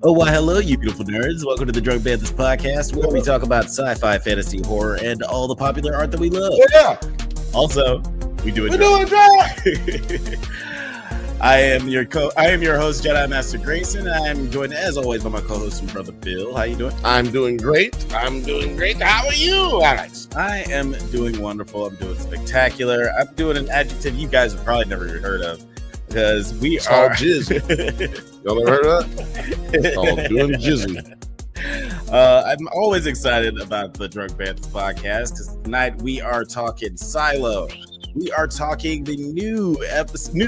Oh, why, hello, you beautiful nerds. Welcome to the Drunk Banthas podcast, where we talk about sci-fi, fantasy, horror, and all the popular art that we love. Yeah. Also, we do it. We're doing drunk. I am your host, Jedi Master Grayson, and I am joined, as always, by my co-host and brother Bill. How you doing? I'm doing great. How are you, Alex? I am doing wonderful. I'm doing spectacular. I'm doing an adjective you guys have probably never even heard of, because we are jizzy. Y'all ever heard of that? It's called doing jizzy. I'm always excited about the Drunk Banthas podcast because tonight we are talking Silo. We are talking the new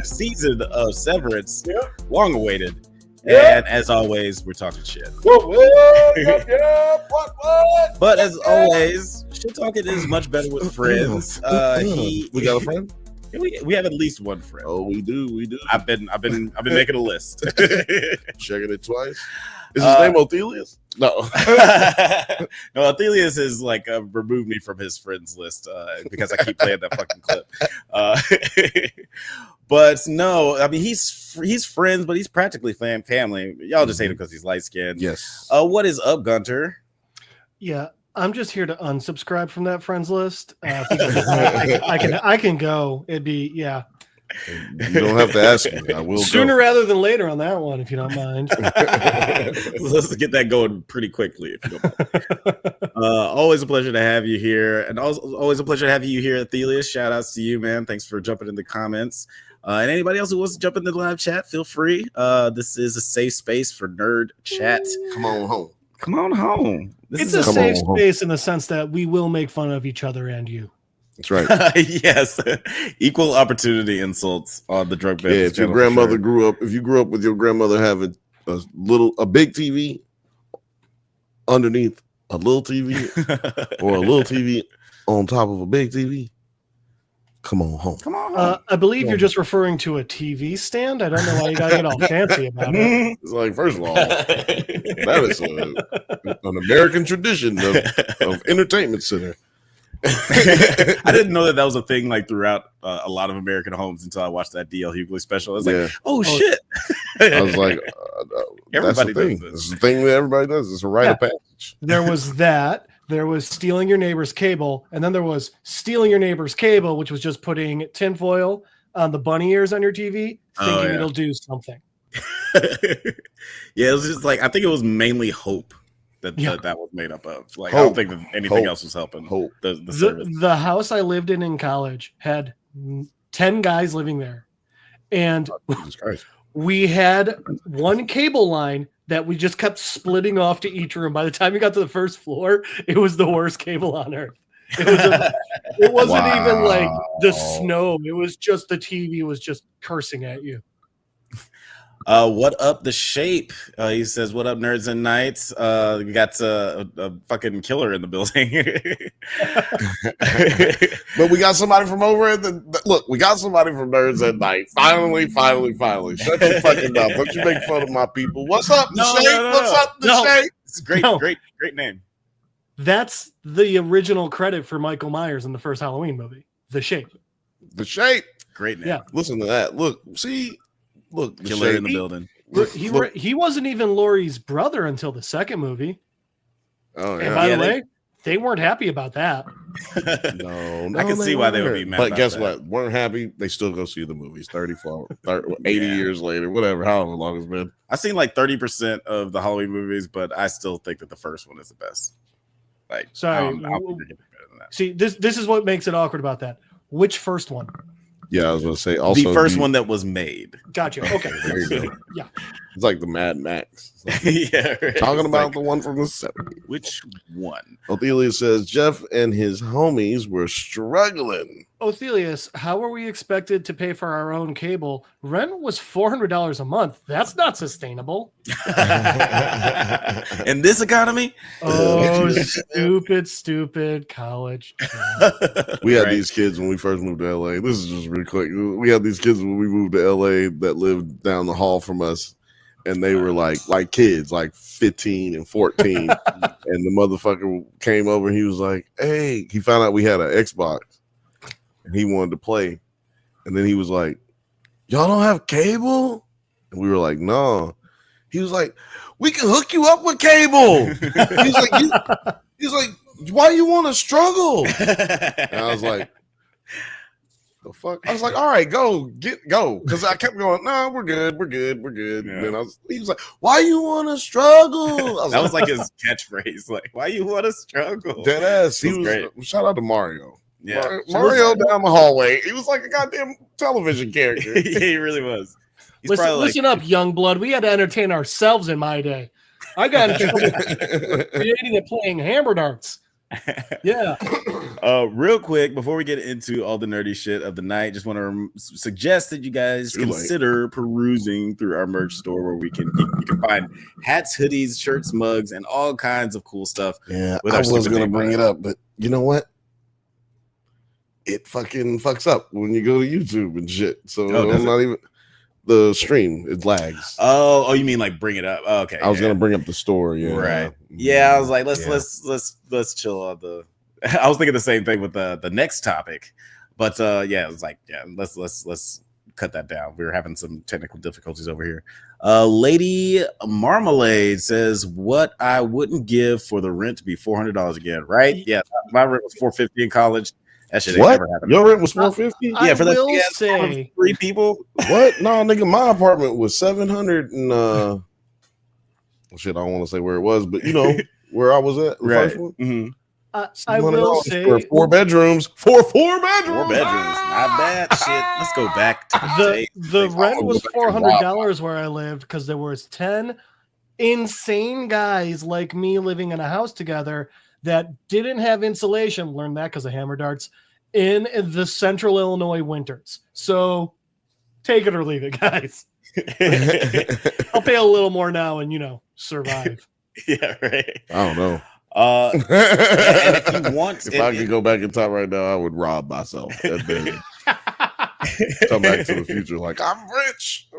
season of Severance, long awaited. And as always, we're talking shit. But as always, shit talking is much better with friends. We got a friend? We have at least one friend. Oh, we do. I've been making a list. Checking it twice. Is his name Othelius? No. No, Othelius is like removed me from his friends list because I keep playing that fucking clip. But no, I mean he's friends, but he's practically family. Y'all just hate him because he's light skinned. Yes. What is up, Gunter? Yeah, I'm just here to unsubscribe from that friends list. I can go. It'd be You don't have to ask me. I will sooner rather than later on that one, if you don't mind. Let's get that going pretty quickly. If you don't mind. Always a pleasure to have you here, and always a pleasure to have you here, Athelius. Shout outs to you, man. Thanks for jumping in the comments. And anybody else who wants to jump in the live chat, feel free. This is a safe space for nerd chat. Come on home. Come on home. It's a safe space in the sense that we will make fun of each other and you. That's right. Yes, equal opportunity insults on the Drunk Banthas. Yeah, if your grandmother grew up with your grandmother having a big TV underneath a little TV or a little TV on top of a big TV, come on home. Come on home. I believe you're just referring to a TV stand. I don't know why you gotta get all fancy about it. It's like, first of all, that is an American tradition of entertainment center. I didn't know that was a thing like throughout a lot of American homes until I watched that DL Hughley special. I was like, oh shit. I was like, everybody does this. It's the thing that everybody does. It's a rite of passage. There was that. There was stealing your neighbor's cable, and then there was stealing your neighbor's cable, which was just putting tinfoil on the bunny ears on your TV, thinking it'll do something. Yeah, it was just like, I think it was mainly hope that was made up of. Like, I don't think that anything else was helping. Hope. The house I lived in college had 10 guys living there, and we had one cable line that we just kept splitting off to each room. By the time you got to the first floor, it was the worst cable on earth. It wasn't even like the snow. It was just the TV was just cursing at you. What up, the shape? He says, "What up, NerdsatNite?" We got a fucking killer in the building. But we got somebody from over at we got somebody from NerdsatNite. Finally. Shut your fucking mouth. Don't you make fun of my people. What's up, the shape? What's up, the shape? It's great name. That's the original credit for Michael Myers in the first Halloween movie, The Shape. The shape. Great name. Yeah. Listen to that. Look, Killer in the building. He wasn't even Laurie's brother until the second movie. Oh, yeah. And by the way, they weren't happy about that. No, I can see why they would be mad. But guess what? Weren't happy. They still go see the movies 80 years later, whatever, however long it's been. I've seen like 30% of the Halloween movies, but I still think that the first one is the best. Like, sorry. See, this is what makes it awkward about that. Which first one? Yeah, I was going to say also the first one that was made. Gotcha. Okay. There you go. Yeah. It's like the Mad Max. Yeah. Right. Talking about the one from the 70s. Which one? Othelius says Jeff and his homies were struggling. Othelius, how are we expected to pay for our own cable? Rent was $400 a month. That's not sustainable. In this economy? Oh, stupid college. We had these kids when we first moved to LA. This is just really quick. We had these kids when we moved to LA that lived down the hall from us. And they were like kids, like 15 and 14. And the motherfucker came over and he was like, hey, he found out we had an Xbox. And he wanted to play. And then he was like, y'all don't have cable? And we were like, no. He was like, "We can hook you up with cable." He's like, "Why you want to struggle?" And I was like, "The fuck?" I was like, "All right, go." Because I kept going, "No, we're good. Yeah. And then he was like, "Why you want to struggle?" That was like his catchphrase. Like, "Why you want to struggle?" Dead ass. He was great. Shout out to Mario. Yeah, Mario down the hallway. He was like a goddamn television character. Yeah, he really was. Listen up, young blood. We had to entertain ourselves in my day. I got in trouble creating and playing hammer darts. Yeah. Real quick, before we get into all the nerdy shit of the night, just want to suggest that you guys consider perusing through our merch store, where you can find hats, hoodies, shirts, mugs, and all kinds of cool stuff. Yeah, I was going to bring it up, but you know what? It fucking fucks up when you go to YouTube and shit. So I'm not even the stream. It lags. Oh, you mean like bring it up? Oh, okay. I was gonna bring up the store. Yeah, right. Yeah, I was like, let's chill on the. I was thinking the same thing with the next topic, but it was like, let's cut that down. We were having some technical difficulties over here. Lady Marmalade says, "What I wouldn't give for the rent to be $400 again." Right? Yeah, my rent was $450 in college. That shit ain't never happened. Your rent was $450? Yeah, for the say 3 people. What? No, nigga, my apartment was $700 and shit, I don't want to say where it was, but you know where I was at. The first one. Mm-hmm. I will say for 4 bedrooms. For 4 bedrooms. 4 bedrooms. Not bad shit. Let's go back to the rent was $400 where I lived, because there was 10 insane guys like me living in a house together that didn't have insulation. Learned that because of hammer darts in the central Illinois winters. So take it or leave it, guys. I'll pay a little more now and survive. Yeah, right. I don't know. And if you want, if I could go back in time right now, I would rob myself. Come back to the future like I'm rich.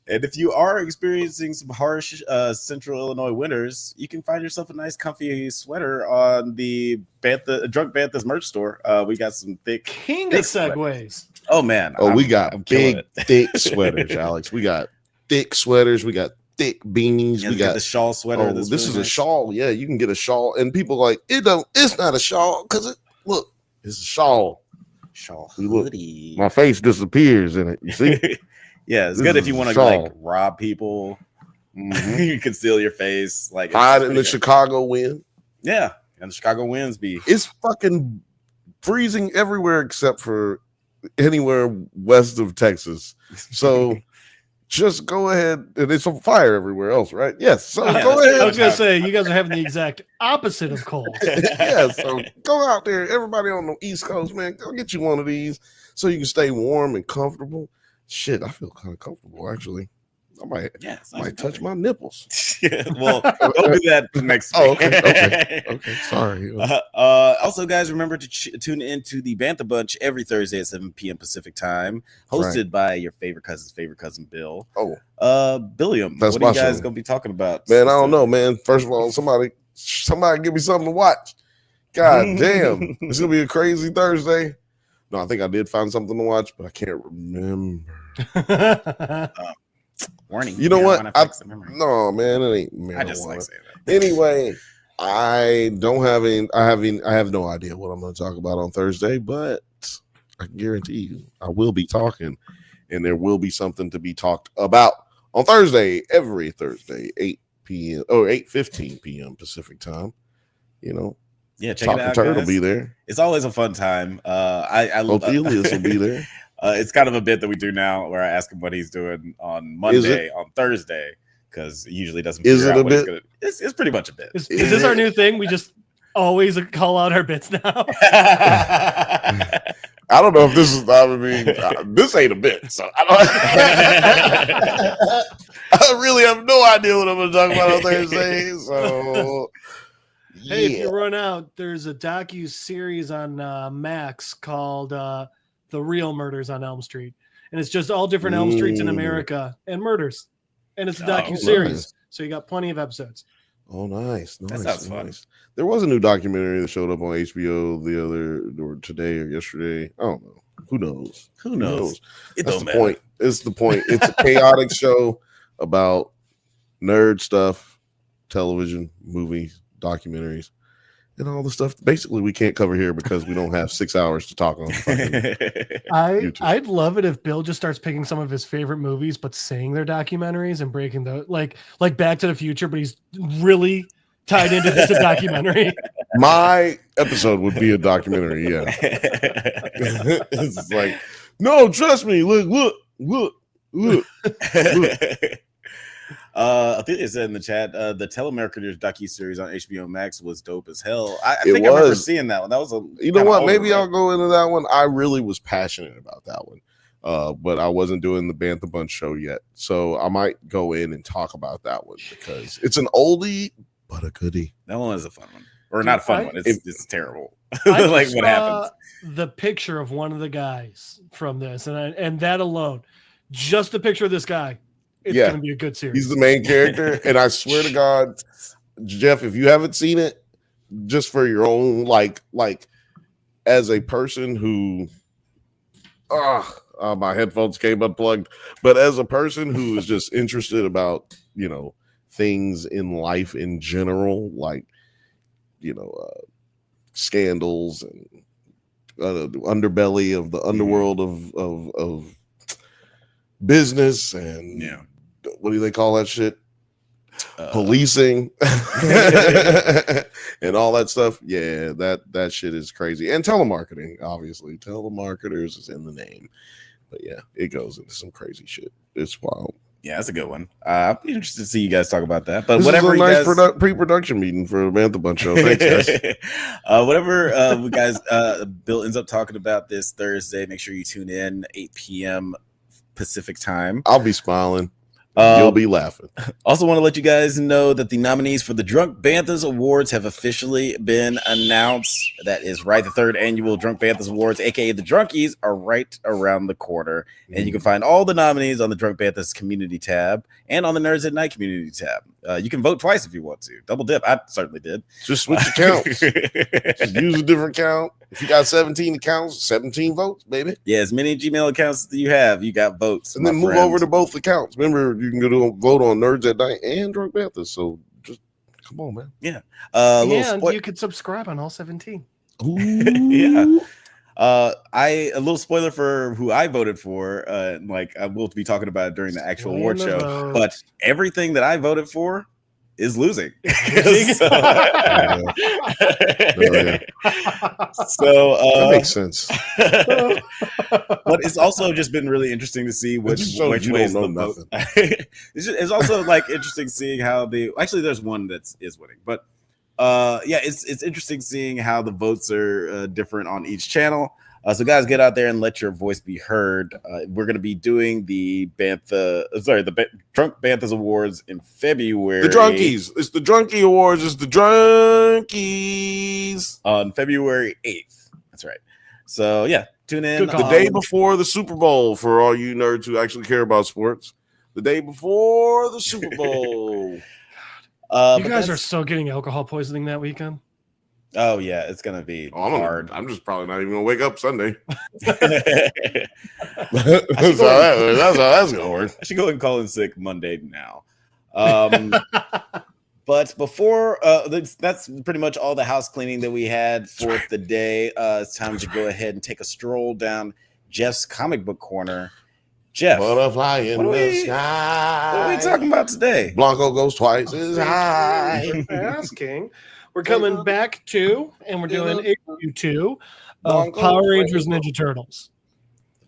And if you are experiencing some harsh central Illinois winters, you can find yourself a nice comfy sweater on the Drunk Banthas merch store. We got some thick segues. Sweaters. Oh man. We got thick sweaters, Alex. We got thick sweaters. We got thick beanies. We got the shawl sweater. This is a shawl. Yeah, you can get a shawl. And people like, it's not a shawl because it's a shawl. Hoodie. My face disappears in it. You see? Yeah, it's good if you want to like rob people. Mm-hmm. You conceal your face, like hide in the Chicago wind. Yeah, and the Chicago winds it's fucking freezing everywhere except for anywhere west of Texas. So just go ahead, and it's on fire everywhere else, right? Yes. So go ahead. I was gonna say you guys are having the exact opposite of cold. Yeah. So go out there, everybody on the East Coast, man. Go get you one of these so you can stay warm and comfortable. Shit, I feel kind of comfortable actually. I might touch my nipples. Well, don't do that next week. Okay. Sorry. Also, guys, remember to tune into the Bantha Bunch every Thursday at 7 p.m. Pacific time, hosted by your favorite cousin, Bill. Billiam. That's what are you guys going to be talking about? Man, I don't know, man. First of all, somebody give me something to watch. God damn. It's going to be a crazy Thursday. No, I think I did find something to watch, but I can't remember. Warning. You know what? No, man, it ain't. Man, I just like saying that. Anyway, I have no idea what I'm going to talk about on Thursday, but I can guarantee you I will be talking, and there will be something to be talked about on Thursday, every Thursday, 8 p.m. or 8:15 p.m. Pacific time. Yeah, check it out. Turd will be there. It's always a fun time. I love Elias will be there. It's kind of a bit that we do now where I ask him what he's doing on Monday, on Thursday, because he usually doesn't figure out what he's going to. It's pretty much a bit. Is this our new thing? We just always call out our bits now. I don't know if this is. This ain't a bit. So I really have no idea what I'm going to talk about on Thursday. So. Hey, if you run out, there's a docu-series on Max called The Real Murders on Elm Street. And it's just all different Elm Streets in America and murders. And it's a docu-series. Nice. So you got plenty of episodes. Oh, nice. That sounds fun. There was a new documentary that showed up on HBO or today or yesterday. I don't know. Who knows? That's the point. It's the point. It's a chaotic show about nerd stuff, television, movies, documentaries, and all the stuff basically we can't cover here because we don't have 6 hours to talk on YouTube. I'd love it if Bill just starts picking some of his favorite movies but saying they're documentaries and breaking the like Back to the Future, but he's really tied into this a documentary. My episode would be a documentary, yeah. It's like, no, trust me, look. I think it said in the chat the telemarketers docuseries on HBO Max was dope as hell. I think I remember seeing that one. That was you know what? Maybe I'll go into that one. I really was passionate about that one, but I wasn't doing the Bantha Bunch show yet, so I might go in and talk about that one because it's an oldie but a goodie. That one is a fun one, or not a fun one. It's terrible. Like what happens? The picture of one of the guys from this, and that alone, just the picture of this guy. It's going to be a good series. He's the main character. And I swear to God, Jeff, if you haven't seen it, just for your own, like as a person who, my headphones came unplugged, but as a person who is just interested about, things in life in general, like, scandals and the underbelly of the underworld of business and what do they call that shit? Policing and all that stuff. Yeah, that shit is crazy. And telemarketing, obviously. Telemarketers is in the name. But yeah, it goes into some crazy shit. It's wild. Yeah, that's a good one. I'll be interested to see you guys talk about that. But this whatever is a nice pre-production meeting for the Bantha Bunch show. Thanks, guys. Whatever you guys, Bill ends up talking about this Thursday, make sure you tune in 8 p.m. Pacific time. I'll be smiling. You'll be laughing. Also want to let you guys know that the nominees for the Drunk Banthas Awards have officially been announced. That is right. The 3rd annual Drunk Banthas Awards, aka the Drunkies, are right around the corner. And you can find all the nominees on the Drunk Banthas community tab and on the NerdsAtNite community tab. You can vote twice if you want to. Double dip. I certainly did. Just switch accounts. Just use a different account. If you got 17 accounts, 17 votes, baby. Yeah, as many Gmail accounts that you have, you got votes. And then move over to both accounts. Remember, you can go to vote on Nerds@Night and Drunk Banthas. So just come on, man. Yeah. And you could subscribe on all 17. Yeah. A little spoiler for who I voted for. I will be talking about it during the actual award show. But everything that I voted for is losing. So that makes sense. But it's also just been really interesting to see which ways the vote. It's also like interesting seeing how there's one that is winning, but it's interesting seeing how the votes are different on each channel. So guys, get out there and let your voice be heard. We're going to be doing the Drunk Banthas Awards in February. The Drunkies. It's the Drunkie Awards. It's the Drunkies. On February 8th. That's right. So, yeah, tune in. The day before the Super Bowl for all you nerds who actually care about sports. The day before the Super Bowl. You guys are so getting alcohol poisoning that weekend. Oh yeah, it's gonna be hard. I'm just probably not even gonna wake up Sunday. That's how that's gonna work. I should go and call in sick Monday now. But before that's pretty much all the house cleaning that we had for the day. It's time to go ahead and take a stroll down Jeff's comic book corner. Jeff, butterfly in the sky. What are we talking about today? Blanco goes twice as high. Asking. We're coming back to, and we're doing issue 2 of Power Rangers Ninja Turtles.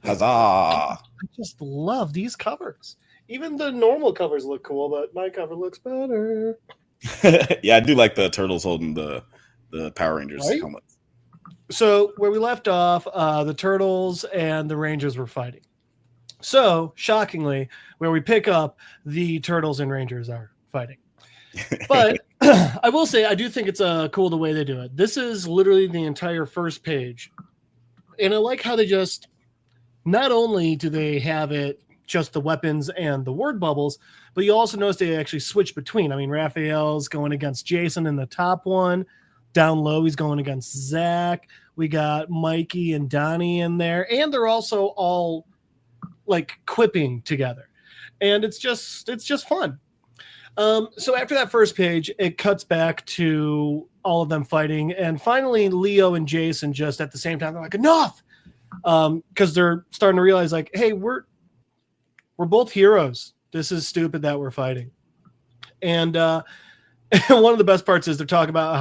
Huzzah! I just love these covers. Even the normal covers look cool, but my cover looks better. Yeah, I do like the turtles holding the Power Rangers helmets. So where we left off, the turtles and the Rangers were fighting. So shockingly, where we pick up, the turtles and Rangers are fighting. But I will say, I do think it's cool the way they do it. This is literally the entire first page. And I like how they just, not only do they have it, just the weapons and the word bubbles, but you also notice they actually switch between. I mean, Raphael's going against Jason in the top one. Down low, he's going against Zach. We got Mikey and Donnie in there. And they're also all like quipping together. And it's just fun. So after that first page, it cuts back to all of them fighting, and finally Leo and Jason just at the same time, they're like, enough, because they're starting to realize, like, hey, we're both heroes. This is stupid that we're fighting. And one of the best parts is they're talking about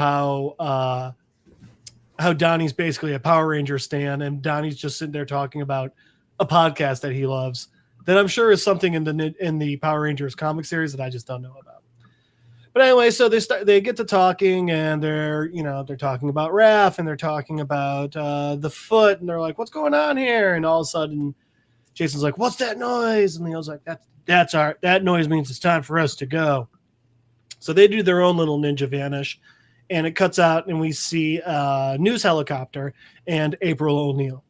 how Donnie's basically a Power Ranger stan, and Donnie's just sitting there talking about a podcast that he loves that I'm sure is something in the Power Rangers comic series that I just don't know about. But anyway, so they get to talking, and they're talking about Raph, and they're talking about the foot, and they're like, what's going on here? And all of a sudden Jason's like, what's that noise? And Leo's like, that noise means it's time for us to go. So they do their own little ninja vanish, and it cuts out, and we see a news helicopter and April O'Neil.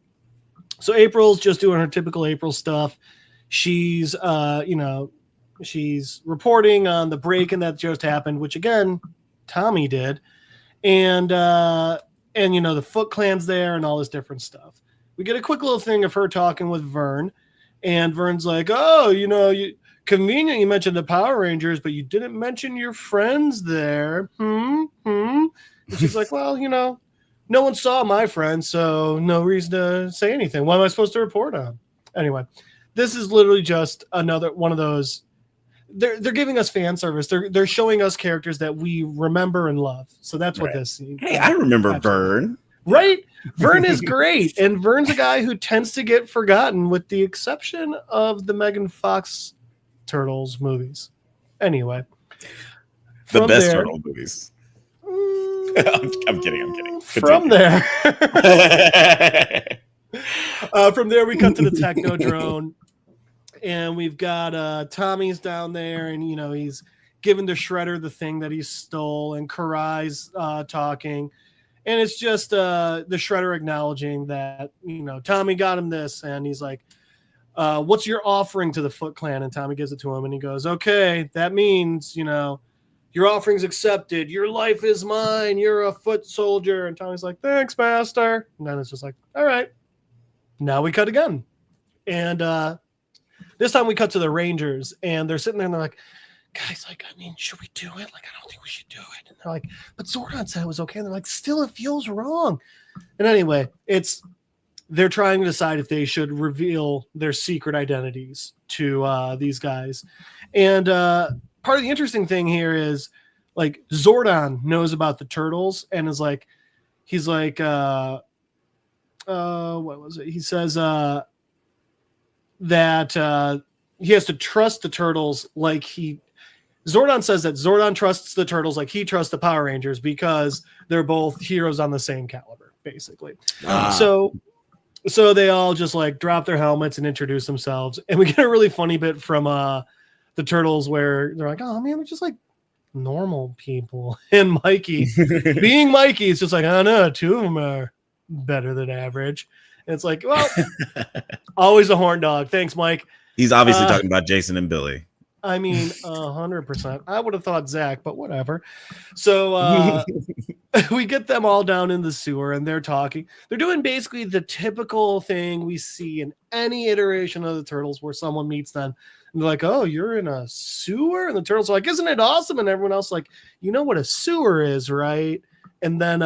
So April's just doing her typical April stuff. She's, she's reporting on the break-in that just happened, which again, Tommy did. And the Foot Clan's there and all this different stuff. We get a quick little thing of her talking with Vern, and Vern's like, oh, convenient you mentioned the Power Rangers, but you didn't mention your friends there. And she's like, well, no one saw my friends, so no reason to say anything. What am I supposed to report on? Anyway, this is literally just another one of those. They're giving us fan service. They're showing us characters that we remember and love. So that's what this. Hey, I remember Vern. Right? Vern is great. And Vern's a guy who tends to get forgotten, with the exception of the Megan Fox Turtles movies. Anyway. The best Turtle movies. I'm kidding. Continue. From there. From there, we cut to the Technodrome. And we've got Tommy's down there, and he's giving the Shredder the thing that he stole, and Karai's talking, and it's just the Shredder acknowledging that Tommy got him this, and he's like, "What's your offering to the Foot Clan?" And Tommy gives it to him, and he goes, "Okay, that means your offering's accepted. Your life is mine. You're a foot soldier." And Tommy's like, "Thanks, master." And then it's just like, "All right." Now we cut again, and this time we cut to the Rangers, and they're sitting there and they're like, guys, should we do it? Like, I don't think we should do it. And they're like, but Zordon said it was okay. And they're like, still, it feels wrong. And anyway, they're trying to decide if they should reveal their secret identities to these guys. And part of the interesting thing here is, like, Zordon knows about the turtles and is like, he's like, what was it? He says, that he has to trust the turtles like Zordon says that Zordon trusts the turtles like he trusts the Power Rangers, because they're both heroes on the same caliber, basically. So they all just like drop their helmets and introduce themselves, and we get a really funny bit from the turtles where they're like, oh man, we're just like normal people, and Mikey being Mikey, it's just like, I don't know, two of them are better than average. And it's like, well, always a horn dog. Thanks, Mike. He's obviously talking about Jason and Billy. 100%. I would have thought Zach, but whatever. So we get them all down in the sewer, and they're talking. They're doing basically the typical thing we see in any iteration of the Turtles, where someone meets them, and they're like, oh, you're in a sewer? And the Turtles are like, isn't it awesome? And everyone else like, you know what a sewer is, right? And then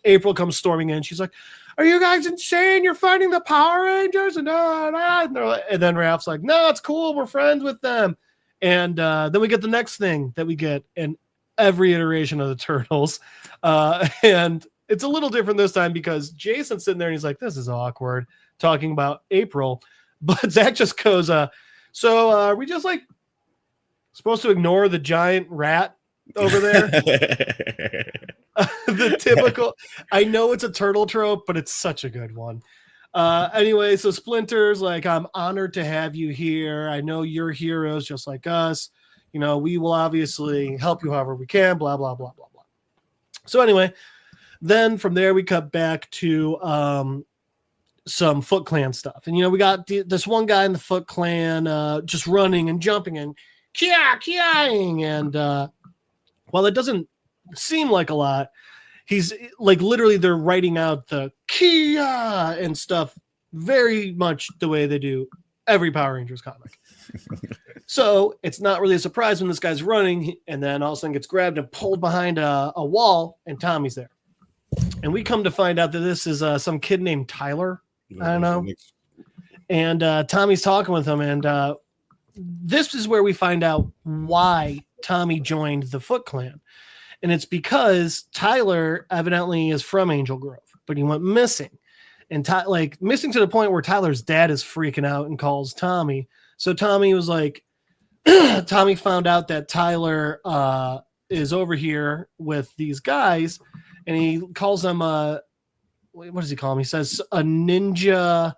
April comes storming in. She's like, are you guys insane? You're fighting the Power Rangers? And then Raph's like, no, it's cool. We're friends with them. And then we get the next thing that we get in every iteration of the Turtles. And it's a little different this time, because Jason's sitting there and he's like, this is awkward, talking about April. But Zach just goes, so are we just like supposed to ignore the giant rat over there? The typical, I know it's a turtle trope, but it's such a good one. Anyway, so Splinter's like, I'm honored to have you here. I know you're heroes just like us. We will obviously help you however we can, blah, blah, blah, blah, blah. So anyway, then from there we cut back to some Foot Clan stuff. And, we got this one guy in the Foot Clan just running and jumping and kia-ing. And while it doesn't seem like a lot, he's like, literally they're writing out the Kia and stuff very much the way they do every Power Rangers comic. So it's not really a surprise when this guy's running, and then all of a sudden gets grabbed and pulled behind a wall, and Tommy's there. And we come to find out that this is some kid named Tyler. I don't know. And Tommy's talking with him, and this is where we find out why Tommy joined the Foot Clan. And it's because Tyler evidently is from Angel Grove, but he went missing. And missing to the point where Tyler's dad is freaking out and calls Tommy. So Tommy was like, Tommy found out that Tyler is over here with these guys, and he calls them what does he call him? He says a ninja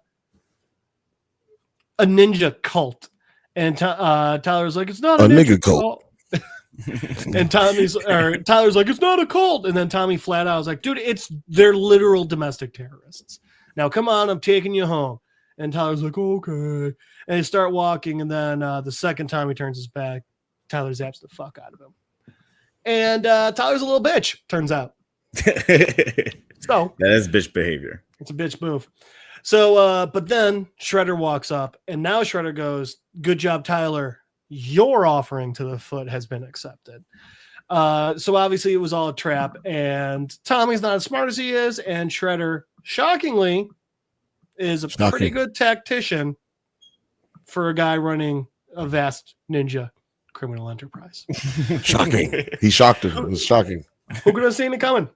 cult. And Tyler's like, it's not a nigga cult. And Tyler's like, it's not a cult. And then Tommy flat out was like, dude, they're literal domestic terrorists. Now come on, I'm taking you home. And Tyler's like, okay. And they start walking, and then the second time he turns his back, Tyler zaps the fuck out of him. And Tyler's a little bitch, turns out. So that is bitch behavior. It's a bitch move. So, but then Shredder walks up, and now Shredder goes, good job, Tyler. Your offering to the Foot has been accepted. So obviously it was all a trap, and Tommy's not as smart as he is, and Shredder, shockingly, is a pretty good tactician for a guy running a vast ninja criminal enterprise. Shocking. He shocked him. It was shocking. Who could have seen it coming?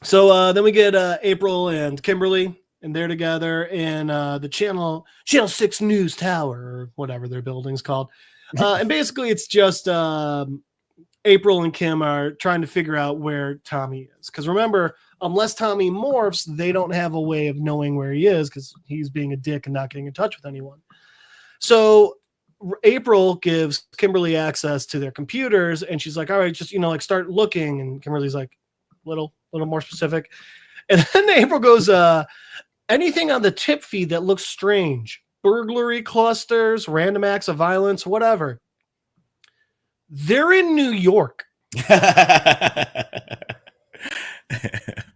So then we get April and Kimberly, and they're together in the Channel 6 News Tower, or whatever their building's called. And basically it's just April and Kim are trying to figure out where Tommy is. Because remember, unless Tommy morphs, they don't have a way of knowing where he is because he's being a dick and not getting in touch with anyone. So April gives Kimberly access to their computers, and she's like, all right, just, start looking. And Kimberly's like, little more specific. And then April goes, anything on the tip feed that looks strange, burglary clusters, random acts of violence, whatever. They're in New York.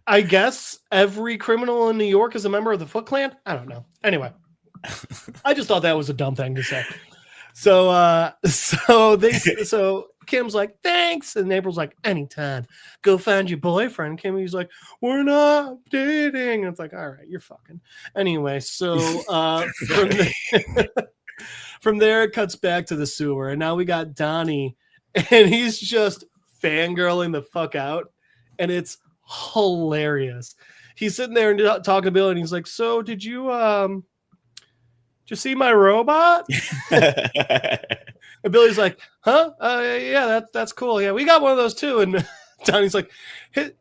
I guess every criminal in New York is a member of the Foot Clan. I don't know. Anyway, I just thought that was a dumb thing to say. So Kim's like, thanks. And April's like, anytime. Go find your boyfriend. Kimmy's like, we're not dating. And it's like, all right, you're fucking. Anyway, so from there, it cuts back to the sewer. And now we got Donnie, and he's just fangirling the fuck out. And it's hilarious. He's sitting there and talking to Bill, and he's like, so did you see my robot? And Billy's like, huh? Yeah, that's cool. Yeah, we got one of those too. And Donnie's like,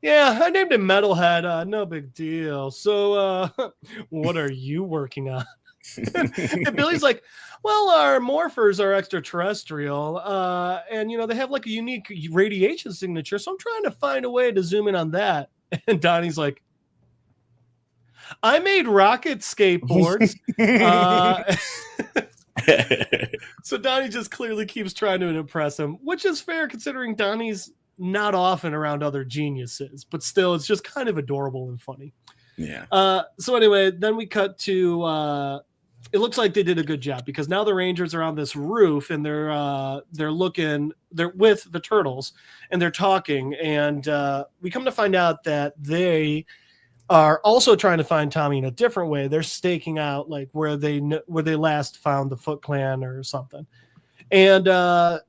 yeah, I named him Metalhead. No big deal. So what are you working on? And Billy's like, well, our morphers are extraterrestrial. And, they have like a unique radiation signature. So I'm trying to find a way to zoom in on that. And Donnie's like, I made rocket skateboards. So Donnie just clearly keeps trying to impress him, which is fair considering Donnie's not often around other geniuses, but still it's just kind of adorable and funny. Yeah. So anyway, then we cut to it looks like they did a good job because now the Rangers are on this roof and they're with the turtles and they're talking, and we come to find out that they are also trying to find Tommy in a different way. They're staking out like where they last found the Foot Clan or something. And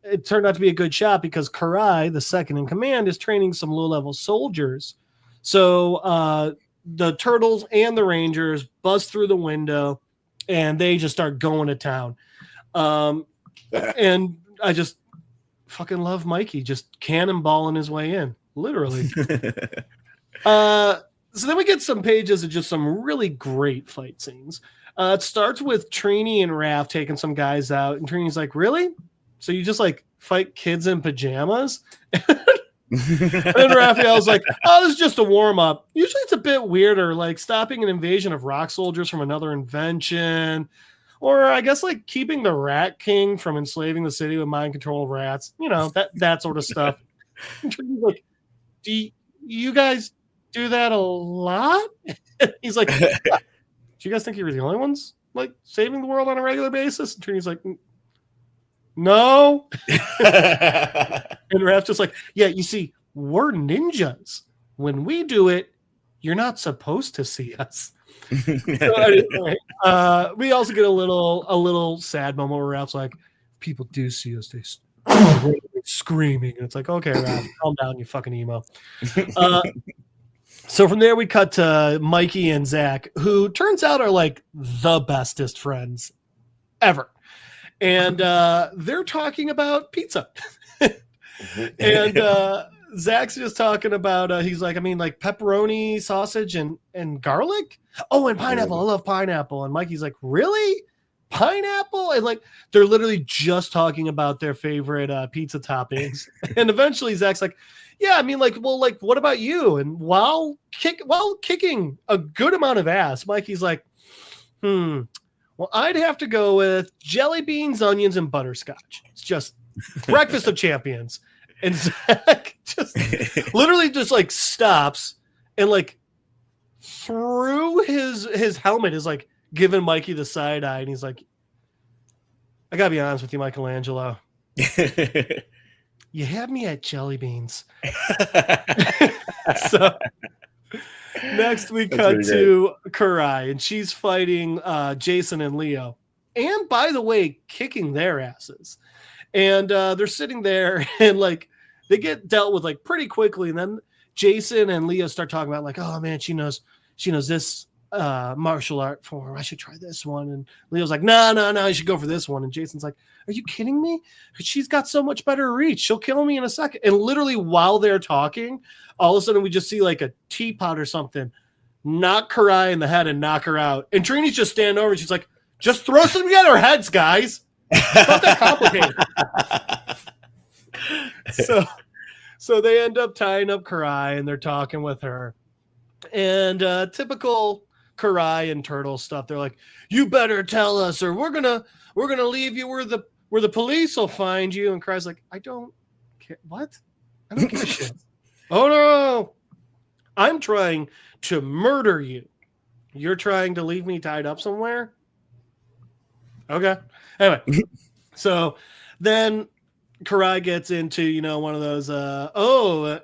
it turned out to be a good shot because Karai, the second in command, is training some low-level soldiers. So the Turtles and the Rangers buzz through the window, and they just start going to town. And I just fucking love Mikey just cannonballing his way in, literally. So then we get some pages of just some really great fight scenes. It starts with Trini and Raph taking some guys out, and Trini's like, really? So you just like fight kids in pajamas? And then Raphael's like, oh, this is just a warm-up. Usually it's a bit weirder, like stopping an invasion of rock soldiers from another invention, or I guess like keeping the Rat King from enslaving the city with mind-controlled rats, that sort of stuff. And Trini's like, do you guys do that a lot? He's like, do you guys think you were the only ones like saving the world on a regular basis? And Trini's like, No. And Raph's just like, yeah, you see, we're ninjas. When we do it, you're not supposed to see us. So anyway, we also get a little sad moment where Raph's like, people do see us, they screaming. And it's like, okay, Raph, calm down, you fucking emo. So from there, we cut to Mikey and Zach, who turns out are like the bestest friends ever. And they're talking about pizza. And Zach's just talking about, he's like, I mean, like pepperoni, sausage, and garlic? Oh, and pineapple. I love pineapple. And Mikey's like, really? Pineapple? And like, they're literally just talking about their favorite pizza toppings. And eventually Zach's like, yeah, I mean, like, well, like, what about you? And while kicking a good amount of ass, Mikey's like, well, I'd have to go with jelly beans, onions, and butterscotch. It's just breakfast of champions. And Zach just literally just like stops and like through his helmet is like giving Mikey the side eye. And he's like, I gotta be honest with you, Michelangelo. You had me at jelly beans. So next we cut to Karai, and she's fighting Jason and Leo. And by the way, kicking their asses. And they're sitting there and like they get dealt with like pretty quickly. And then Jason and Leo start talking about like, oh man, she knows this martial art form. I should try this one. And Leo's like, no, you should go for this one. And Jason's like, are you kidding me? She's got so much better reach. She'll kill me in a second. And literally while they're talking, all of a sudden we just see like a teapot or something knock Karai in the head and knock her out. And Trini's just standing over and she's like, just throw something at our heads, guys. It's not that complicated. So they end up tying up Karai and they're talking with her. And typical Karai and Turtle stuff. They're like, you better tell us or we're gonna leave you where the police will find you. And Karai's like, I don't care. What? I don't give a shit. Oh no. I'm trying to murder you. You're trying to leave me tied up somewhere? Okay. Anyway. So then Karai gets into, one of those,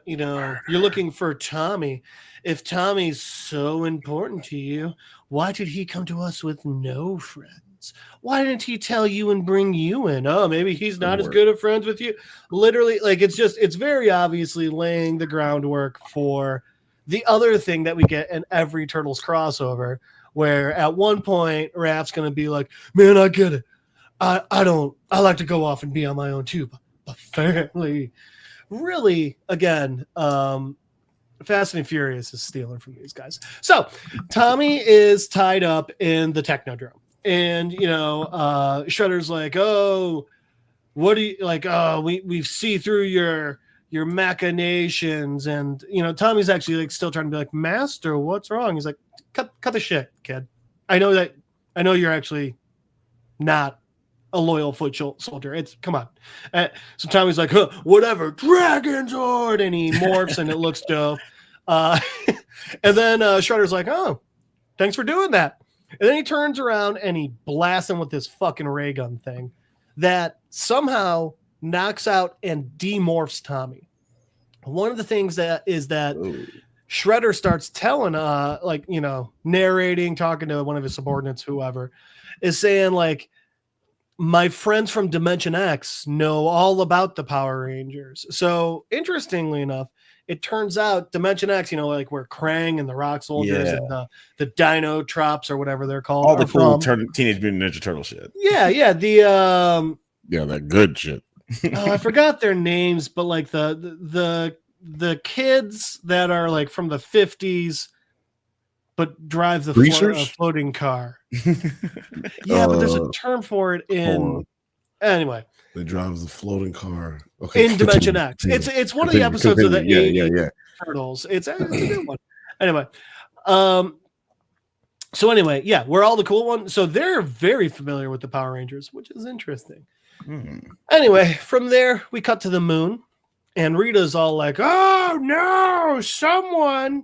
you're looking for Tommy. If Tommy's so important to you, why did he come to us with no friends? Why didn't he tell you and bring you in? Oh, maybe he's not as good of friends with you. Literally, like, it's very obviously laying the groundwork for the other thing that we get in every Turtles crossover, where at one point, Raph's going to be like, man, I get it. I like to go off and be on my own too, but apparently, really, again, Fast and Furious is stealing from these guys. So Tommy is tied up in the Technodrome, and Shredder's like, oh, what do you like? Oh, we see through your machinations, and Tommy's actually like still trying to be like, Master, what's wrong? He's like, cut the shit, kid. I know you're actually not a loyal foot soldier. Come on. So Tommy's like, whatever, Dragon Zord, and he morphs and it looks dope. And then Shredder's like, oh, thanks for doing that. And then he turns around and he blasts him with this fucking ray gun thing that somehow knocks out and demorphs Tommy. One of the things that Shredder starts telling, narrating, talking to one of his subordinates, whoever, is saying like, my friends from Dimension X know all about the Power Rangers. So interestingly enough, it turns out Dimension X, like where Krang and the Rock Soldiers and the Dino Trops or whatever they're called. All the cool Teenage Mutant Ninja Turtle shit. Yeah. That good shit. I forgot their names, but like the kids that are like from the 50s, but drive the floating car. But there's a term for it anyway. They drive the floating car. Okay. In Dimension X. It's one of the episodes of the Turtles. It's a good one. Anyway. So anyway, we're all the cool ones. So they're very familiar with the Power Rangers, which is interesting. Anyway, from there we cut to the moon, and Rita's all like, oh no, someone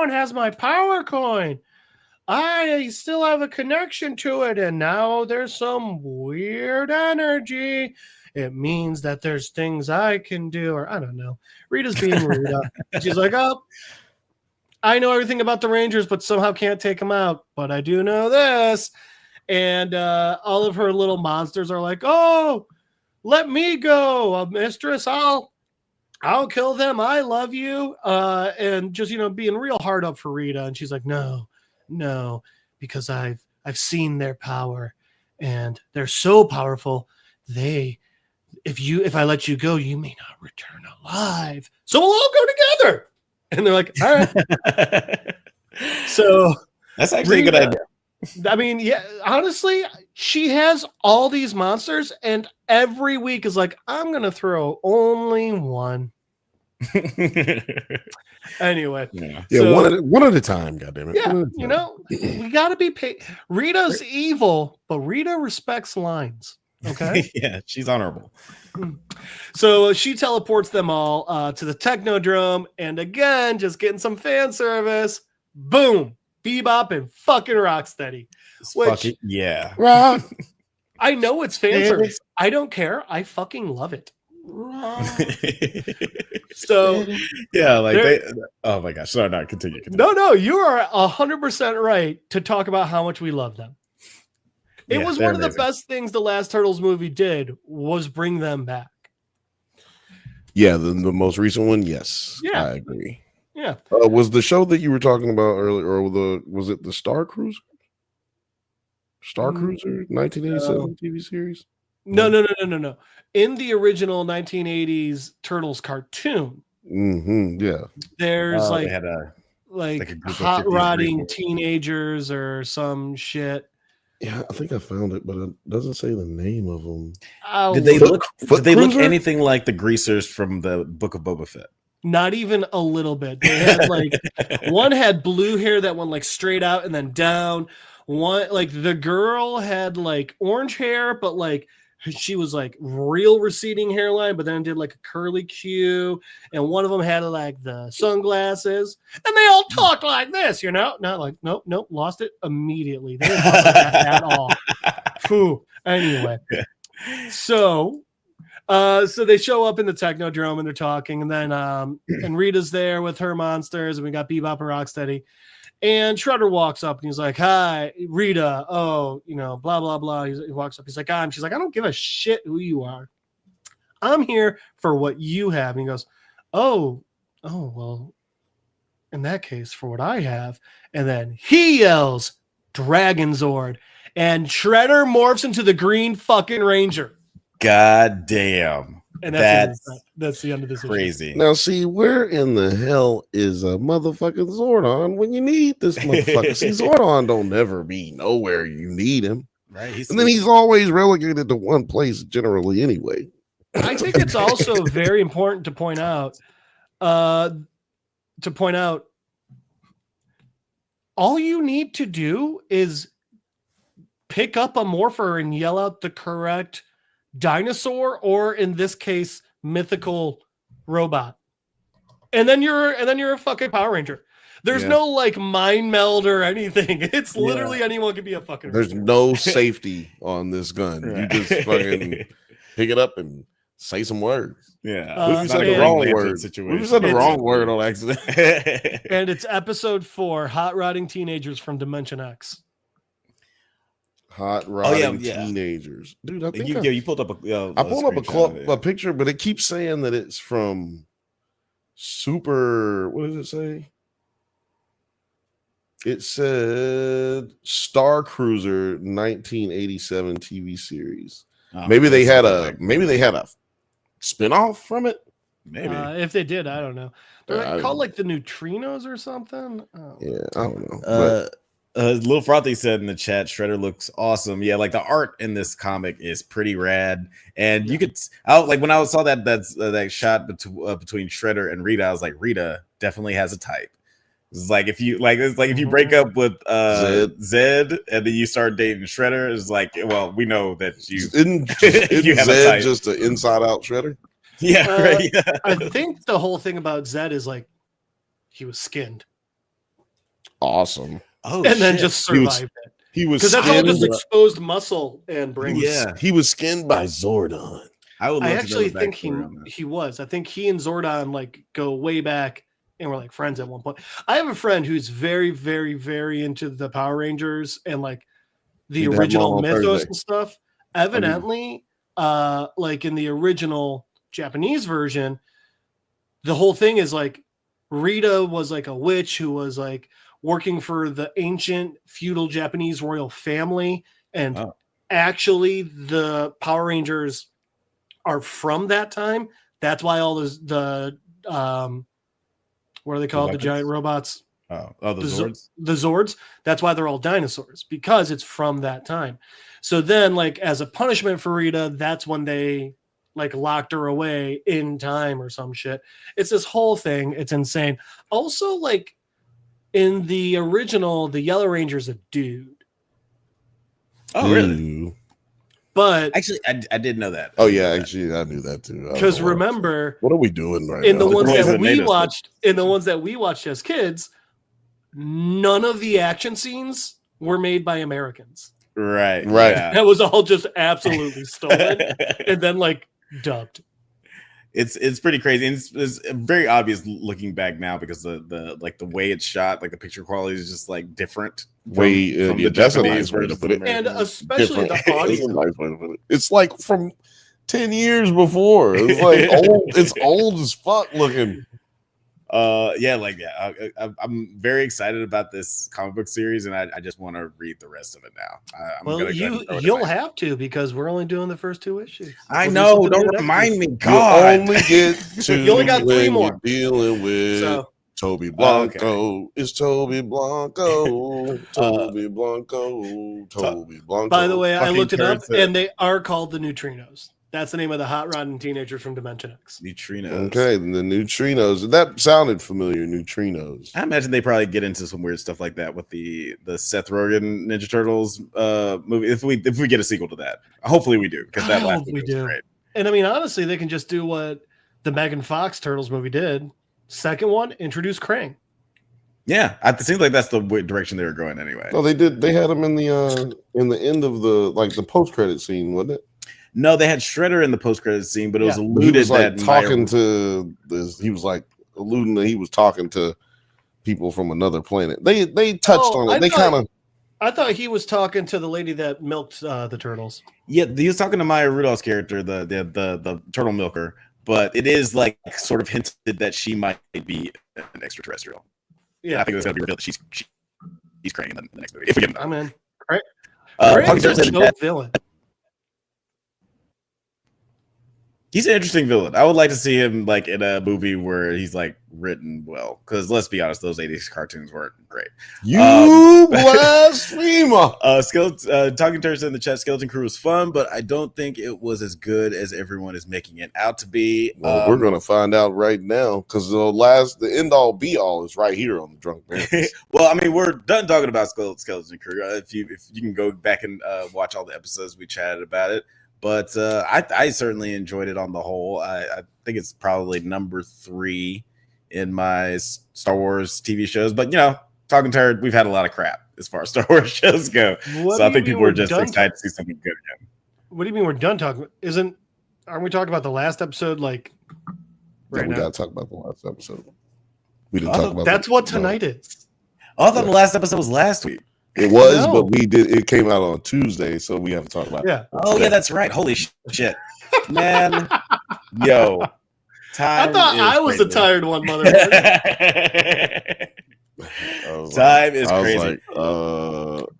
has my power coin. I still have a connection to it, and now there's some weird energy. It means that there's things I can do, or I don't know. Rita's being Rita. She's like, oh, I know everything about the Rangers, but somehow can't take them out. But I do know this. And all of her little monsters are like, oh, let me go, mistress. I'll kill them. I love you. And just, being real hard up for Rita. And she's like, no, because I've seen their power, and they're so powerful. If I let you go, you may not return alive. So we'll all go together. And they're like, all right. So that's actually Rita, a good idea. I mean, yeah, honestly, she has all these monsters, and every week is like, I'm going to throw only one. Anyway. Yeah, so, one at a time, goddammit. Yeah, we got to be paid. Rita's evil, but Rita respects lines. Okay. Yeah, she's honorable. So she teleports them all to the Technodrome, and again, just getting some fan service. Boom. Bebop and fucking Rocksteady. Yeah. I know it's fan service. I don't care. I fucking love it. So yeah, oh my gosh. No, continue. No, you are 100% right to talk about how much we love them. It was one of the best things the last Turtles movie did was bring them back. Yeah, the most recent one, yes. Yeah. I agree. Yeah. Was the show that you were talking about earlier, or was it the Star Cruiser? Star Cruiser 1987 TV series? No. In the original 1980s Turtles cartoon, yeah, there's they had a hot rodding teenagers or some shit. Yeah, I think I found it, but it doesn't say the name of them. Did they look anything like the greasers from the Book of Boba Fett? Not even a little bit. They had one had blue hair that went straight out and then down. One the girl had orange hair, but she was real receding hairline, but then did a curly Q. And one of them had the sunglasses, and they all talked like this, not nope, lost it immediately. They didn't talk like that at all. Phew. Anyway, so they show up in the Technodrome and they're talking, and then and Rita's there with her monsters, and we got Bebop and Rocksteady. And Shredder walks up and he's like, hi, Rita. Oh, blah, blah, blah. He walks up. He's like, she's like, I don't give a shit who you are. I'm here for what you have. And he goes, oh, well, in that case, for what I have. And then he yells, Dragon Zord. And Shredder morphs into the Green fucking Ranger. God damn. And that's the end of this crazy issue. Now, see, where in the hell is a motherfucking Zordon when you need this motherfucker? See, Zordon don't never be nowhere you need him, right? And then he's always relegated to one place generally anyway. I think it's also very important to point out all you need to do is pick up a morpher and yell out the correct dinosaur, or in this case, mythical robot, and then you're a fucking Power Ranger. There's no mind meld or anything. It's literally anyone can be a fucking There's Ranger. No safety on this gun. Right. You just fucking pick it up and say some words. Yeah. What if you said the wrong word? What if you said the wrong word on accident? And it's episode 4, Hot Rodding Teenagers from Dimension X. Hot rodding teenagers, dude. I think you pulled up I pulled up a picture, but it keeps saying that it's from Super. What does it say? It said Star Cruiser 1987 TV series. Maybe they had a spinoff from it. Maybe if they did, I don't know. They're called the Neutrinos or something. Yeah, I don't know. Lil Frothy said in the chat, Shredder looks awesome. Yeah, the art in this comic is pretty rad, and you could when I saw that shot between Shredder and Rita, I was like, Rita definitely has a type. It's if you if you break up with Zed and then you start dating Shredder, it's well, we know that isn't you have Zed a type. Just an inside out Shredder. Yeah, right. Yeah. I think the whole thing about Zed is he was skinned. Awesome. Oh, and then just survived it. He was because that's all just exposed muscle and brain. He was skinned by Zordon. I actually think he was. I think he and Zordon like go way back and were like friends at one point. I have a friend who's very, very, very into the Power Rangers and like the original mythos and stuff. Evidently, like in the original Japanese version, the whole thing is like Rita was like a witch who was like working for the ancient feudal Japanese royal family, and actually the Power Rangers are from that time. That's why all the what are they called? The giant robots. The Zords. The Zords. That's why they're all dinosaurs, because it's from that time. So then, like, as a punishment for Rita, that's when they like locked her away in time or some shit. It's this whole thing. It's insane. Also, like in the original, the Yellow Ranger's a dude. Oh, really? But actually, I did know that. Oh yeah, actually, I knew that too. Because remember, what are we doing right in now? the ones that we watched, in the ones that we watched as kids, none of the action scenes were made by Americans. Right. Yeah. That was all just absolutely stolen and then like dubbed. It's pretty crazy, and it's very obvious looking back now because the like the way it's shot, like the picture quality is just like different. From the Japanese way to put it, and especially the audio. It's like from 10 years before. It's like old. It's old as fuck looking. I'm very excited about this comic book series, and I just want to read the rest of it now. You'll have to, because we're only doing the first 2 issues. I know. Don't remind me. God, you only get to you only got 3 more. Dealing with Toby Blanco. Okay. It's Toby Blanco. Toby Blanco. Toby Blanco. By the way, I looked it up, and they are called the Neutrinos. That's the name of the hot rodding teenagers from Dimension X. Neutrinos. Okay, the Neutrinos. That sounded familiar. Neutrinos. I imagine they probably get into some weird stuff like that with the Seth Rogen Ninja Turtles movie. If we get a sequel to that, hopefully we do, because that last movie was great. And I mean, honestly, they can just do what the Megan Fox Turtles movie did. Second one, introduce Krang. Yeah, it seems like that's the direction they were going anyway. No, they did. They had him in the end of the post credit scene, wasn't it? No, they had Shredder in the post-credit scene, but it was alluded he was like that talking to this. He was like alluding that he was talking to people from another planet. They touched on it. I thought he was talking to the lady that milked the turtles. Yeah, he was talking to Maya Rudolph's character, the turtle milker. But it is like sort of hinted that she might be an extraterrestrial. Yeah, I think it's going to be revealed that she's Krang in the next movie. If we get I'm in. Krang's a dope villain. He's an interesting villain. I would like to see him like in a movie where he's like written well. Because let's be honest, those 80s cartoons weren't great. You blasphemer! Talking Turds in the chat, Skeleton Crew was fun, but I don't think it was as good as everyone is making it out to be. Well, we're gonna find out right now, because the end all be all is right here on the Drunk Banthas. Well, I mean, we're done talking about Skeleton Crew. If you can go back and watch all the episodes we chatted about it. But I certainly enjoyed it on the whole. I think it's probably number 3 in my Star Wars TV shows. But, Talking Turd, we've had a lot of crap as far as Star Wars shows go. So I think people are just excited to see something good again. What do you mean we're done talking? Aren't we talking about the last episode? Like, right now? We got to talk about the last episode. We didn't talk about that's what tonight is. I thought the last episode was last week. It was, but it came out on Tuesday, so we have to talk about it. Yeah. Oh, yeah, that's right. Holy shit. Man. Yo. I thought I was the tired one, motherfucker. Time is crazy.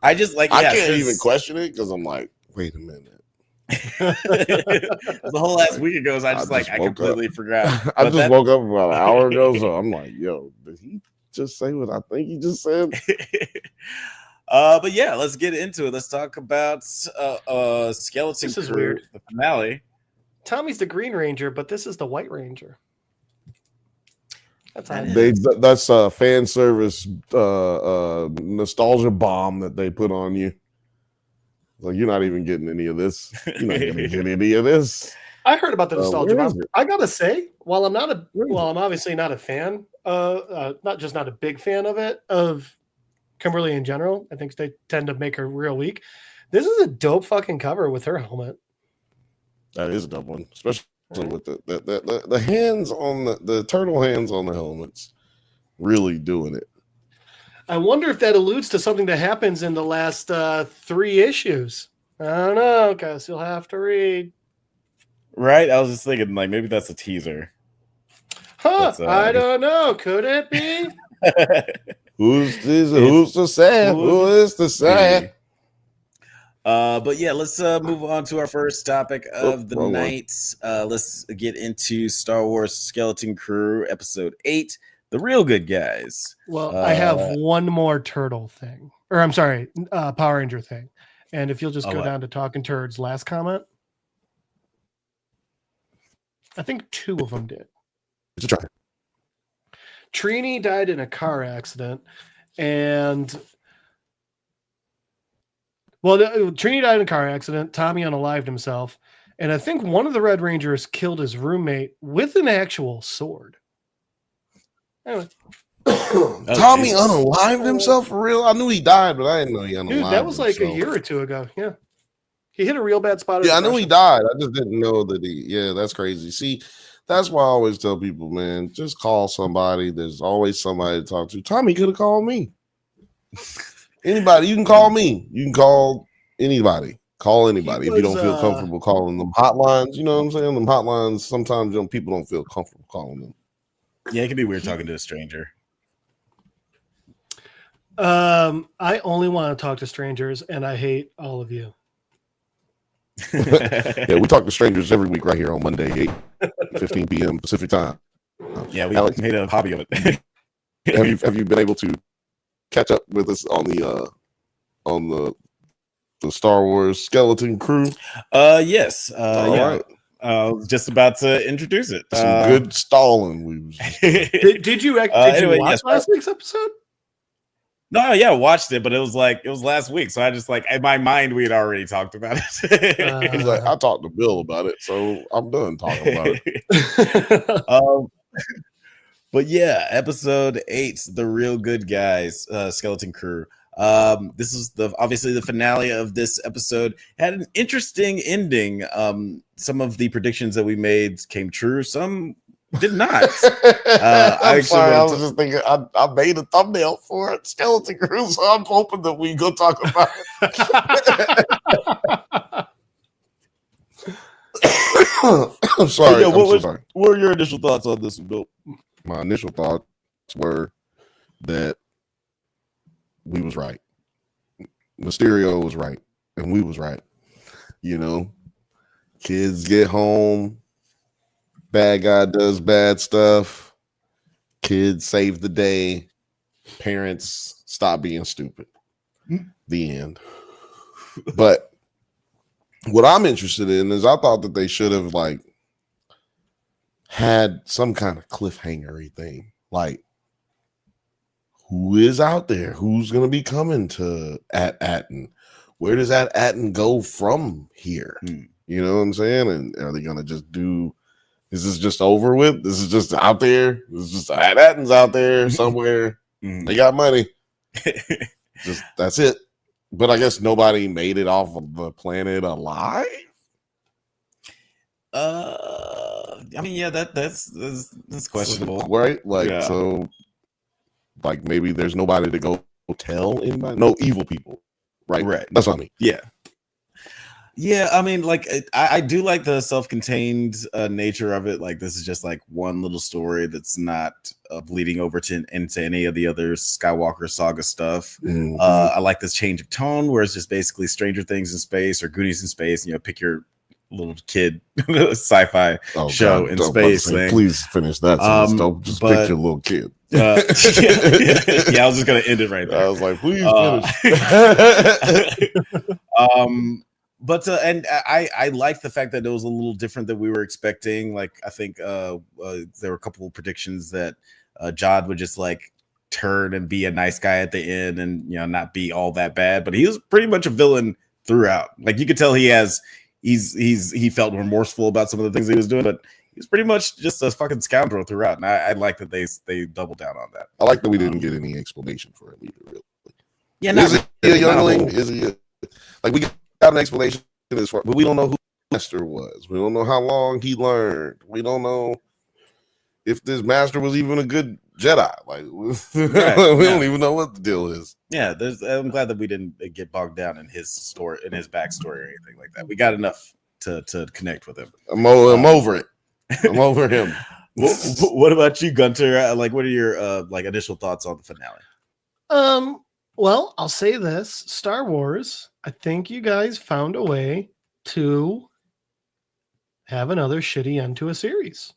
I just like, I can't even question it, because I'm like, wait a minute. The whole last week ago, I completely forgot. I just woke up about an hour ago, so I'm like, yo, did he just say what I think he just said? But yeah, let's get into it. Let's talk about Skeleton Crew, weird. The finale. Tommy's the Green Ranger, but this is the White Ranger. That's a fan service nostalgia bomb that they put on you. Like, you're not even getting any of this. You're not going to get any of this. I heard about the nostalgia bomb. I gotta say, while I'm obviously not a fan, not a big fan of it, of Kimberly in general. I think they tend to make her real weak. This is a dope fucking cover with her helmet. That is a dope one, especially with the hands on the turtle hands on the helmets, really doing it. I wonder if that alludes to something that happens in the last 3 issues. I don't know, guys. You'll have to read. Right? I was just thinking, like, maybe that's a teaser. I don't know. Could it be? Who's the sad? Who is the sad? But yeah, let's move on to our first topic of the night. Let's get into Star Wars Skeleton Crew episode 8, The Real Good Guys. Well, I have one more turtle thing. Or I'm sorry, Power Ranger thing. And if you'll just go down to Talking Turds, last comment. I think 2 of them did. Trini died in a car accident, and Trini died in a car accident. Tommy unalived himself, and I think one of the Red Rangers killed his roommate with an actual sword. Anyway, Tommy unalived himself for real? I knew he died, but I didn't know he unalived himself. Dude, that was like a year or 2 ago. Yeah, he hit a real bad spot. Yeah, I knew he died. I just didn't know that he. Yeah, that's crazy. See. That's why I always tell people, man, just call somebody. There's always somebody to talk to. Tommy could have called me. Anybody, you can call me. You can call anybody. Call anybody if you don't feel comfortable calling them hotlines. You know what I'm saying? Them hotlines, sometimes people don't feel comfortable calling them. Yeah, it can be weird talking to a stranger. I only want to talk to strangers, and I hate all of you. Yeah, we talk to strangers every week right here on Monday, 8:15 p.m. Pacific time. Yeah, we made a hobby of it. have you been able to catch up with us on the Star Wars Skeleton Crew? Yes. Right. I was just about to introduce it. Some good stalling. Did you watch last week's episode? No, yeah, I watched it, but it was last week, so I just in my mind we had already talked about it. He's like, I talked to Bill about it, so I'm done talking about it. But yeah, episode 8, The Real Good Guys, Skeleton Crew. This is obviously the finale of this episode. It had an interesting ending. Some of the predictions that we made came true. Some did not. I'm sorry. I was just thinking. I made a thumbnail for it, Skeleton Crew. So I'm hoping that we go talk about it. I'm sorry. Yeah, what were your initial thoughts on this, Bill? My initial thoughts were that we was right. Mysterio was right, and we was right. You know, kids get home. Bad guy does bad stuff. Kids save the day. Parents stop being stupid. The end. But what I'm interested in is I thought that they should have had some kind of cliffhanger-y thing. Like, who is out there? Who's going to be coming to Atten? Where does Atten go from here? You know what I'm saying? And are they going to just do... Is this just over with? This is just out there. This is just Atten's out there somewhere. They got money. Just that's it. But I guess nobody made it off of the planet alive. I mean, yeah, that's questionable, right? So, maybe there's nobody to go tell anybody. No evil people, right? Right. That's what I mean. Yeah. Yeah, I mean, I do like the self-contained nature of it. Like, this is just one little story that's not bleeding over into any of the other Skywalker saga stuff. Mm-hmm. I like this change of tone where it's just basically Stranger Things in space or Goonies in space. Pick your little kid sci-fi show in space. Please finish that. Don't just pick your little kid. Yeah, I was just gonna end it right there. I was like, please finish. But and I like the fact that it was a little different than we were expecting. I think there were a couple of predictions that Jod would just turn and be a nice guy at the end and not be all that bad. But he was pretty much a villain throughout. You could tell he felt remorseful about some of the things he was doing, but he's pretty much just a fucking scoundrel throughout. And I like that they doubled down on that. I like that we didn't get any explanation for it either, really. Yeah, is he a youngling? Is he like we got an explanation as far, but we don't know who Master was. We don't know how long he learned. We don't know if this Master was even a good Jedi. Like we don't even know what the deal is. Yeah, I'm glad that we didn't get bogged down in his story, in his backstory or anything like that. We got enough to connect with him. I'm over it. I'm over him. What about you, Gunter? Like, what are your like initial thoughts on the finale? Well, I'll say this: Star Wars. I think you guys found a way to have another shitty end to a series.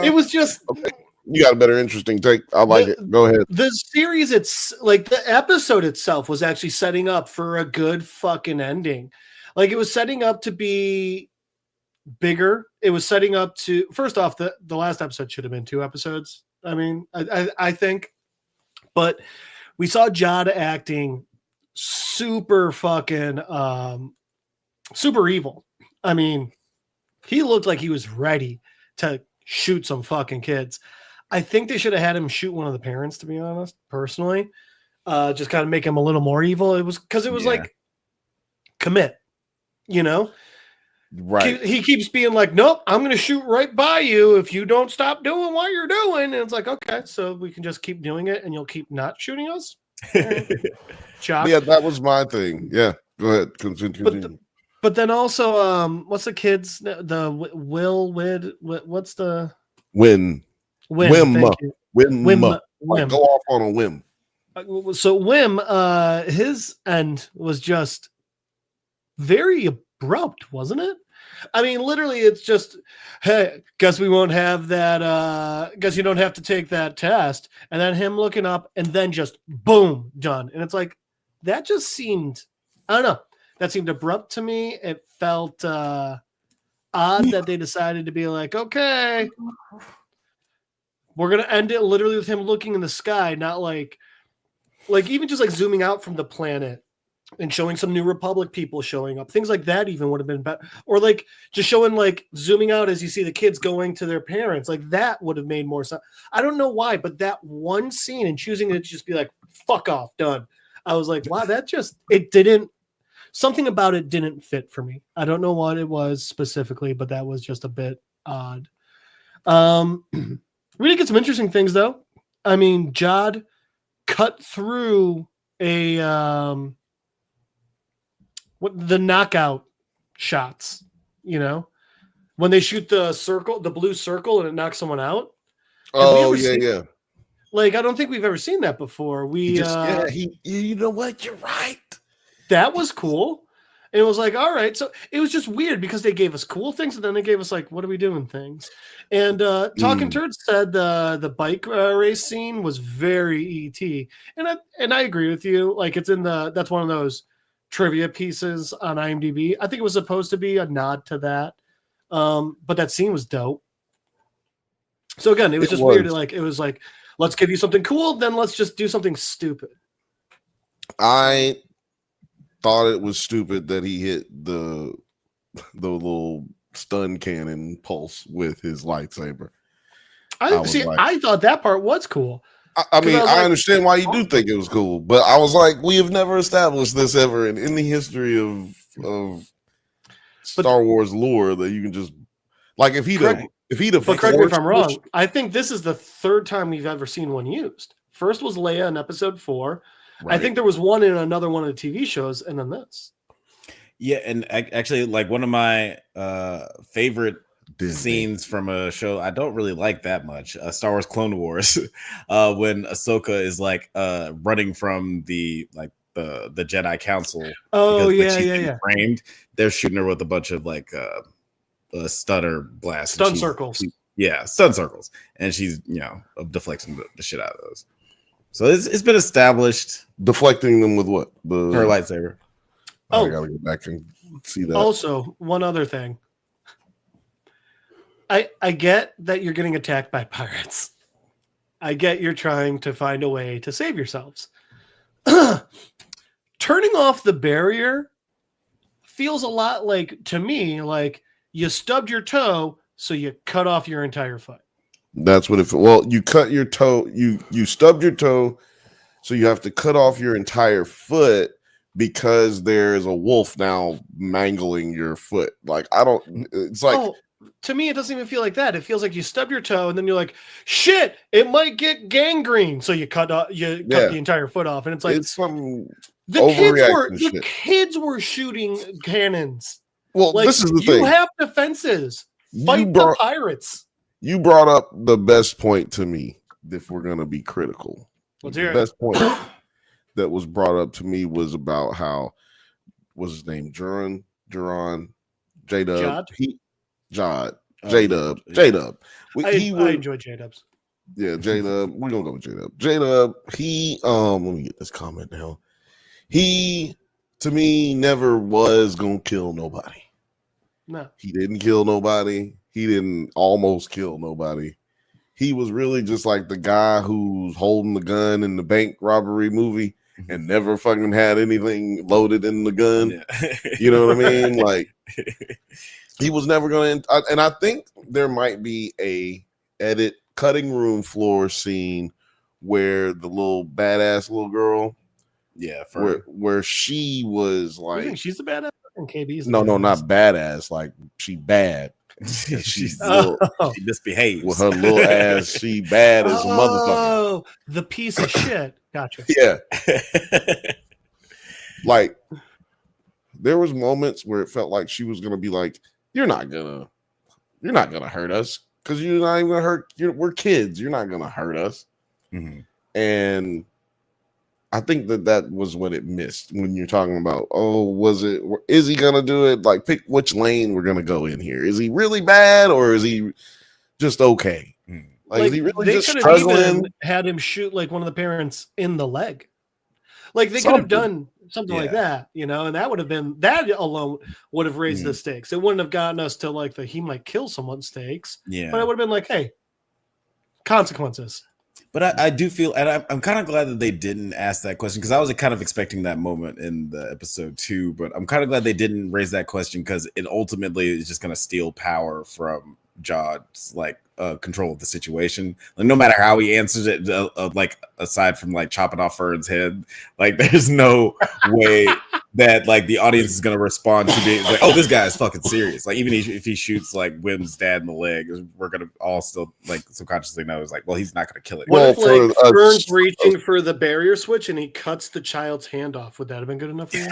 It was just. Okay. You got a better interesting take. I like it. Go ahead. The series, it's like the episode itself was actually setting up for a good fucking ending. Like it was setting up to be bigger. It was setting up to, first off, the last episode should have been 2 episodes. I mean, I think, but we saw Jod acting super fucking super evil. I mean, he looked like he was ready to shoot some fucking kids. I think they should have had him shoot one of the parents, to be honest, personally. Just kind of make him a little more evil. It was because it was like commit, you know? Right. He keeps being like, nope, I'm going to shoot right by you if you don't stop doing what you're doing. And it's like, okay, so we can just keep doing it and you'll keep not shooting us? Right. Yeah, that was my thing. Yeah, go ahead. Continue. But then also, what's the kids? What's the Whim. Like go off on a whim. So Whim, his end was just very abrupt, wasn't it? I mean, literally, it's just, hey, guess we won't have that. Guess you don't have to take that test. And then him looking up, and then just boom, done. And it's like that just seemed, I don't know. That seemed abrupt to me. It felt odd that they decided to be like, okay, we're going to end it literally with him looking in the sky, not like even just like zooming out from the planet and showing some New Republic people showing up. Things like that even would have been better. Or like just showing like zooming out as you see the kids going to their parents. Like that would have made more sense. I don't know why, but that one scene and choosing to just be like, fuck off, done. I was like, wow, something about it didn't fit for me. I don't know what it was specifically, but that was just a bit odd. Really get some interesting things though. I mean, Jod cut through the knockout shots, you know, when they shoot the blue circle and it knocks someone out. Oh yeah. Like, I don't think we've ever seen that before. You know what? You're right. That was cool. And it was like, all right. So it was just weird because they gave us cool things and then they gave us like, what are we doing things? And Talking Turd said the bike race scene was very ET. And I agree with you. Like that's one of those trivia pieces on IMDb. I think it was supposed to be a nod to that. But that scene was dope. So again, it was weird. Like, it was like, let's give you something cool. Then let's just do something stupid. I thought it was stupid that he hit the little stun cannon pulse with his lightsaber. I thought that part was cool. I mean, I understand why you do think it was cool, but I was like, we have never established this ever in the history of Star Wars lore that you can just like if he'd have. But correct me if I'm wrong. I think this is the 3rd time we've ever seen one used. First was Leia in Episode 4. Right. I think there was one in another one of the TV shows, and then this. Yeah, and actually, like one of my favorite scenes from a show I don't really like that much, Star Wars Clone Wars, when Ahsoka is like running from the Jedi Council. Oh yeah. Framed. They're shooting her with a bunch of like stunner blasts. Stun circles. Stun circles, and she's deflecting the shit out of those. So it's been established. Deflecting them with what? Her lightsaber. I gotta go back and see that. Also, one other thing. I get that you're getting attacked by pirates. I get you're trying to find a way to save yourselves. Turning off the barrier feels a lot like, to me, like you stubbed your toe, so you cut off your entire foot. That's what it. Well, you cut your toe. You stubbed your toe, so you have to cut off your entire foot because there's a wolf now mangling your foot. Like I don't. It's like. Oh, to me, it doesn't even feel like that. It feels like you stub your toe and then you're like, shit, it might get gangrene. So you cut the entire foot off, and it's like it's some the kids were shooting cannons. Well, like, this is the thing. You have defenses. Fight the pirates. You brought up the best point to me. If we're gonna be critical, let's hear it. The best point that was brought up to me was about how was his name Duran J-Dub. Jod, J-Dub. I enjoy J-Dubs. Yeah, J-Dub. We're gonna go with J-Dub. J-Dub, he let me get this comment down. He to me never was gonna kill nobody. No. He didn't kill nobody. He didn't almost kill nobody. He was really just like the guy who's holding the gun in the bank robbery movie and never fucking had anything loaded in the gun. Yeah. You know what I mean? Like he was never going to, and I think there might be a cutting room floor scene where the little badass little girl, where she was like, you think she's the badass and KB's no, not badass, like she bad. She's she misbehaves with her little ass. She bad as a motherfucker. Oh, the piece of shit. Gotcha. Yeah, like there was moments where it felt like she was gonna be like, you're not gonna hurt us because you're not even gonna hurt. We're kids. You're not gonna hurt us. Mm-hmm. And I think that was what it missed when you're talking about, is he gonna do it? Like, pick which lane we're gonna go in here. Is he really bad or is he just okay? Like, is he really they just could have struggling? even had him shoot like one of the parents in the leg. Like they could have done something like that, you know, and that alone would have raised the stakes. It wouldn't have gotten us to like he might kill someone stakes. Yeah, but it would have been like, hey, consequences. But I do feel, and I'm kind of glad that they didn't ask that question because I was kind of expecting that moment in the episode too. But I'm kind of glad they didn't raise that question because it ultimately is just going to steal power from Jod's like control of the situation. Like no matter how he answers it, like aside from like chopping off Fern's head, like there's no way that like the audience is going to respond to being like, oh, this guy is fucking serious. Like even if he shoots like Wim's dad in the leg, we're going to all still like subconsciously know it's like, well, he's not going to kill it. What if like Fern's reaching for the barrier switch and he cuts the child's hand off? Would that have been good enough for you?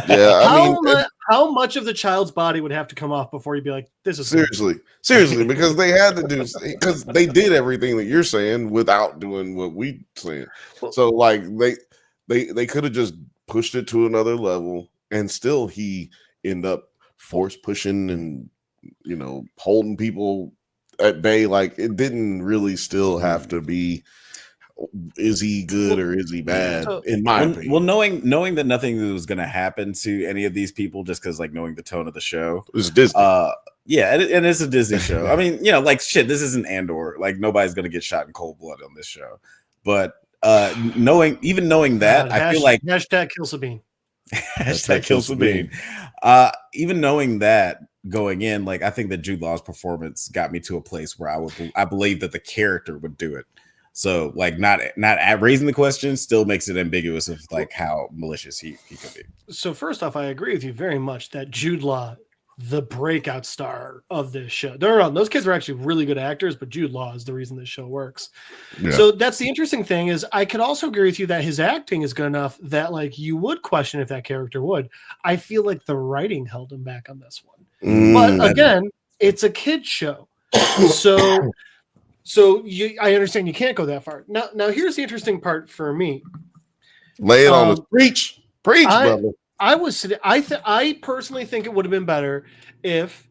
Yeah, how much of the child's body would have to come off before you'd be like, this is seriously, because they had to do, because they did everything that you're saying without doing what we saying. So like they could have just pushed it to another level and still he end up force pushing and, you know, holding people at bay. Like it didn't really still have to be, is he good or is he bad? In my opinion. Well, knowing that nothing was going to happen to any of these people, just because like knowing the tone of the show, it was Disney. Yeah, and it's a Disney show. I mean, you know, like shit, this isn't Andor. Like nobody's going to get shot in cold blood on this show. But knowing that, I feel like hashtag kill Sabine. Hashtag kill Sabine. Even knowing that going in, like I think that Jude Law's performance got me to a place where I believe that the character would do it. So like not raising the question still makes it ambiguous of like how malicious he could be. So first off, I agree with you very much that Jude Law, the breakout star of this show. Those kids are actually really good actors, but Jude Law is the reason this show works. Yeah. So that's the interesting thing is I could also agree with you that his acting is good enough that like you would question if that character would. I feel like the writing held him back on this one. But again, it's a kid's show. So I understand you can't go that far. Now here's the interesting part for me. Lay it on us. Preach, brother. I personally think it would have been better if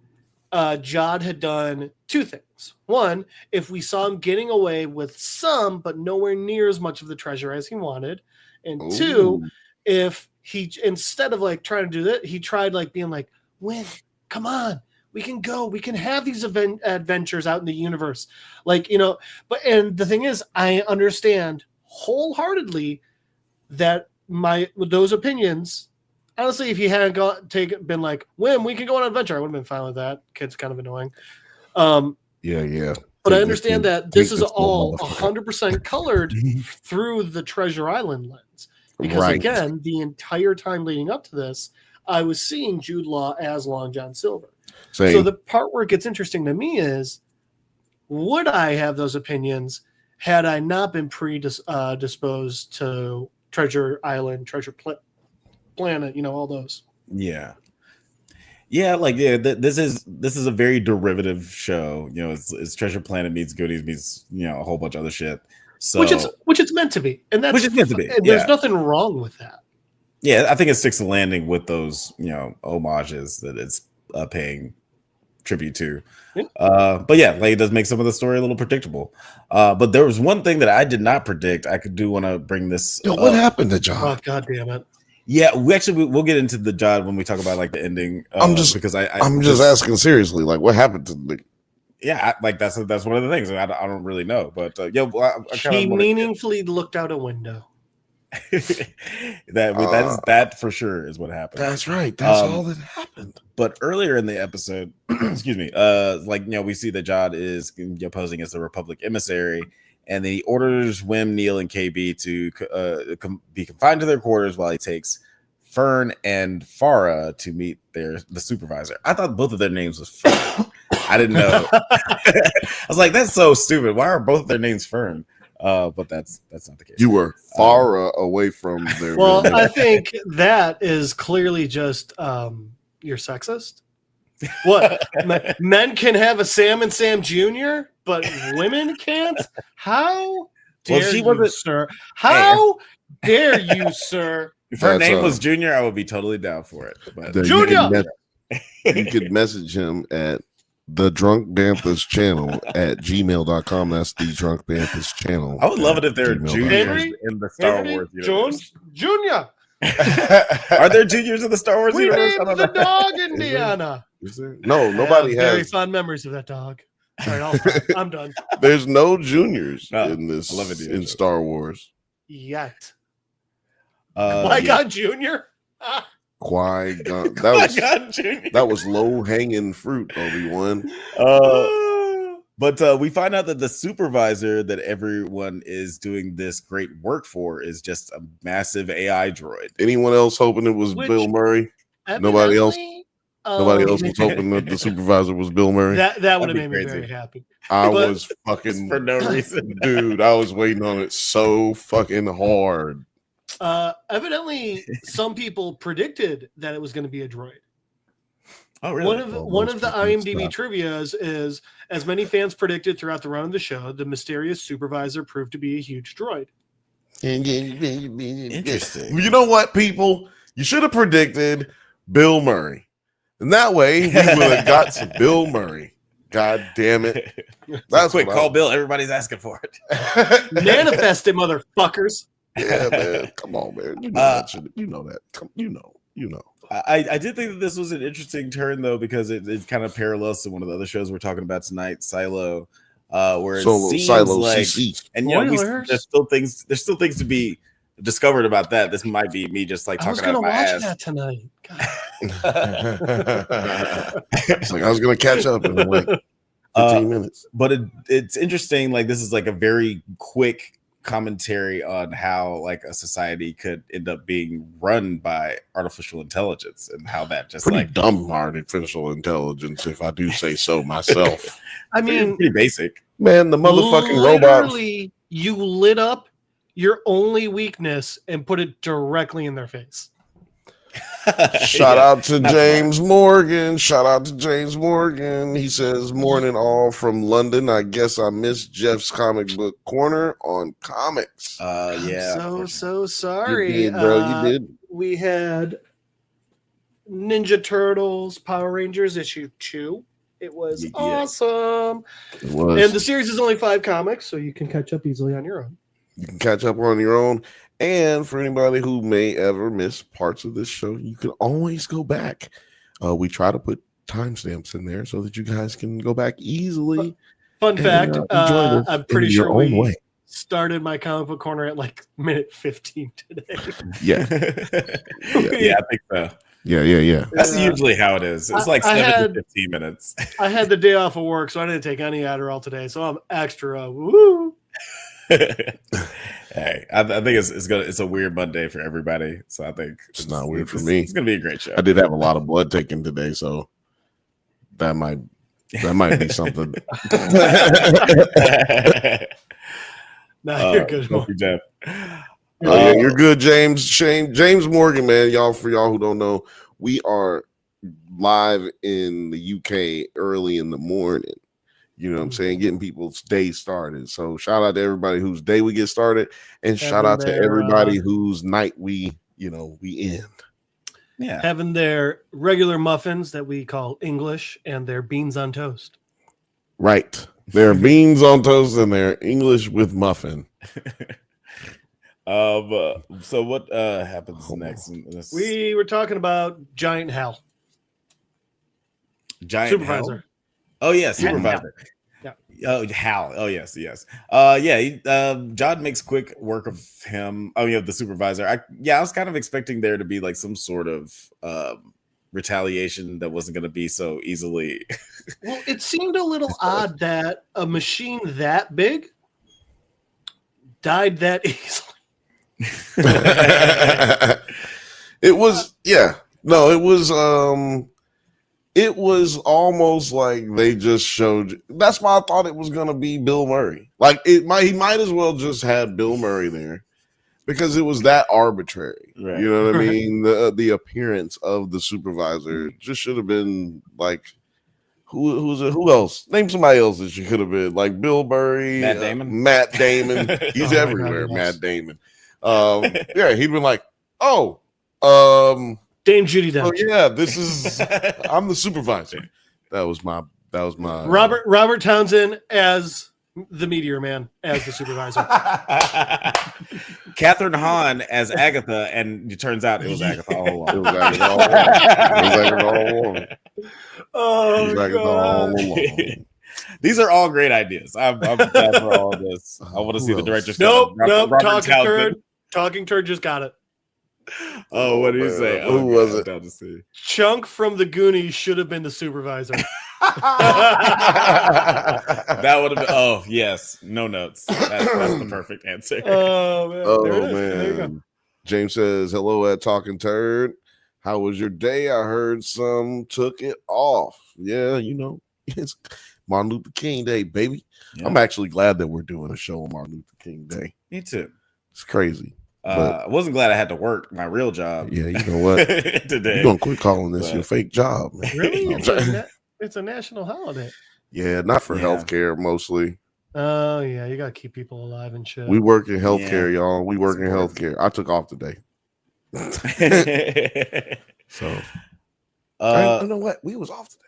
Jod had done two things. One, if we saw him getting away with some, but nowhere near as much of the treasure as he wanted. And two, if he, instead of like trying to do that, he tried like being like, Win, come on. We can go. We can have these adventures out in the universe. Like, you know, and the thing is, I understand wholeheartedly that those opinions, honestly, if he hadn't been like, Wim, we can go on an adventure, I would have been fine with that. Kid's kind of annoying. Yeah. But I understand that this is all 100% colored through the Treasure Island lens. Because again, the entire time leading up to this, I was seeing Jude Law as Long John Silver. Same. So the part where it gets interesting to me is, would I have those opinions had I not been predisposed to Treasure Island, Treasure Planet, all those? Yeah. Yeah, this is a very derivative show. It's Treasure Planet meets Goonies meets a whole bunch of other shit. So which it's meant to be, and that's which it's meant to be. And there's nothing wrong with that. Yeah, I think it sticks the landing with those homages that it's paying tribute to. Yeah. But yeah, it does make some of the story a little predictable. But there was one thing that I did not predict. I do want to bring this. What happened to John? Oh, God damn it. Yeah, we'll get into the John when we talk about the ending. I'm just asking seriously, what happened to the? Yeah, that's one of the things I don't really know, but he meaningfully looked out a window. that for sure is what happened. That's right. That's all that happened. But earlier in the episode, excuse me, we see that John is posing as the Republic emissary. And then he orders Wim, Neil, and KB to be confined to their quarters while he takes Fern and Farah to meet the supervisor. I thought both of their names was Fern. I didn't know. I was like, that's so stupid. Why are both of their names Fern? But that's not the case. You were far away from their. Well, I think that is clearly just you're sexist. What? Men can have a Sam and Sam Jr., but women can't? How dare you, sir? How dare you, sir? If her name was Junior, I would be totally down for it. But Junior! You could message him at the Drunk Banthas channel at gmail.com. That's the Drunk Banthas channel. I would love it if there are juniors in the Star Wars universe. Junior! Are there juniors in the Star Wars universe? We named the dog Indiana. Is there? No, nobody has. Very fond memories of that dog. All right, I'm done. There's no juniors in this. I love it, in Star Wars yet. Qui-Gon Jr. Qui-Gon. That was low hanging fruit, Obi-Wan. But we find out that the supervisor that everyone is doing this great work for is just a massive AI droid. Anyone else hoping it was Bill Murray? Nobody else. Nobody else was hoping that the supervisor was Bill Murray. That would have made me very happy. I was fucking for no reason, dude. I was waiting on it so fucking hard. Evidently, some people predicted that it was going to be a droid. Oh, really? One of the IMDb trivias is, as many fans predicted throughout the run of the show, the mysterious supervisor proved to be a huge droid. Interesting. You know what, people? You should have predicted Bill Murray. And that way, we would have got to Bill Murray. God damn it. That's quick. Call Bill. Everybody's asking for it. Manifest it, motherfuckers. Yeah, man. Come on, man. You know that shit. You know that. You know. I did think that this was an interesting turn, though, because it kind of parallels to one of the other shows we're talking about tonight, Silo, where it seems like, CC. And there's still things to be discovered about that. This might be me just talking out my ass. I was going to watch that tonight. It's I was going to catch up in 15 minutes. But it's interesting. This is a very quick commentary on how a society could end up being run by artificial intelligence and how that just pretty dumb artificial intelligence, if I do say so myself. I mean, pretty basic, man. The motherfucking robots. You lit up your only weakness and put it directly in their face. Shout out to James Morgan. Shout out to James Morgan. He says, morning all from London. I guess I missed Jeff's comic book corner on comics. Yeah. So sorry. You did, bro. You did. We had Ninja Turtles Power Rangers issue 2. It was awesome. It was. And the series is only 5 comics, so you can catch up easily on your own. You can catch up on your own. And for anybody who may ever miss parts of this show, you can always go back. We try to put timestamps in there so that you guys can go back easily. Fun fact, I'm pretty sure we started my comic book corner at minute 15 today. Yeah. Yeah, I think so. Yeah. That's usually how it is. It's like 7 to 15 minutes. I had the day off of work, so I didn't take any Adderall today. So I'm extra woo. Hey, I think it's a weird Monday for everybody. So I think it's not weird for me. It's gonna be a great show. I did have a lot of blood taken today, so that might be something. No, you're good. Jeff. Yeah, you're good, James. James Morgan, man. For y'all who don't know, we are live in the UK early in the morning. You know what I'm saying? Getting people's day started. So shout out to everybody whose day we get started, and shout out to everybody whose night we end. Yeah, having their regular muffins that we call English and their beans on toast. Right. They're beans on toast and they're English with muffin. So what happens next? We were talking about Giant Hal. Giant Supervisor. Hal? Oh yeah, Supervisor. Yeah. Oh, Hal. Oh yes. John makes quick work of him. Oh yeah, the Supervisor. I was kind of expecting there to be like some sort of retaliation that wasn't going to be so easily. Well, it seemed a little odd that a machine that big died that easily. It was almost like they just showed. That's why I thought it was gonna be Bill Murray. Like he might as well just had Bill Murray there because it was that arbitrary. Right. You know what I mean? The appearance of the Supervisor just should have been like who else? Name somebody else that you could have been like Bill Murray, Matt Damon. He's everywhere. God, Matt Damon. Yeah, he'd been like, Dame Judi Dench. Oh yeah, this is I'm the Supervisor. That was my Robert Townsend as the Meteor Man as the Supervisor. Catherine Hahn as Agatha, and it turns out it was Agatha all along. It was Agatha all along. Oh, God. These are all great ideas. I'm glad for all of this. I want to see the director's cut. Nope. Talking Turd just got it. Oh, what did he say? Who was it? To see. Chunk from the Goonies should have been the Supervisor. That would have been. Oh yes, no notes. That's the perfect answer. Oh man. There you go. James says, "Hello at Talking Turd. How was your day? I heard some took it off. Yeah, it's Martin Luther King Day, baby. Yeah. I'm actually glad that we're doing a show on Martin Luther King Day. Me too. It's crazy." I wasn't glad I had to work my real job. Yeah, you know what? Today. You're going to quit calling this your fake job, man. Really? It's a national holiday. Yeah, not for healthcare mostly. Oh, yeah. You got to keep people alive and shit. We work in healthcare, y'all. We work in healthcare. I took off today. So, you know what? We was off today.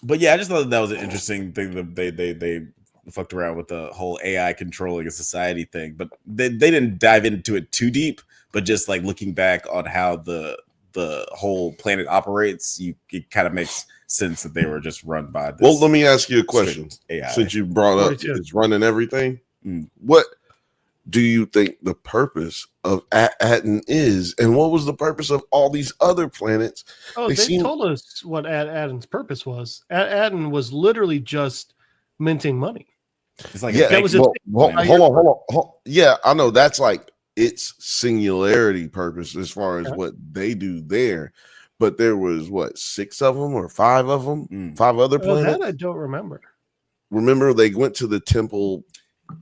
But yeah, I just thought that was an interesting thing that they fucked around with the whole AI controlling a society thing, but they didn't dive into it too deep. But just like looking back on how the whole planet operates, it kind of makes sense that they were just run by this. Well, let me ask you a question. AI. Since you brought up it's running everything, what do you think the purpose of Aten is, and what was the purpose of all these other planets? Oh, they told us what Aten's purpose was. Aten was literally just minting money. It's like hold on. Yeah, I know that's like its singularity purpose as far as what they do there. But there was 6 of them or 5 of them, 5 other planets. That I don't remember. Remember, they went to the temple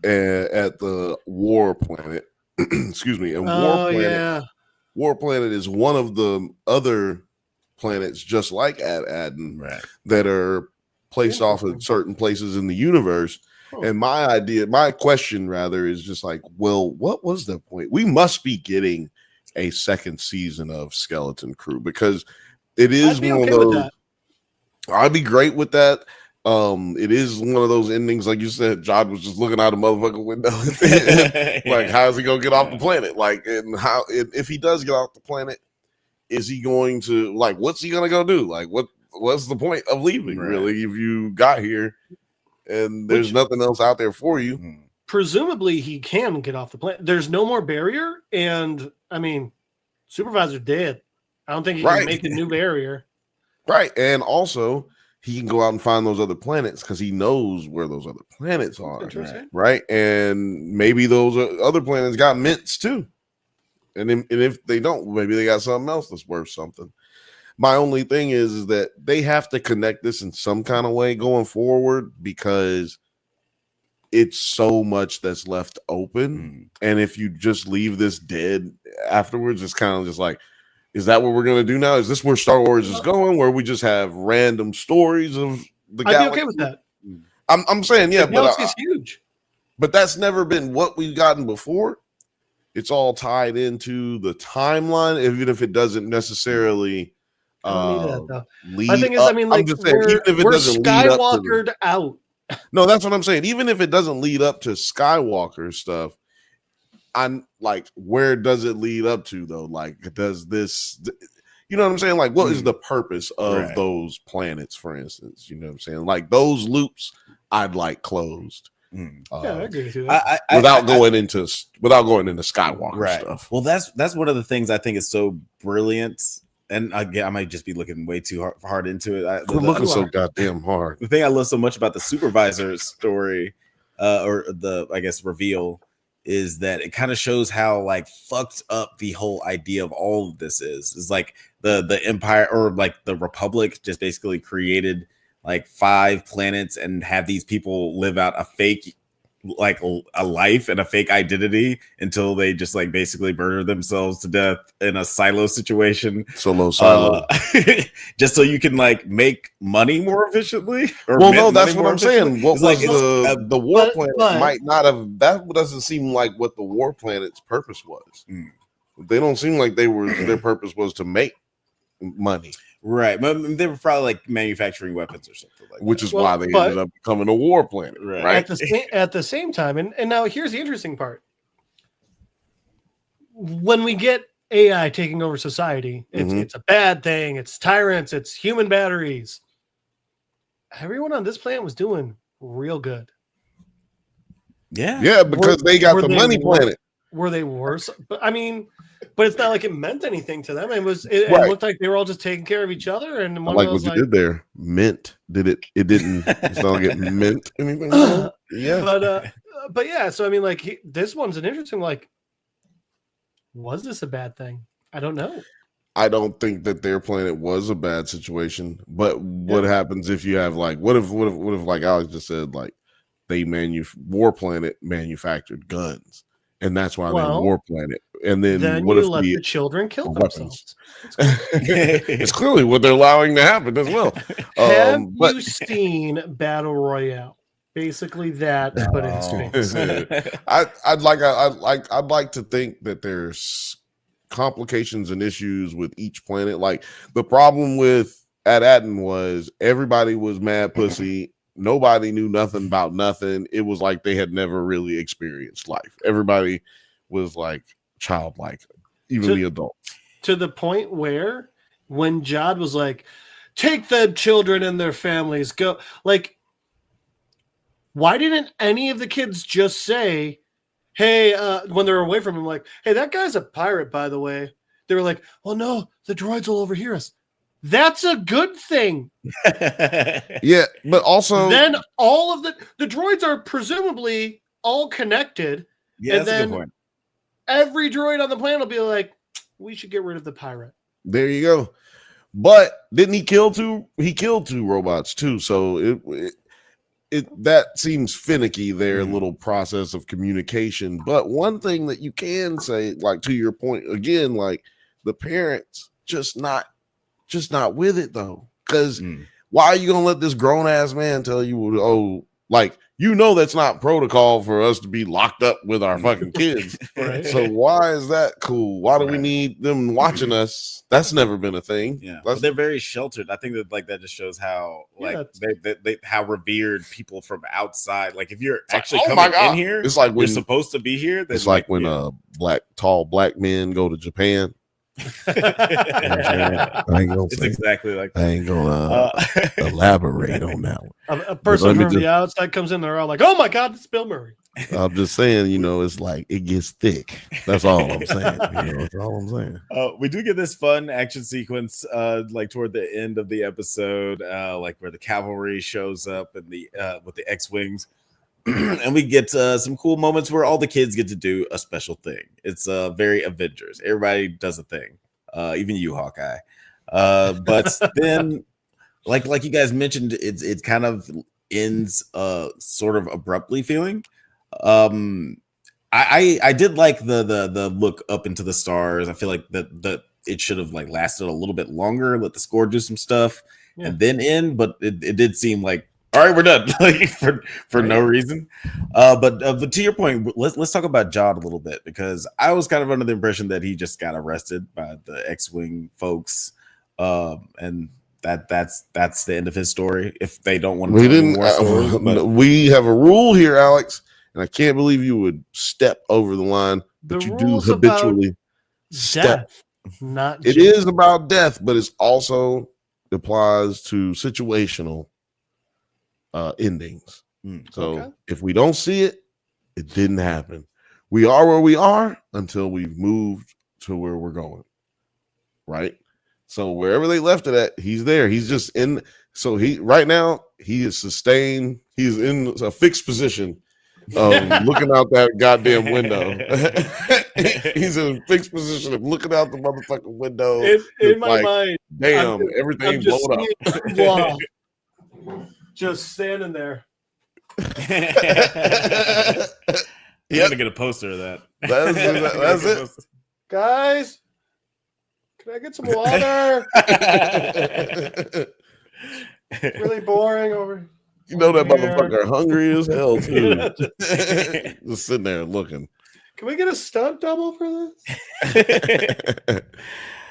at the War Planet. Excuse me. And War Planet is one of the other planets, just like Aten, that are placed off at certain places in the universe. And my question rather is just like, well, what was the point? We must be getting a second season of Skeleton Crew because it is one of those. I'd be great with that. It is one of those endings, like you said. John was just looking out a motherfucking window, like, how's he gonna get off the planet? Like, and how if he does get off the planet, is he going to what's he gonna go do? Like, what's the point of leaving? Really, if you got here and there's nothing else out there for you. Presumably, he can get off the planet. There's no more barrier, and I mean, Supervisor dead. I don't think he can make a new barrier. Right. And also, he can go out and find those other planets because he knows where those other planets are. Right. And maybe those other planets got mints too. And if they don't, maybe they got something else that's worth something. My only thing is that they have to connect this in some kind of way going forward because it's so much that's left open. And if you just leave this dead afterwards, it's kind of just like, is that what we're going to do now? Is this where Star Wars is going, where we just have random stories of the galaxy? I'd be okay with that. I'm saying, yeah, but it's huge. But that's never been what we've gotten before. It's all tied into the timeline, even if it doesn't necessarily my thing is, I mean, like, we're Skywalkered out. No, that's what I'm saying. Even if it doesn't lead up to Skywalker stuff, I'm like, where does it lead up to though? Like, does this, you know what I'm saying? Like, what is the purpose of those planets, for instance? You know what I'm saying? Like those loops, I'd like closed. Yeah, I agree with you. Without going into Skywalker stuff. Well, that's one of the things I think is so brilliant. And again, I might just be looking way too hard into it. We're looking so goddamn hard. The thing I love so much about the supervisor story, or the, I guess, reveal, is that it kind of shows how like fucked up the whole idea of all of this is. Is like the Empire, or like the Republic, just basically created like 5 planets and have these people live out a fake, like a life and a fake identity until they just like basically murder themselves to death in a silo situation. Silo. Just so you can like make money more efficiently. Well, no, that's what I'm saying. What was like the war planet might not have, that doesn't seem like what the war planet's purpose was. They don't seem like their purpose was to make money. Right, but they were probably like manufacturing weapons or something like that. Which is why they ended up becoming a war planet, right? At the same time, and now here's the interesting part. When we get AI taking over society, it's a bad thing. It's tyrants. It's human batteries. Everyone on this planet was doing real good. Yeah, because they got the money planet. Were they worse? But I mean, but it's not like it meant anything to them. It looked like they were all just taking care of each other. And I like what you did there. Mint. It didn't. It's not like it meant anything. Yeah. But yeah. So I mean, like this one's an interesting. Like, was this a bad thing? I don't know. I don't think that their planet was a bad situation. But what happens if you have like what if like Alex just said, like they war planet manufactured guns. And that's why they're war planet. And then what if the children kill themselves? It's clearly what they're allowing to happen as well. Have you seen Battle Royale? Basically that, but in space. I'd like to think that there's complications and issues with each planet. Like the problem with At-Aten was everybody was mad pussy. Nobody knew nothing about nothing. It was like they had never really experienced life. Everybody was like childlike, even the adults. To the point where when Jod was like, take the children and their families, go. Like, why didn't any of the kids just say, hey, when they're away from him, like, hey, that guy's a pirate, by the way. They were like, well, no, the droids will overhear us. That's a good thing. Yeah, but also then all of the droids are presumably all connected. Yeah, and that's then a good point. Every droid on the planet will be like, we should get rid of the pirate. There you go. But didn't he kill 2? He killed 2 robots too. So it that seems finicky, their little process of communication. But one thing that you can say, like to your point again, like the parents just not with it though, because why are you gonna let this grown-ass man tell you, like, you know, that's not protocol for us to be locked up with our fucking kids. Right. So why is that cool? Why do we need them watching us? That's never been a thing. Yeah, they're very sheltered. I think that like that just shows how like they how revered people from outside. Like if you're actually coming in here, it's like when you're supposed to be here. It's like when tall black men go to Japan. It's exactly like that. I ain't gonna elaborate on that one. A person from the outside comes in, they're all like, "Oh my God, it's Bill Murray." I'm just saying, it's like it gets thick. That's all I'm saying. That's all I'm saying. We do get this fun action sequence, like toward the end of the episode, like where the cavalry shows up and with the X-wings, and we get some cool moments where all the kids get to do a special thing. It's very Avengers. Everybody does a thing, even you, Hawkeye. But then, like you guys mentioned, it kind of ends sort of abruptly feeling. I did like the look up into the stars. I feel like that it should have like lasted a little bit longer, let the score do some stuff, and then end. But it did seem like, all right, we're done, like for no reason. But to your point, let's talk about Jod a little bit, because I was kind of under the impression that he just got arrested by the X-Wing folks, and that's the end of his story. If they don't want to tell any more stories, we have a rule here, Alex, and I can't believe you would step over the line, but you do habitually step. Not it is about death, but it's also applies to situational endings. So if we don't see it, it didn't happen. We are where we are until we've moved to where we're going. Right? So wherever they left it at, he's there. He's just in. So right now he is sustained. He's in a fixed position, looking out that goddamn window. He's in a fixed position of looking out the motherfucking window. In my mind, damn, everything's blown up. Just standing there. You have to get a poster of that. That's it. Guys, can I get some water? Really boring over. You know that motherfucker hungry as hell too. Just sitting there looking. Can we get a stunt double for this?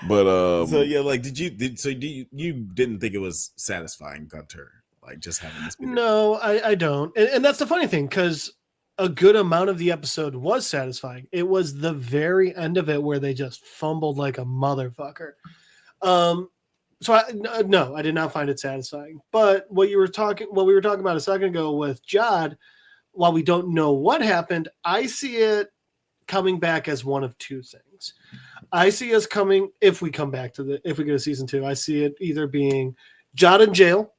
But so yeah, like you didn't think it was satisfying, Gunter? Like just having this. No, I don't, and that's the funny thing, because a good amount of the episode was satisfying. It was the very end of it where they just fumbled like a motherfucker. So I did not find it satisfying. But what we were talking about a second ago with Jod, while we don't know what happened, I see it coming back as one of two things. I see us coming, if we get a season 2, I see it either being Jod in jail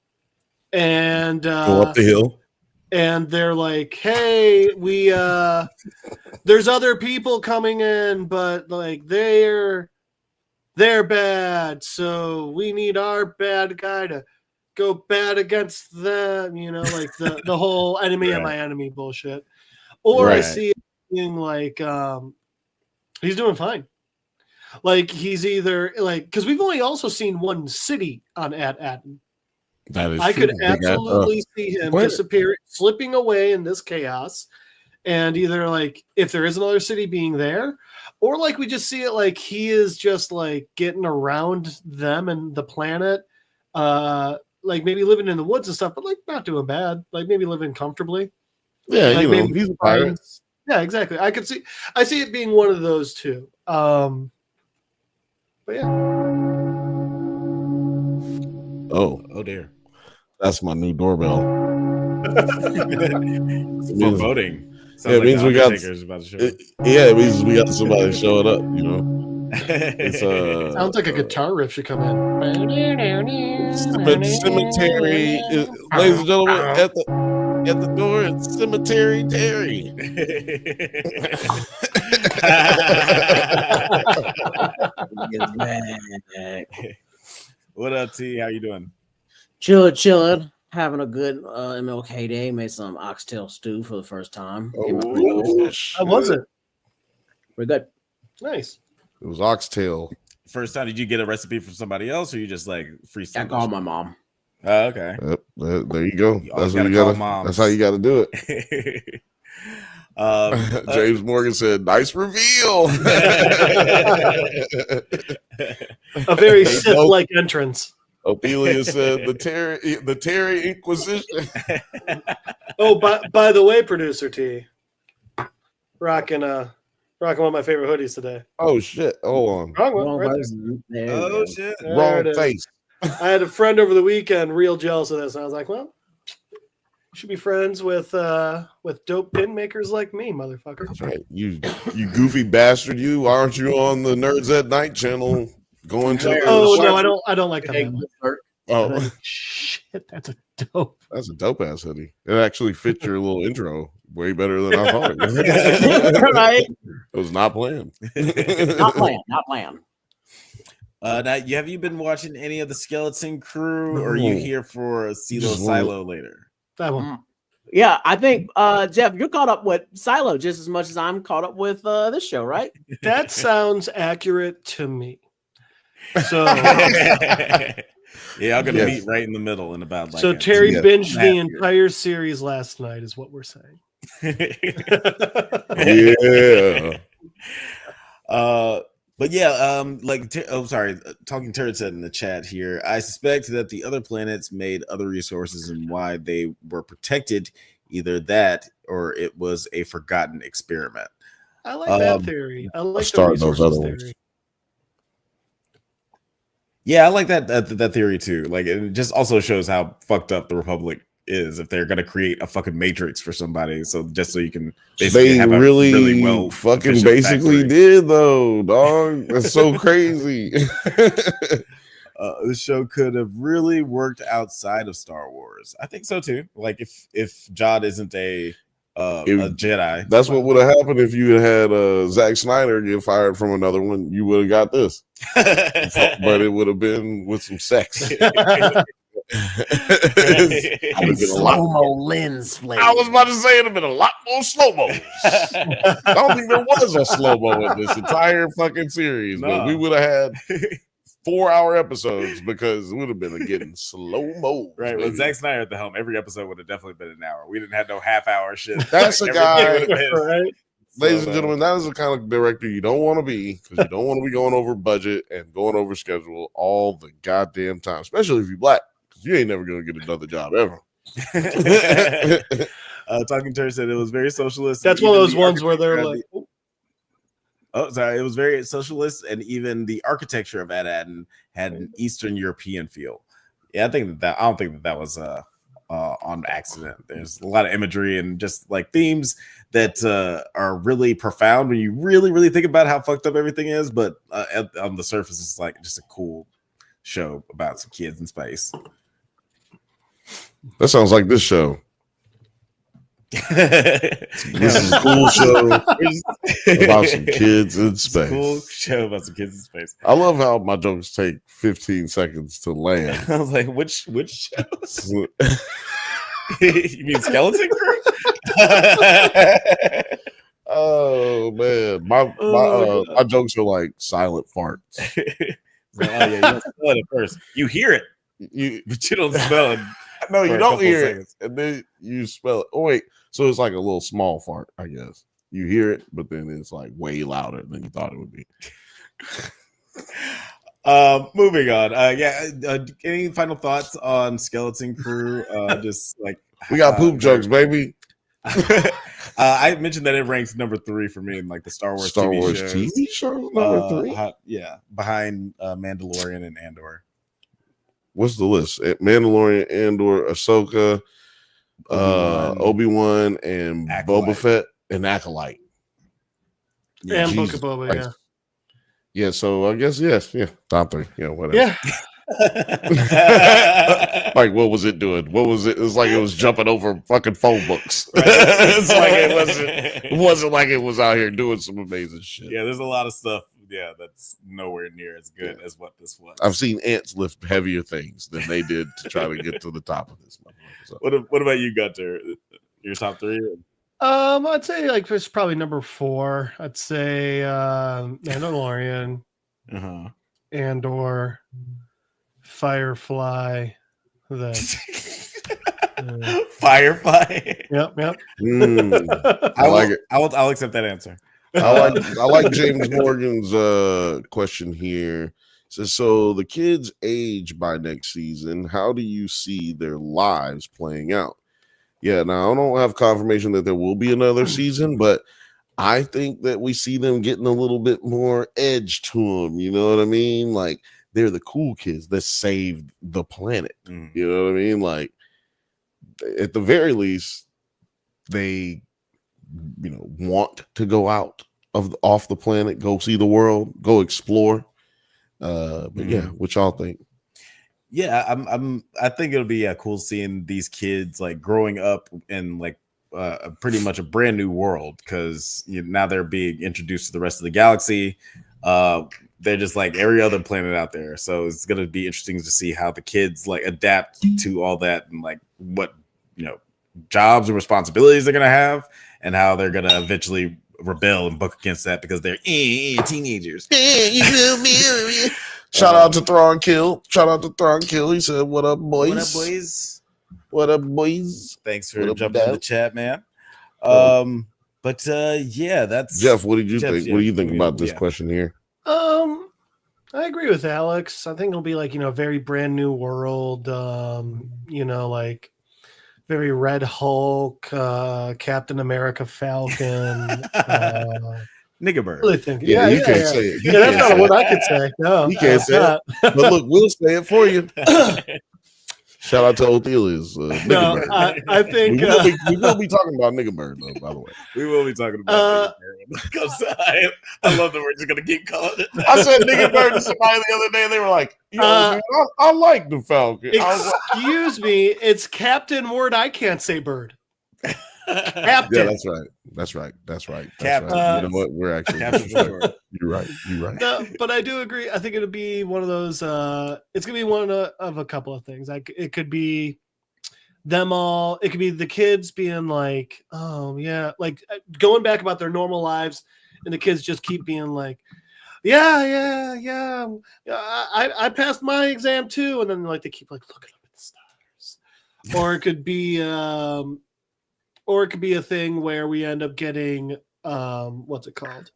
and go up the hill. And they're like, hey, we there's other people coming in, but like they're bad, so we need our bad guy to go bad against them, like the whole enemy of my enemy bullshit. Or I see it being like he's doing fine. Like he's either like, because we've only also seen one city on Atten. That is I true. could absolutely see him disappear, slipping away in this chaos, and either like if there is another city being there, or like we just see it like he is just like getting around them and the planet, like maybe living in the woods and stuff, but like not doing bad, like maybe living comfortably. Yeah, like maybe he's a pirate. Yeah, exactly. I see it being one of those two. But yeah. Oh dear. That's my new doorbell. For voting. Yeah, it means we got. About to show it means we got somebody showing up. It's sounds like a guitar riff should come in. Cemetery, ladies and gentlemen, at the door, it's Cemetery Terry. What up, T? How you doing? Chilling. Having a good MLK day. Made some oxtail stew for the first time. How was it? We're good. Nice. It was oxtail. First time, did you get a recipe from somebody else, or you just like freestyle? I called my mom. Oh, okay. Yep, there you go. That's what you got. That's how you got to do it. James Morgan said, "Nice reveal." A very Sith-like entrance. Ophelia said, "The Terry Inquisition." Oh, by the way, producer T, rocking one of my favorite hoodies today. Oh shit! Hold on. Wrong one. Oh shit! Wrong face. I had a friend over the weekend real jealous of this, and I was like, well, should be friends with dope pin makers like me, motherfucker. That's right. You goofy bastard. Why aren't you on the NerdsatNite channel going to? No, I don't like that one. Oh shit, that's a dope. That's a dope ass hoodie. It actually fit your little intro way better than I thought it was. Right? It was not planned. Not planned. Now, have you been watching any of the Skeleton Crew, or are you here for CeeLo Silo later? That one. Yeah, I think Jeff, you're caught up with Silo just as much as I'm caught up with this show, right? That sounds accurate to me. So yeah, I'm gonna meet right in the middle in about. So Terry binged the entire series last night, is what we're saying. Yeah. But yeah, talking Turret said in the chat here, I suspect that the other planets made other resources and why they were protected, either that or it was a forgotten experiment. I like that theory. I like start those other ones. Theory. Yeah, I like that theory too. Like, it just also shows how fucked up the Republic is if they're gonna create a fucking matrix for somebody, so you can basically have really well fucking basically factory. Did though, dog. That's so crazy. The show could have really worked outside of Star Wars. I think so too. Like if Jod isn't a Jedi, that's what would have happened if you had Zack Snyder get fired from another one. You would have got this, but it would have been with some sex. Slow-mo lens flame. I was about to say it'd have been a lot more slow-mo. I don't think there was a slow-mo in this entire fucking series, but we would have had 4-hour episodes because it would have been getting slow-mo. Right, with Zack Snyder at the helm, every episode would have definitely been an hour. We didn't have no half-hour shit. That's a guy, right? Ladies and gentlemen, that is the kind of director you don't want to be, because you don't want to be going over budget and going over schedule all the goddamn time, especially if you're black. You ain't never gonna get another job ever. Talking Turd said it was very socialist. That's one of those ones where they're like, it was very socialist, and even the architecture of Aladdin had an Eastern European feel. Yeah, I don't think that was on accident. There's a lot of imagery and just like themes that are really profound when you really, really think about how fucked up everything is. But on the surface, it's like just a cool show about some kids in space. That sounds like this show. This is a cool show about some kids in space. Cool show about some kids in space. I love how my jokes take 15 seconds to land. I was like, which shows? You mean Skeleton Crew? Oh man, my jokes are like silent farts. Like, oh yeah, you don't smell it at first. You hear it, but you don't smell it. No, you don't hear it, and then you smell it. Oh wait, so it's like a little small fart, I guess. You hear it, but then it's like way louder than you thought it would be. Moving on. Any final thoughts on Skeleton Crew? Just like we got poop jokes, baby. I mentioned that it ranks number 3 for me in like the Star Wars TV show. Number 3, behind Mandalorian and Andor. What's the list? Mandalorian, Andor, Ahsoka, Obi-Wan, and Acolyte. Boba Fett, and Acolyte. Yeah, and Book of Boba, yeah. Yeah, so I guess top 3. Yeah, whatever. Yeah. Like, what was it doing? What was it? It was like it was jumping over fucking phone books. Right. It's like it wasn't like it was out here doing some amazing shit. Yeah, there's a lot of stuff. Yeah, that's nowhere near as good as what this was. I've seen ants lift heavier things than they did to try to get to the top of this. So. What about you, Gunter? Your top 3? I'd say like it's probably number 4. I'd say Mandalorian, Andor, Firefly, Firefly. Yep. I like it. I'll accept that answer. I like James Morgan's question here. It says, so the kids age by next season. How do you see their lives playing out? Yeah, now I don't have confirmation that there will be another season, but I think that we see them getting a little bit more edge to them. You know what I mean? Like, they're the cool kids that saved the planet. You know what I mean? Like, at the very least, they, want to go out off the planet, go see the world, go explore. But yeah, what y'all think? Yeah, I think it'll be cool seeing these kids like growing up in like pretty much a brand new world, because now they're being introduced to the rest of the galaxy. They're just like every other planet out there, so it's gonna be interesting to see how the kids like adapt to all that, and like what jobs and responsibilities they're gonna have, and how they're gonna eventually rebel and buck against that because they're teenagers. Shout out to Thrawn Kill. Shout out to Thrawn Kill. He said, "What up, boys? What up, boys? What up, boys? Thanks for jumping in the chat, man." But yeah, that's Jeff. What did you think? What do you think about this question here? I agree with Alex. I think it'll be like a very brand new world. Like very Red Hulk, Captain America, Falcon. Nigga bird. Really think, you can't say it. That's not what I could say. No, you can't say it. But look, we'll say it for you. Shout out to Othelia's no, I think we will be talking about nigga bird though. By the way, we will be talking about nigga bird, because I love that we're just gonna keep calling it. I said nigga bird to somebody the other day, and they were like, man, I like the Falcon. Excuse me, it's Captain Word. I can't say bird. Captain. Yeah, that's right. Captain. You know what? We're actually You're right. No, but I do agree. I think it'll be one of those. It's gonna be one of a couple of things. Like it could be them all. It could be the kids being like, "Oh yeah," like going back about their normal lives, and the kids just keep being like, "Yeah. I passed my exam too," and then like they keep like looking up at the stars. Or it could be a thing where we end up getting what's it called?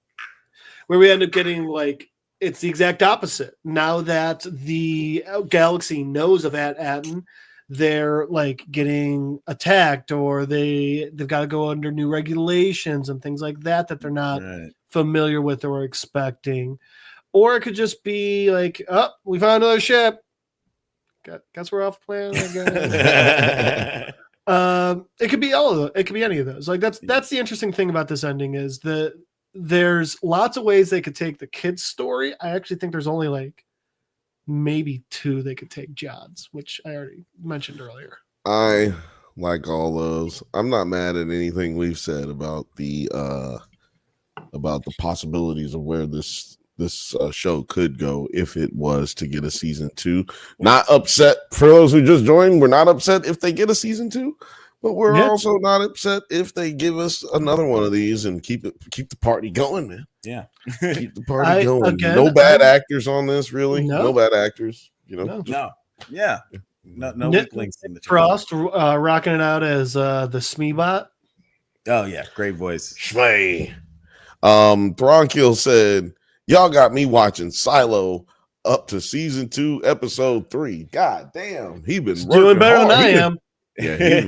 Where we end up getting like it's the exact opposite. Now that the galaxy knows of Atten, they're like getting attacked, or they've got to go under new regulations and things like that they're not familiar with or expecting. Or it could just be like, oh, we found another ship. Guess we're off planet again. It could be all of them. It could be any of those. Like that's the interesting thing about this ending is that there's lots of ways they could take the kid's story. I actually think there's only like maybe 2 they could take John's, which I already mentioned earlier. I like all those. I'm not mad at anything we've said about the possibilities of where this show could go if it was to get a season 2. Not upset for those who just joined. We're not upset if they get a season 2, but we're also not upset if they give us another one of these and keep the party going, man. Yeah, keep the party going. No bad actors on this, really. No bad actors. No. Yeah. No Nick weak links in the chat. Frost rocking it out as the Smeebot. Oh yeah, great voice. Shmay. Thronkill said, "Y'all got me watching Silo up to season 2, episode 3. God damn, he been doing better than I am." Yeah, he's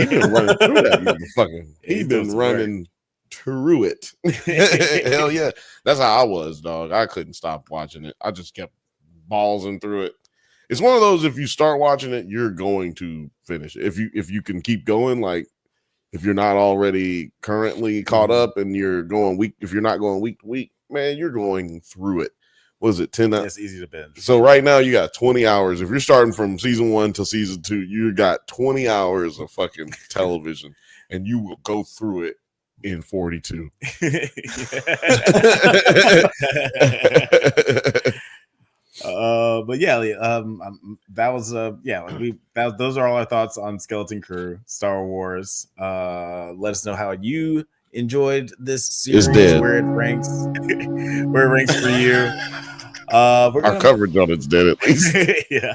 been running through that motherfucker. He's been running through it. Hell yeah. That's how I was, dog. I couldn't stop watching it. I just kept ballsing through it. It's one of those, if you start watching it, you're going to finish it. If you can keep going, like if you're not already currently caught up and you're going if you're not going week to week, man, you're going through it. Was it 10 hours? It's easy to binge. So right now you got 20 hours. If you're starting from season 1 to season 2, you got 20 hours of fucking television, and you will go through it in 42. But yeah, that was those are all our thoughts on Skeleton Crew, Star Wars. Let us know how you enjoyed this series, where it ranks for you. Our coverage on it's dead, at least. Yeah.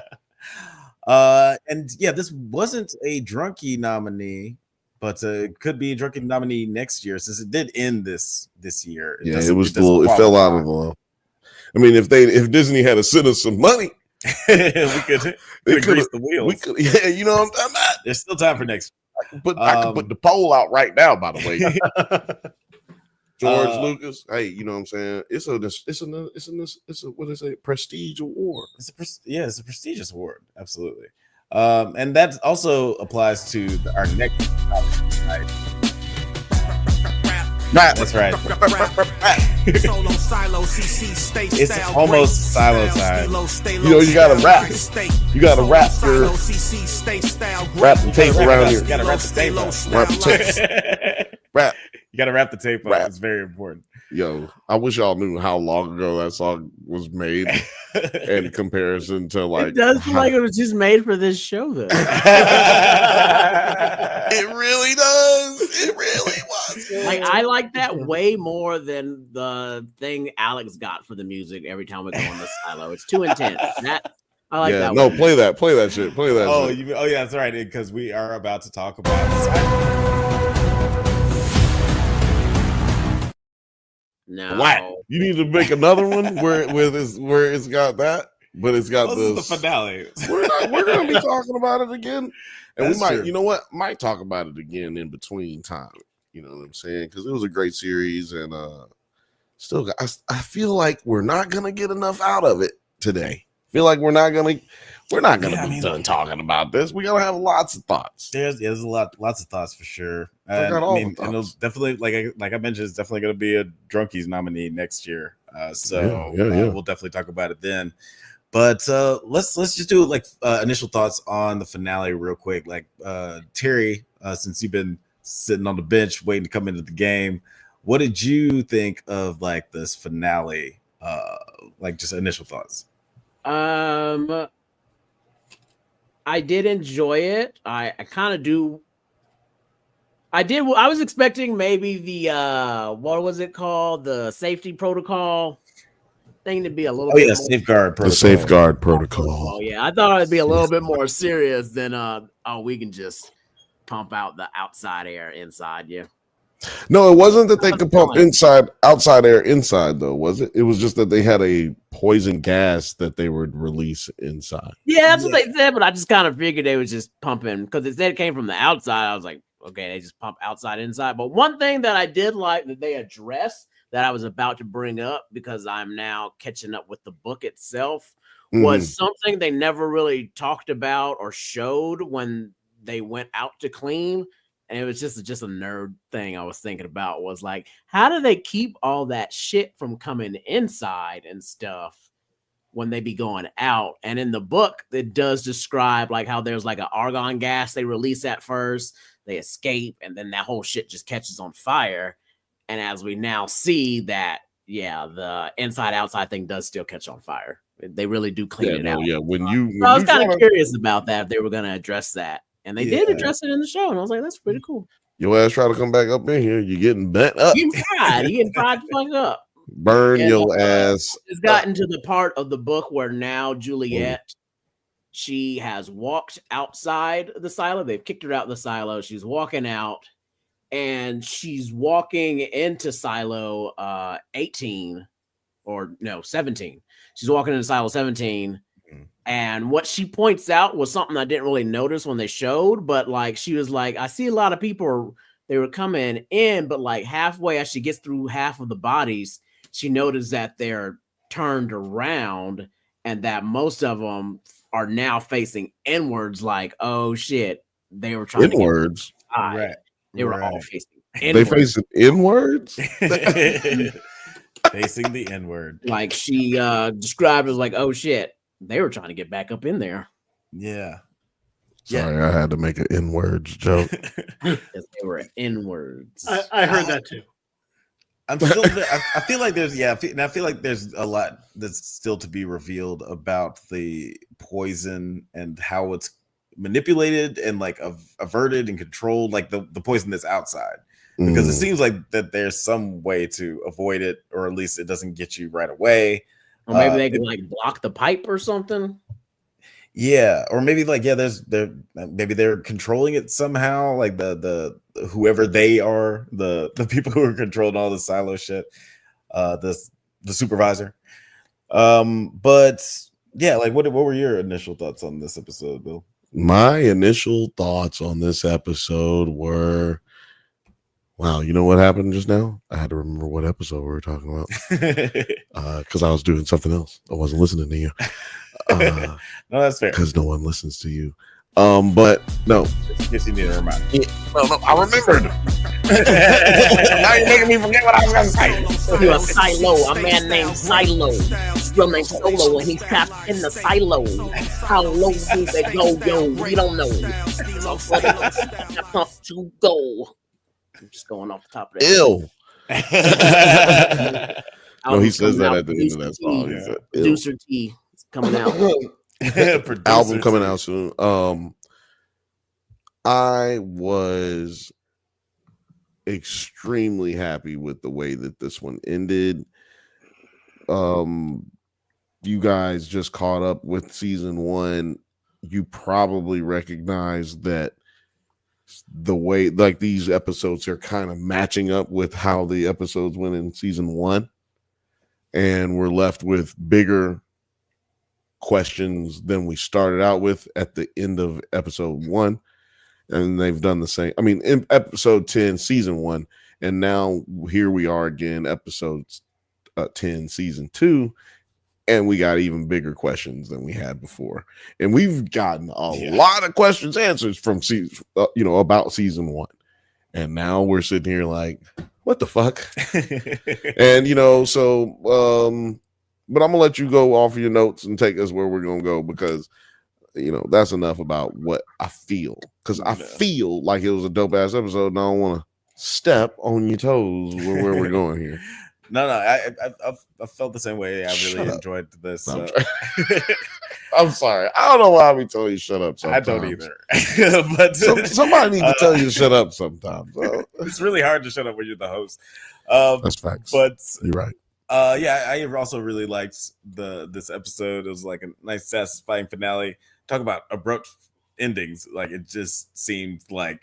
And yeah, this wasn't a Drunkie nominee, but it could be a Drunkie nominee next year, since it did end this year. It fell out of the law. I mean, if Disney had to send us some money, we could grease the wheels. You know what I'm talking about? There's still time for next year. I can put the poll out right now, by the way. George Lucas, hey, you know what I'm saying? It's a what they say, prestige award. It's a prestigious award, absolutely. And that also applies to our next topic tonight. That's right. It's almost silo time. You gotta rap. You gotta rap the tape around here. You gotta wrap the tape up. Wrap the tape. Rap. You gotta wrap the tape up. It's very important. Yo, I wish y'all knew how long ago that song was made in comparison to like. It does feel like it was just made for this show, though. It really does. It really was. Like I like that way more than the thing Alex got for the music every time we go on the silo. It's too intense. I like that. No, one. play that shit. Play that. Oh, shit. yeah, that's right. Because we are about to talk about. No, What? You need to make another one where it's got that, but it's got the finale. We're gonna be talking about it again, and That's we might, true. you know what, might talk about it again in between time. You know what I'm saying? Because it was a great series, and still, I feel like we're not gonna get enough out of it today. I feel like we're not gonna be done talking about this. We gotta have lots of thoughts. There's lots of thoughts for sure. I got all the and it'll definitely, like I mentioned, it's definitely going to be a Drunkies nominee next year. We'll definitely talk about it then. But let's just do like initial thoughts on the finale real quick. Like Terry, since you've been sitting on the bench waiting to come into the game, what did you think of like this finale? Like just initial thoughts. I did enjoy it. I kind of do. I was expecting maybe the what was it called? The safety protocol thing to be a little bit more safeguard protocol. The safeguard protocol. Oh yeah, I thought it'd be a little bit more serious than we can just pump out the outside air inside. Yeah. No, it wasn't that they could pump outside air inside though, was it? It was just that they had a poison gas that they would release inside. Yeah, that's what they said, but I just kind of figured they was just pumping because it said it came from the outside. I was like, okay, they just pump outside, inside. But one thing that I did like that they addressed that I was about to bring up because I'm now catching up with the book itself was something they never really talked about or showed when they went out to clean. And it was just a nerd thing I was thinking about was like, how do they keep all that shit from coming inside and stuff when they be going out? And in the book, it does describe like how there's like an argon gas they release at first, they escape, and then that whole shit just catches on fire. And as we now see that, yeah, the inside outside thing does still catch on fire. They really do clean it out. Yeah, I was kind of curious about that if they were going to address that. And they did address it in the show. And I was like, that's pretty cool. Your ass try to come back up in here. You're getting bent up. You getting fried the fuck up. Burn your ass. It's gotten to the part of the book where now Juliet, she has walked outside the silo. They've kicked her out of the silo. She's walking out. And she's walking into silo 17. She's walking into silo 17. And what she points out was something I didn't really notice when they showed, but like she was like, I see a lot of people, they were coming in, but like halfway as she gets through half of the bodies, she noticed that they're turned around and that most of them are now facing inwards, like, oh shit, they were trying inwards. To get right. They were all facing inwards. They facing inwards? Facing the N-word. Like she described it as like, oh shit. They were trying to get back up in there. Yeah. Sorry, I had to make an N-words joke. They were N-words. I heard that too. I'm still. I feel like there's and I feel like there's a lot that's still to be revealed about the poison and how it's manipulated and like averted and controlled, like the poison that's outside. Because it seems like that there's some way to avoid it, or at least it doesn't get you right away. Or maybe they could like block the pipe or something. Yeah, or maybe like maybe they're controlling it somehow, like the whoever they are, the people who are controlling all the silo shit, the supervisor. But yeah, like what were your initial thoughts on this episode, Bill? My initial thoughts on this episode were, wow, you know what happened just now? I had to remember what episode we were talking about because I was doing something else. I wasn't listening to you. No, that's fair. Because no one listens to you. But no. Yes, you need to remind me. No, I remembered. Now you're making me forget what I was going to say. You're a silo, a man named Silo. Real name Solo, and he's trapped in the silo. How low do they go, yo? We don't know. Pump to go. I'm just going off the top of that. Ill. No, he says that at the end of that song. Yeah. Producer T is coming out. Album coming out soon. I was extremely happy with the way that this one ended. You guys just caught up with season 1. You probably recognize that the way like these episodes are kind of matching up with how the episodes went in season 1, and we're left with bigger questions than we started out with at the end of episode 1. And they've done the same. I mean, in episode 10, season 1, and now here we are again, episode 10, season 2, and we got even bigger questions than we had before. And we've gotten a lot of questions answered from season, about season 1. And now we're sitting here like, what the fuck? And but I'm gonna let you go off your notes and take us where we're gonna go, because that's enough about what I feel, because I feel like it was a dope ass episode, and I don't want to step on your toes where we're going here. No, I felt the same way. I really enjoyed this. I'm sorry. I don't know why I be telling you shut up sometimes. I don't either. But somebody needs to tell you to shut up sometimes. It's really hard to shut up when you're the host. That's facts. But you're right. I also really liked this episode. It was like a nice, satisfying finale. Talk about abrupt endings. Like, it just seemed like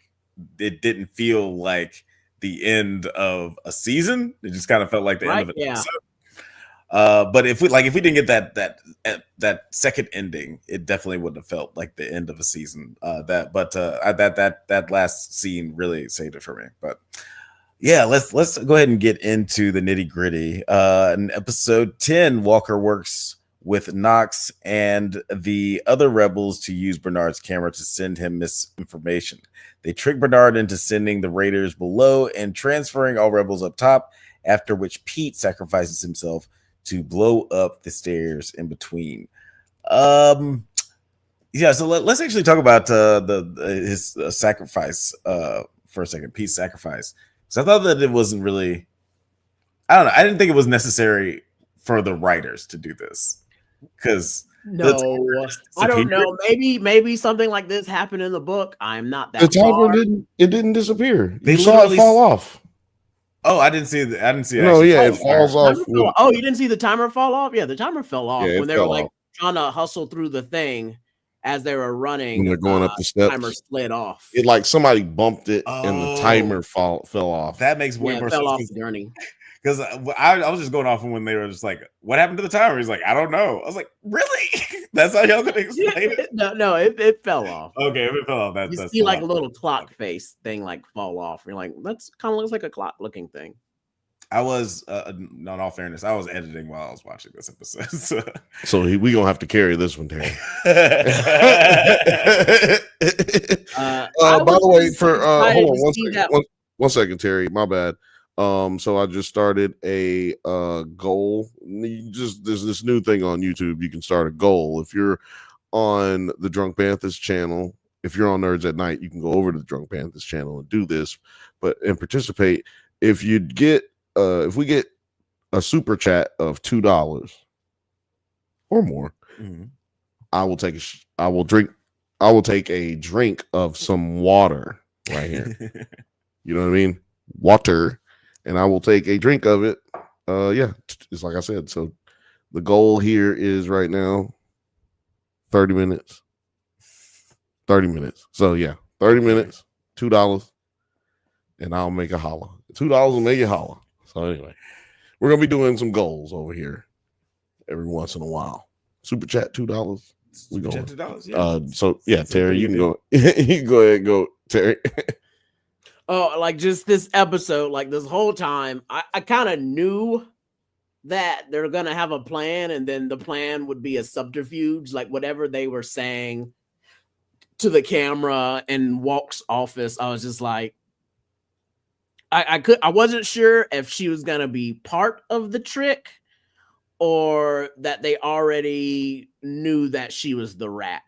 it didn't feel like the end of a season. It just kind of felt like the end of an episode. But if we didn't get that second ending, it definitely wouldn't have felt like the end of a season. That last scene really saved it for me. But yeah, let's go ahead and get into the nitty gritty. In episode 10, Walker works with Knox and the other rebels to use Bernard's camera to send him misinformation. They trick Bernard into sending the raiders below and transferring all rebels up top, after which Pete sacrifices himself to blow up the stairs in between. So let's actually talk about his sacrifice for a second, Pete's sacrifice. So I thought that it wasn't really, I don't know, I didn't think it was necessary for the writers to do this. Because I don't know. Maybe something like this happened in the book. I'm not that. The timer didn't disappear. You saw it fall off. Oh, I didn't see it. No, it falls off. Oh, you didn't see the timer fall off? Yeah, the timer fell off when they were like trying to hustle through the thing as they were running. When they're going up the steps, timer slid off. It like somebody bumped it and the timer fell off. That makes way more sense. Off the journey. Because I was just going off when they were just like, what happened to the timer? He's like, I don't know. I was like, really? That's how y'all gonna explain it? No, it fell off. Okay, if it fell off, you see like a little clock face thing like fall off. You're like, that's kind of looks like a clock looking thing. I was, in all fairness, I was editing while I was watching this episode. So we gonna have to carry this one, Terry. By the way, hold on one second, Terry. My bad. So I just started a goal. There's this new thing on YouTube. You can start a goal. If you're on the Drunk Banthas channel, if you're on Nerds at Night, you can go over to the Drunk Banthas channel and do this, and participate. If we get a super chat of $2 or more, I will take a drink of some water right here. You know what I mean? Water. And I will take a drink of it. It's like I said. So the goal here is right now 30 minutes. 30 minutes. So yeah, 30 minutes, $2, and I'll make a holla. $2 will make you holla. So anyway, we're gonna be doing some goals over here every once in a while. Super chat $2. We go. $2, yeah. So yeah, Terry, you can go. You can go ahead and go, Terry. Oh, like just this episode, like this whole time, I kind of knew that they're going to have a plan, and then the plan would be a subterfuge, like whatever they were saying to the camera in Walk's office, I was just like, I wasn't sure if she was gonna be part of the trick or that they already knew that she was the rat.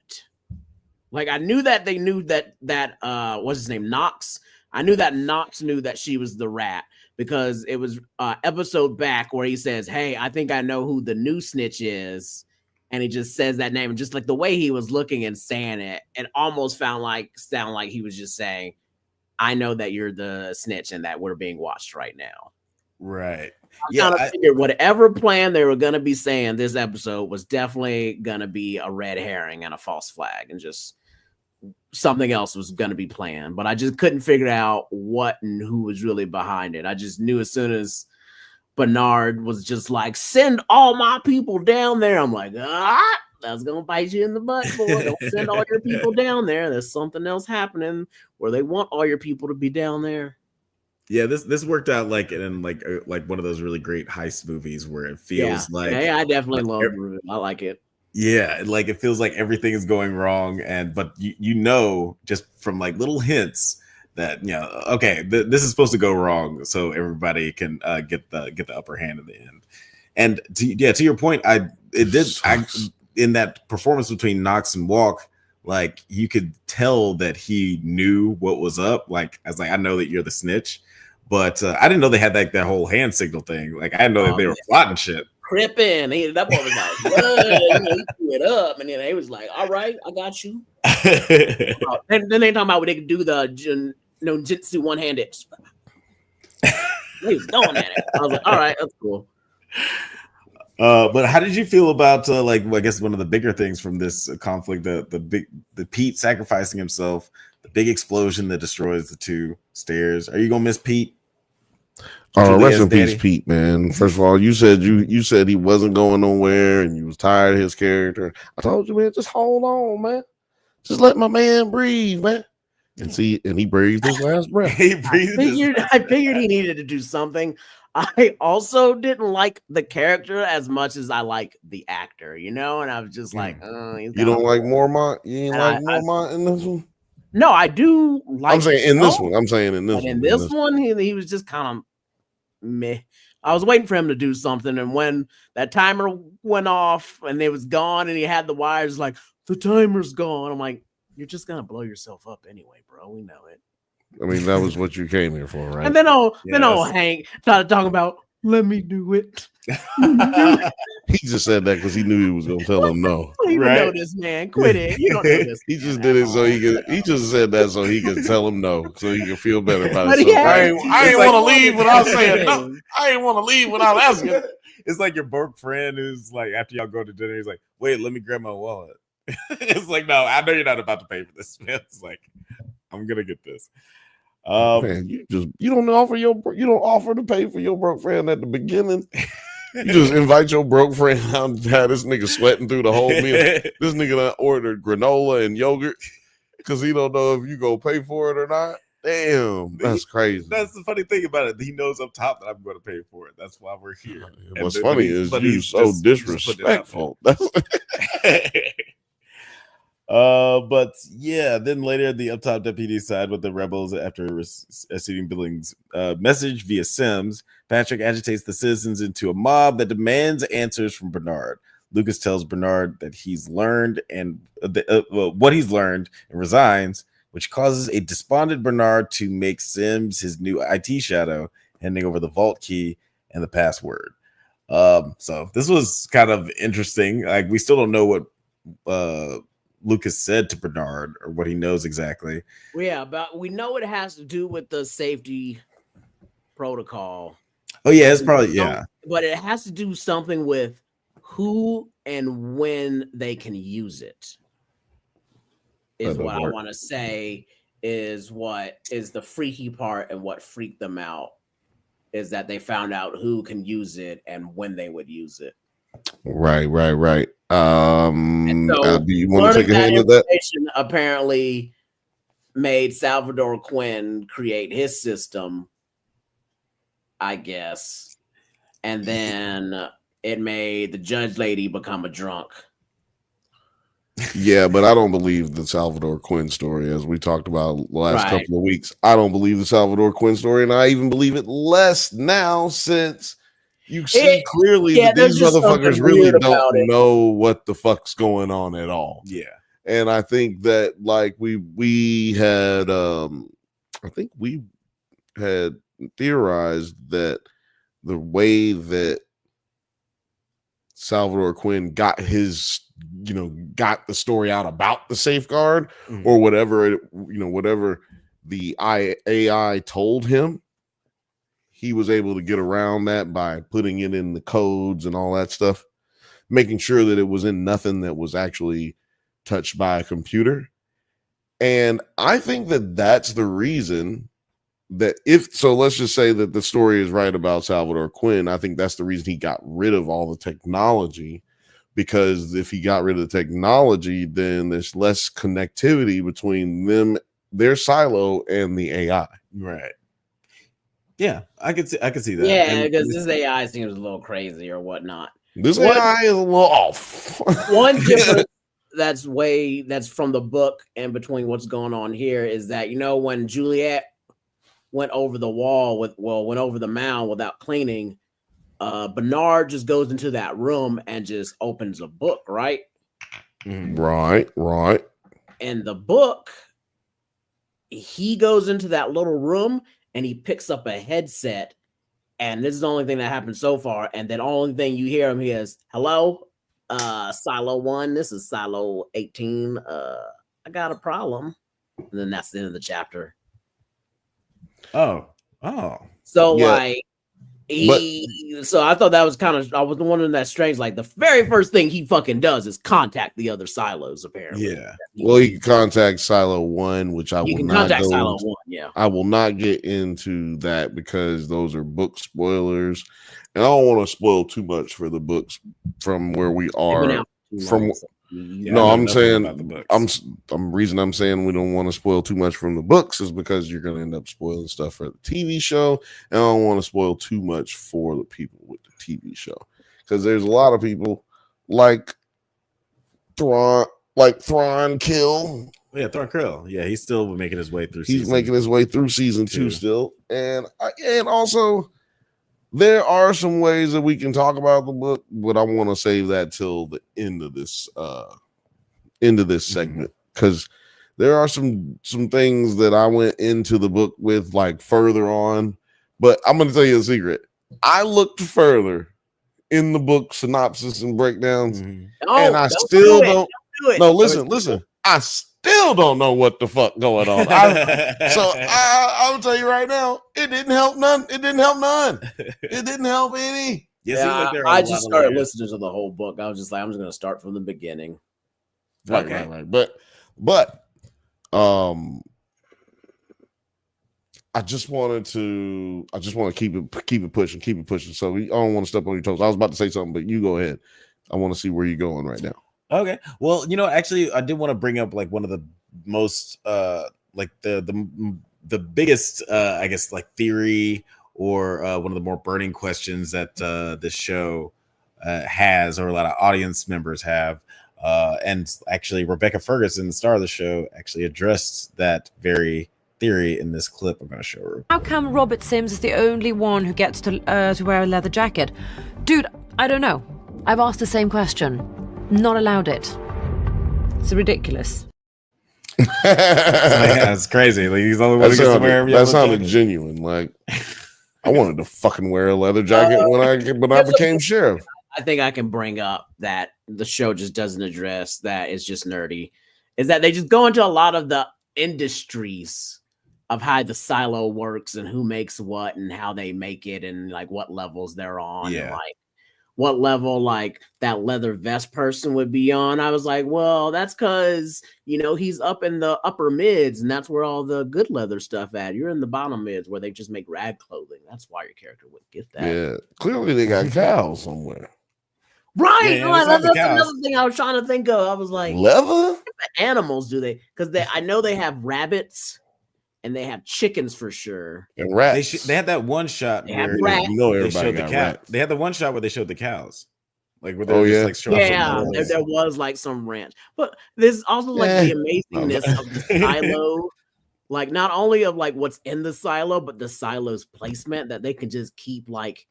Like I knew that they knew that what's his name, Knox. I knew that Knox knew that she was the rat because it was episode back where he says, "Hey, I think I know who the new snitch is," and he just says that name, and just like the way he was looking and saying it, it almost sound like he was just saying, "I know that you're the snitch and that we're being watched right now." Right. I figured whatever plan they were gonna be saying this episode was definitely gonna be a red herring and a false flag, and just something else was gonna be planned. But I just couldn't figure out what and who was really behind it. I just knew as soon as Bernard was just like, "Send all my people down there," I'm like, that's gonna bite you in the butt, boy. Don't send all your people down there. There's something else happening where they want all your people to be down there. Yeah, this worked out like in like one of those really great heist movies where it feels like I definitely love it. I like it. Yeah, like it feels like everything is going wrong, but you know just from like little hints that okay, this is supposed to go wrong, so everybody can get the upper hand in the end. And to your point, in that performance between Knox and Walk, like you could tell that he knew what was up. Like I was like, I know that you're the snitch. But I didn't know they had that whole hand signal thing. Like I didn't know that they were plotting shit. Crippin'. That boy was like, he threw it up, and then they was like, "All right, I got you." Then they talking about what they could do the jitsu one-handed. He was going at it. I was like, "All right, that's cool." But how did you feel about I guess one of the bigger things from this conflict, the Pete sacrificing himself, the big explosion that destroys the two stairs? Are you gonna miss Pete? Rest in peace, Pete, man. First of all, you said he wasn't going nowhere and you was tired of his character. I told you, man, just hold on, man. Just let my man breathe, man. And he breathed his last breath. I figured he needed to do something. I also didn't like the character as much as I like the actor, and I was just like, you don't like Mormont? You ain't like Mormont in this one? No, I do like. I'm saying in this one. In this one, he was just kind of meh. I was waiting for him to do something, and when that timer went off and it was gone, and he had the wires like the timer's gone, I'm like, you're just gonna blow yourself up anyway, bro. We know it. I mean, that was what you came here for, right? And then Hank started talking about, let me do it. He just said that because he knew he was gonna tell him no. You don't know this, man. Quit it. You don't know this. He just did it so he could. He just said that so he could tell him no, so he could feel better about himself. I ain't want to leave without saying no. I ain't want to leave without asking. It's like your broke friend who's like, after y'all go to dinner, he's like, "Wait, let me grab my wallet." It's like, no, I know you're not about to pay for this, man. It's like, I'm gonna get this. Man, you don't offer to pay for your broke friend at the beginning. You just invite your broke friend out and have this nigga sweating through the whole meal. This nigga done ordered granola and yogurt because he don't know if you go pay for it or not. Damn, that's crazy. That's the funny thing about it. He knows up top that I'm going to pay for it. That's why we're here. What's funny is you so disrespectful. But yeah, then later the up top deputies side with the rebels after receiving Billings' message via Sims. Patrick agitates the citizens into a mob that demands answers from Bernard. Lucas tells Bernard that he's learned what he's learned and resigns, which causes a despondent Bernard to make Sims his new IT shadow, handing over the vault key and the password. So this was kind of interesting. Like we still don't know what Lucas said to Bernard or what he knows exactly. Well, yeah, but we know it has to do with the safety protocol. Oh yeah, it's probably but it has to do something with who and when they can use it. Is what I want to say is what is the freaky part, and what freaked them out is that they found out who can use it and when they would use it. Right. Do you want to take a hand of that? Apparently made Salvador Quinn create his system, I guess. And then it made the judge lady become a drunk. Yeah, but I don't believe the Salvador Quinn story, as we talked about the last couple of weeks. I don't believe the Salvador Quinn story, and I even believe it less now since you see clearly that these motherfuckers really don't know what the fuck's going on at all. Yeah. And I think that like we had I think we had theorized that the way that Salvador Quinn got his, got the story out about the safeguard or whatever, whatever the AI told him, he was able to get around that by putting it in the codes and all that stuff, making sure that it was in nothing that was actually touched by a computer. And I think that that's the reason that let's just say that the story is right about Salvador Quinn. I think that's the reason he got rid of all the technology, because if he got rid of the technology, then there's less connectivity between them, their silo, and the AI. Right. Yeah, I could see that. Yeah, because this AI seems a little crazy or whatnot. This AI is a little off. One difference that's from the book and between what's going on here is that, when Juliet went over the went over the mound without cleaning, Bernard just goes into that room and just opens a book, right? Right. In the book, he goes into that little room and he picks up a headset, and this is the only thing that happened so far. And then only thing you hear him is, "Hello, Silo 1, this is Silo 18. I got a problem." And then that's the end of the chapter. Oh. So yeah. So I thought that was I was wondering, that's strange. Like, the very first thing he fucking does is contact the other silos, apparently. Yeah. Well, he can contact Silo 1, which I will not contact Silo 1, yeah. I will not get into that because those are book spoilers. And I don't want to spoil too much for the books from where we are. I'm saying reason I'm saying we don't want to spoil too much from the books is because you're going to end up spoiling stuff for the TV show, and I don't want to spoil too much for the people with the TV show, because there's a lot of people like Thrawn Kill. Yeah, Thrawn Krill. Yeah, he's still making his way through. He's making his way through season 2 still, and also. There are some ways that we can talk about the book, but I want to save that till the end of this segment, because there are some things that I went into the book with like further on. But I'm going to tell you a secret. I looked further in the book synopsis and breakdowns, and I still don't. No, listen. I still don't know what the fuck going on. I'll tell you right now, it didn't help none. It didn't help any. Yeah, I just started listening to the whole book. I was just like, I'm just going to start from the beginning. Right. But I just want to keep it pushing. So I don't want to step on your toes. I was about to say something, but you go ahead. I want to see where you're going right now. Okay. Well, actually, I did want to bring up like one of the most like the biggest I guess like theory or one of the more burning questions that this show has, or a lot of audience members have, and actually Rebecca Ferguson, the star of the show, actually addressed that very theory in this clip I'm going to show her. How come Robert Sims is the only one who gets to wear a leather jacket? Dude, I don't know. I've asked the same question. Not allowed it. It's ridiculous. Yeah, it's crazy. Like, he's the only one who gets to wear. That sounded genuine. Like, I wanted to fucking wear a leather jacket when I became sheriff. I think I can bring up that the show just doesn't address that. It's just nerdy. Is that they just go into a lot of the industries of how the silo works and who makes what and how they make it and like what levels they're on. Yeah. And like what level like that leather vest person would be on. I was like, well, that's because, he's up in the upper mids and that's where all the good leather stuff at. You're in the bottom mids where they just make rag clothing. That's why your character would get that. Yeah, clearly they got cows somewhere. Right. Yeah, that's another thing I was trying to think of. I was like, leather? What animals do they? Because I know they have rabbits. And they have chickens for sure. And rats. They had that one shot where they showed the cow. They had the one shot where they showed the cows. like where they're just like showing there was like some ranch, but there's also like the amazingness of the silo. Like not only of like what's in the silo, but the silo's placement that they can just keep like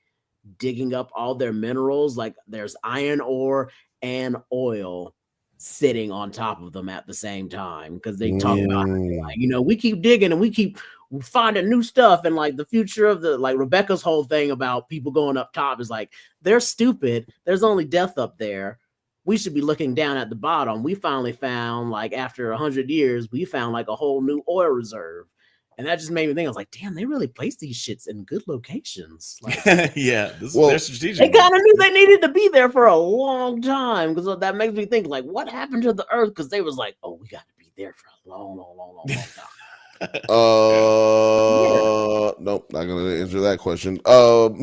digging up all their minerals. Like there's iron ore and oil sitting on top of them at the same time because they talk about like, you know, we keep digging and we keep finding new stuff, and like the future of the like Rebecca's whole thing about people going up top is like they're stupid. There's only death up there. We should be looking down at the bottom. We finally found, like, after 100 years, we found like a whole new oil reserve. And that just made me think, I was like, damn, they really placed these shits in good locations. Like, they're strategic. They kind of knew they needed to be there for a long time. Because that makes me think, like, what happened to the earth? Because they was like, oh, we got to be there for a long time. Nope, not gonna answer that question. Because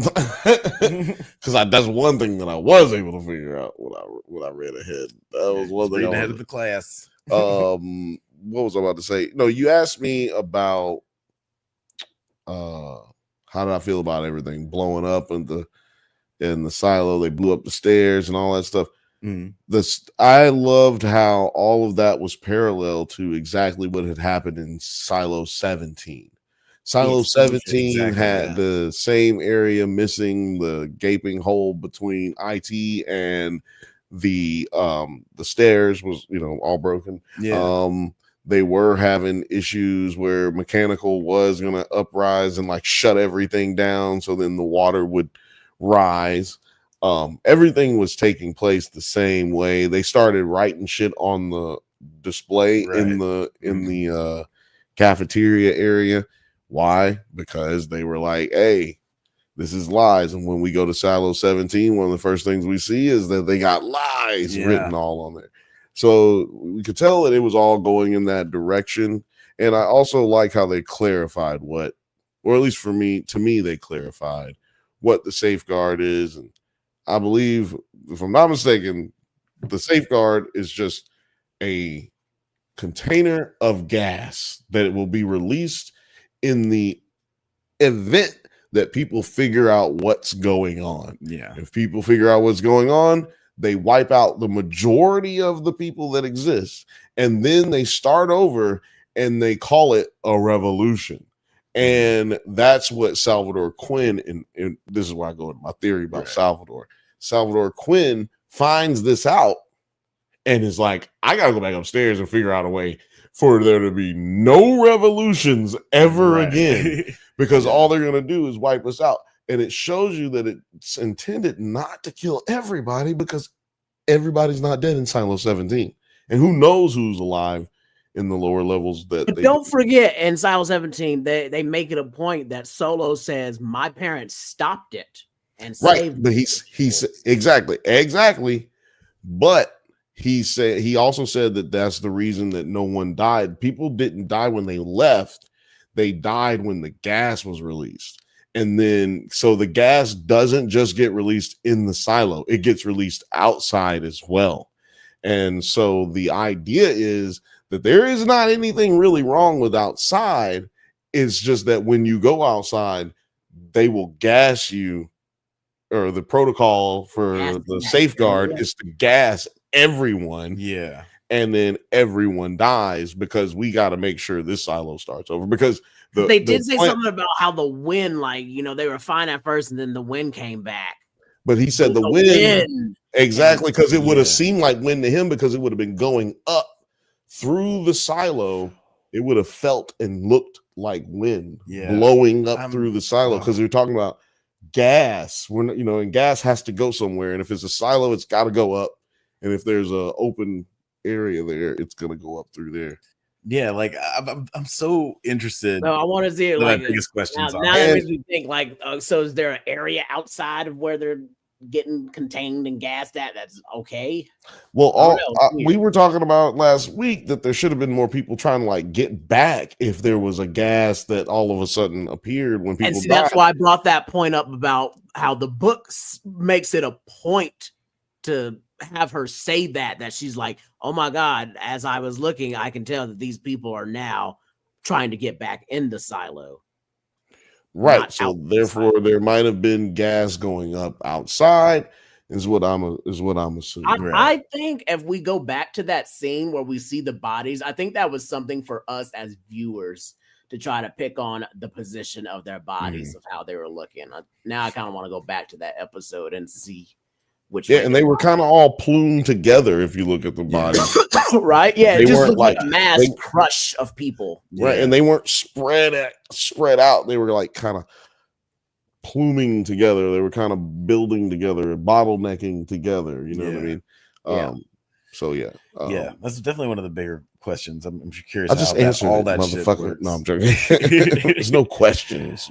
that's one thing that I was able to figure out when I read ahead. That was one thing ahead of the class. What was I about to say? No, you asked me about how did I feel about everything blowing up in the silo. They blew up the stairs and all that stuff. I loved how all of that was parallel to exactly what had happened in Silo 17. Silo 17 had the same area missing, the gaping hole between IT and the stairs was, you know, all broken. They were having issues where mechanical was going to uprise and like shut everything down, so then the water would rise. Everything was taking place the same way. They started writing shit on the display in the cafeteria area. Why? Because they were like, hey, this is lies. And when we go to Silo 17, one of the first things we see is that they got lies written all on there. So we could tell that it was all going in that direction. And I also like how they clarified what, or at least to me, they clarified what the safeguard is. And I believe, if I'm not mistaken, the safeguard is just a container of gas that it will be released in the event that people figure out what's going on. If people figure out what's going on, they wipe out the majority of the people that exist, and then they start over and they call it a revolution. And that's what Salvador Quinn, and this is where I go into my theory about Salvador Quinn finds this out and is like, I got to go back upstairs and figure out a way for there to be no revolutions ever again, because all they're going to do is wipe us out. And it shows you that it's intended not to kill everybody, because everybody's not dead in Silo 17. And who knows who's alive in the lower levels. Don't forget, in Silo 17, they make it a point that Solo says, my parents stopped it and saved but he said exactly. But he also said that that's the reason that no one died. People didn't die when they left. They died when the gas was released. And then, so the gas doesn't just get released in the silo, it gets released outside as well. And so the idea is that there is not anything really wrong with outside. It's just that when you go outside, they will gas you, or the protocol for the safeguard is to gas everyone. And then everyone dies, because we got to make sure this silo starts over, because they did say something about how the wind, like, you know, they were fine at first and then the wind came back. But he said the wind. Exactly, because it would have seemed like wind to him, because it would have been going up through the silo. It would have felt and looked like wind blowing up through the silo, because they're talking about gas. We're not, you know, and gas has to go somewhere. And if it's a silo, it's got to go up. And if there's a open area there, it's going to go up through there. Like I'm so interested. No, I want to see it. Like, my biggest questions now that makes me think, like, so is there an area outside of where they're getting contained and gassed at that's okay? Well, we were talking about last week that there should have been more people trying to like get back if there was a gas that all of a sudden appeared when people died. That's why I brought that point up about how the book makes it a point to have her say that she's like, oh my God, as I was looking, I can tell that these people are now trying to get back in the silo. Right. So therefore there might have been gas going up outside, Is what I'm assuming. I think if we go back to that scene where we see the bodies, I think that was something for us as viewers to try to pick on the position of their bodies, of how they were looking. Now I kind of want to go back to that episode and see which. Yeah, and they were kind of all plumed together if you look at the bodies. Right? Yeah, they it just weren't looked like a mass crush of people. Right, and they weren't spread out. They were like kind of pluming together. They were kind of building together, bottlenecking together. You know what I mean? So yeah, that's definitely one of the bigger questions. I'm curious. I just answered all that motherfucker. No, I'm joking. There's no questions.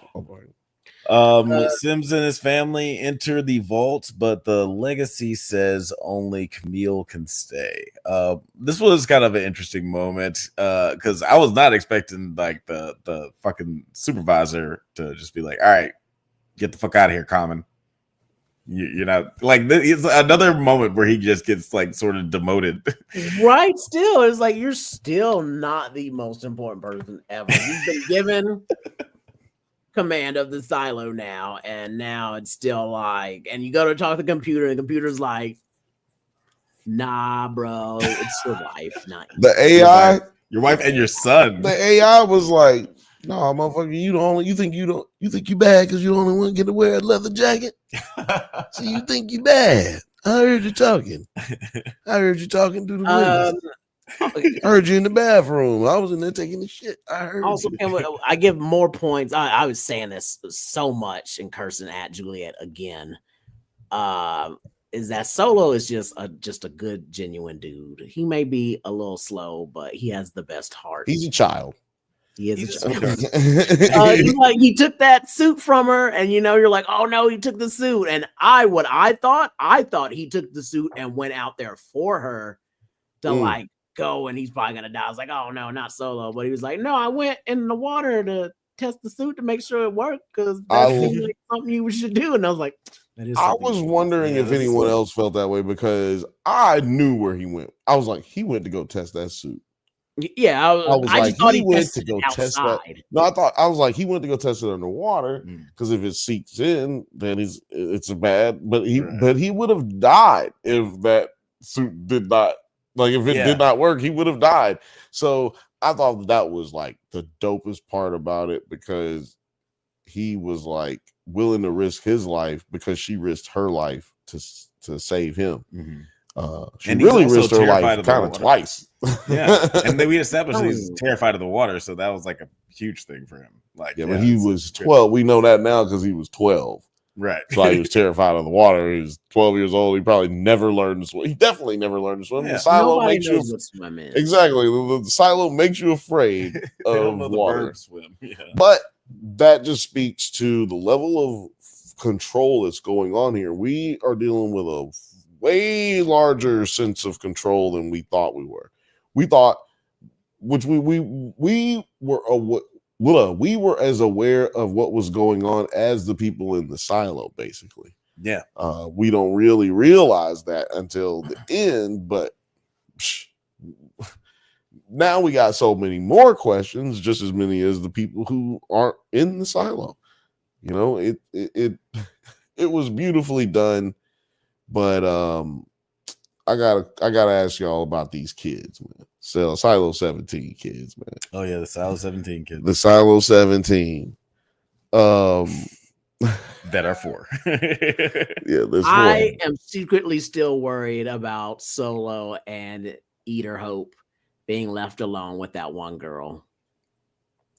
Sims and his family enter the vault, but the legacy says only Camille can stay. This was kind of an interesting moment because I was not expecting like the fucking supervisor to just be like, all right, get the fuck out of here, Common. You're not like it's another moment where he just gets like sort of demoted. Right. Still, it's like you're still not the most important person ever. You've been given command of the silo now, and now it's still like, and you go to talk to the computer, and the computer's like, nah, bro, it's your wife, not you. The AI, your wife and your son. The AI was like, no, motherfucker, you think you bad because you the only one get to wear a leather jacket. So you think you bad. I heard you talking through the windows. I heard you in the bathroom. I was in there taking the shit. I heard also you. I give more points. I was saying this so much in Kirstyn at Juliet again. Is that Solo is just a good, genuine dude. He may be a little slow, but he has the best heart. He's a child. He is like he took that suit from her, and you're like, oh no, he took the suit. And I thought he took the suit and went out there for her to like go, and he's probably gonna die. I was like, oh no, not Solo. But he was like, no, I went in the water to test the suit to make sure it worked because that's like something you should do. And I was like, I was wondering if anyone else felt that way because I knew where he went. I was like, he went to go test that suit. Yeah, I just thought he went to go test that. No, I was like, he went to go test it underwater because if it seeps in, then it's a bad. But he would have died if that suit did not if it did not work. He would have died. So I thought that was like the dopest part about it because he was like willing to risk his life because she risked her life to save him. She really risked her life kind of twice. Yeah, and then we established he's terrified of the water, so that was like a huge thing for him. Like, but he was 12. We know that now because he was 12. Right. So he was terrified of the water. He was 12 years old. He probably never learned to swim. He definitely never learned to swim. Yeah. The silo Nobody makes knows you what swim is. Exactly. The silo makes you afraid of water. Swim. Yeah. But that just speaks to the level of control that's going on here. We are dealing with a way larger sense of control than we thought we were. We thought, which we were as aware of what was going on as the people in the silo, basically. Yeah. We don't really realize that until the end, but now we got so many more questions, just as many as the people who aren't in the silo. It was beautifully done. But I gotta ask y'all about these kids, man. So Silo 17 kids, man. Oh yeah, the Silo 17 kids. The Silo 17. That are 4. Yeah, there's 4. I am secretly still worried about Solo and Eater Hope being left alone with that one girl.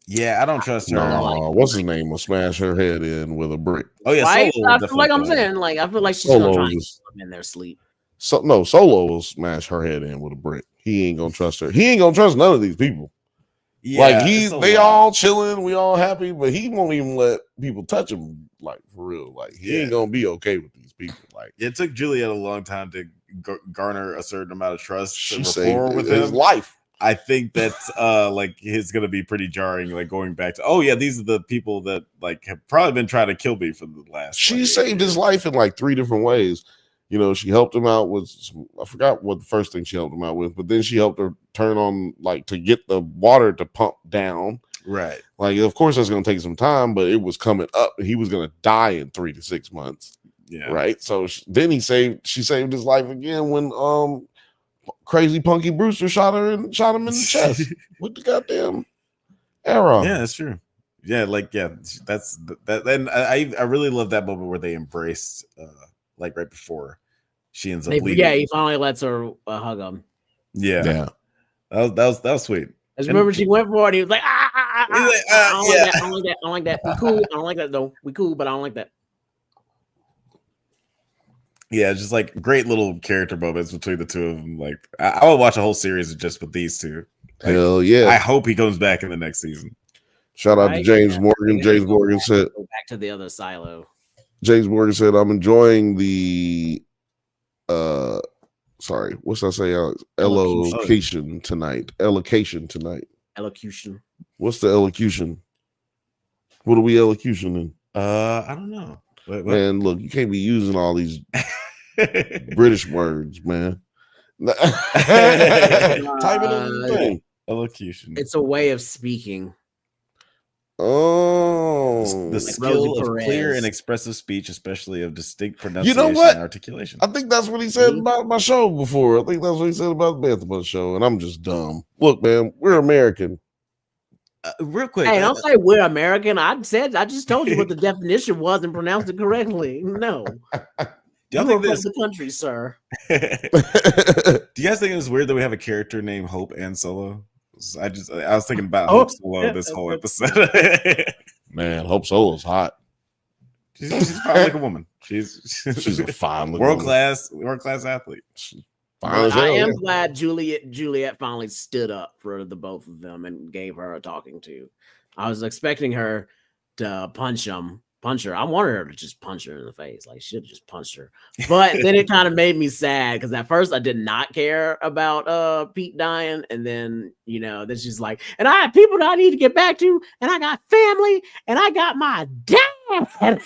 Yeah, I don't trust her. No, what's his name will smash her head in with a brick. Oh yeah, right? Solo I feel like I'm saying, like I feel like she's gonna try and kill them in their sleep. Solo will smash her head in with a brick. He ain't gonna trust her. He ain't gonna trust none of these people. Yeah, they all chilling, we all happy, but he won't even let people touch him. Like for real, like he ain't gonna be okay with these people. Like it took Juliet a long time to garner a certain amount of trust. She saved with his life. I think that's like it's gonna be pretty jarring, like going back to these are the people that like have probably been trying to kill me for the last. She saved his life in like 3 different ways. She helped him out with I forgot what the first thing she helped him out with, but then she helped her turn on like to get the water to pump down. Right. Like of course that's gonna take some time, but it was coming up and he was gonna die in 3 to 6 months. Yeah. Right. So then she saved his life again when crazy Punky Brewster shot him in the chest with the goddamn arrow. Yeah, that's true. Yeah, that's that. And I really love that moment where they embraced, like right before she ends up leaving. Yeah, he finally lets her hug him. Yeah. That was sweet. I just remember she went for it. He was like, I don't like that. We cool. I don't like that though. We cool, but I don't like that. Yeah, it's just like great little character moments between the two of them. Like I would watch a whole series just with these two. Like, hell yeah! I hope he comes back in the next season. Shout out to James Morgan. James Morgan said, "Go back to the other silo." James Morgan said, "I'm enjoying the sorry, what's that say, Alex? Elocution tonight. Elocution tonight. Elocution. What's the elocution? What are we elocutioning? I don't know. What? Man, look, you can't be using all these British words, man. Type it in the thing. Elocution. It's a way of speaking. Oh, the skill of clear and expressive speech, especially of distinct pronunciation you know what? and articulation. I think that's what he said about my show before. I think that's what he said about the Bantha show, and I'm just dumb. Look, man, we're American. Real quick, hey, don't say we're American. I just told you what the definition was and pronounced it correctly. No, do y'all think this the country, sir? Do you guys think it's weird that we have a character named Hope and Solo? I was thinking about Hope Solo this whole episode. Man, Hope Solo's hot. She's fine like a woman. She's a fine world class athlete. I am glad Juliet finally stood up for the both of them and gave her a talking to. I was expecting her to punch her. I wanted her to just punch her in the face. Like, she should have just punched her. But then it kind of made me sad because at first I did not care about Pete dying. And then, then she's like, and I have people that I need to get back to, and I got family, and I got my dad.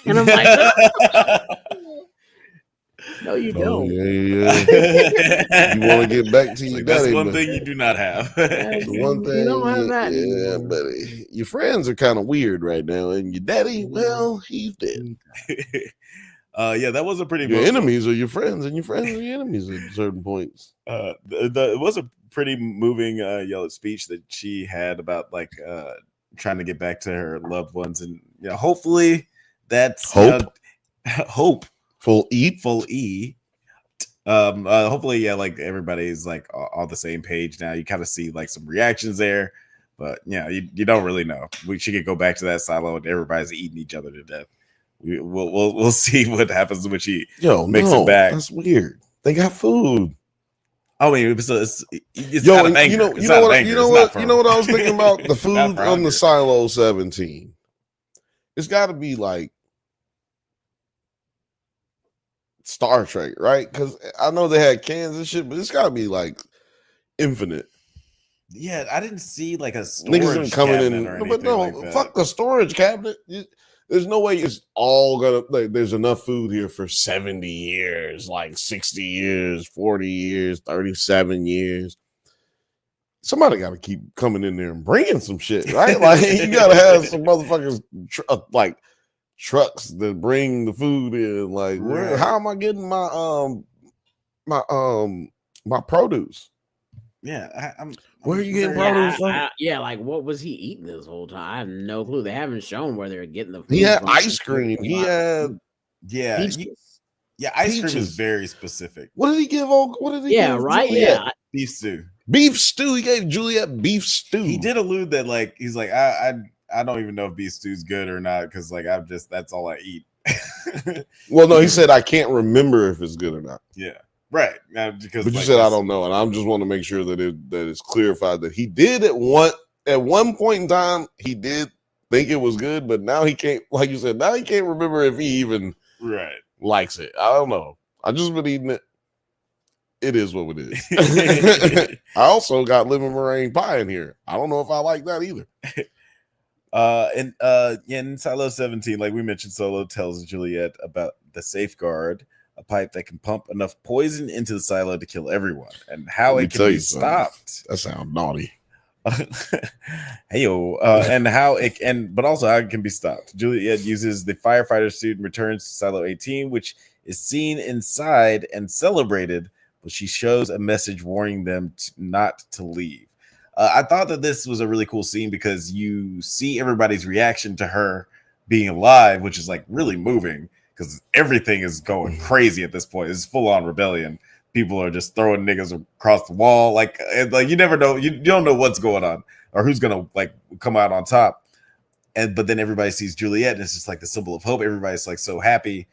And I'm like, no, you don't. Yeah. You want to get back to your daddy. That's one thing you do not have. One thing you don't have that. Yeah, buddy. Your friends are kind of weird right now, and your daddy, well, he's dead. Yeah, that was a pretty. Your enemies are your friends, and your friends are your enemies at certain points. It was a pretty moving yellow speech that she had about trying to get back to her loved ones, and hopefully that's hope. Hope. Full E. Hopefully, everybody's on the same page now. You kind of see some reactions there, but you don't really know. She could go back to that silo and everybody's eating each other to death. We'll see what happens when she makes it back. That's weird. They got food. I mean, it's out of anger. You know what I was thinking about the food on the silo 17. It's got to be like Star Trek, right? Because I know they had cans and shit, but it's gotta be infinite. Yeah, I didn't see a storage niggas coming in, or but no, fuck the storage cabinet. There's no way it's all gonna there's enough food here for 70 years, 60 years, 40 years, 37 years. Somebody got to keep coming in there and bringing some shit, right? You gotta have some motherfuckers trucks that bring the food in. How am I getting my produce? Yeah, where are you getting produce from? What was he eating this whole time? I have no clue. They haven't shown where they're getting the food. He had ice cream. He had ice cream is very specific. What did he give? What did he give? Right. Juliet? Yeah, beef stew. Beef stew. He gave Juliet beef stew. He did allude that he's I don't even know if beef stew's good or not because that's all I eat. Well, no, he said I can't remember if it's good or not. Yeah, right. But you said I don't know, and I just want to make sure that it's clarified that he did at one point in time he did think it was good, but now he can't. Like you said, now he can't remember if he even likes it. I don't know. I just been eating it. It is what it is. I also got lemon meringue pie in here. I don't know if I like that either. In Silo 17, like we mentioned, Solo tells Juliet about the safeguard, a pipe that can pump enough poison into the silo to kill everyone, and how it can be stopped. That sounds naughty. And how it can, but also how it can be stopped. Juliet uses the firefighter suit and returns to Silo 18, which is seen inside and celebrated, but she shows a message warning them not to leave. I thought that this was a really cool scene because you see everybody's reaction to her being alive, which is like really moving because everything is going crazy at this point. It's full on rebellion. People are just throwing niggas across the wall. Like you never know. You don't know what's going on or who's gonna like come out on top. But then everybody sees Juliet, and it's just like the symbol of hope. Everybody's like so happy.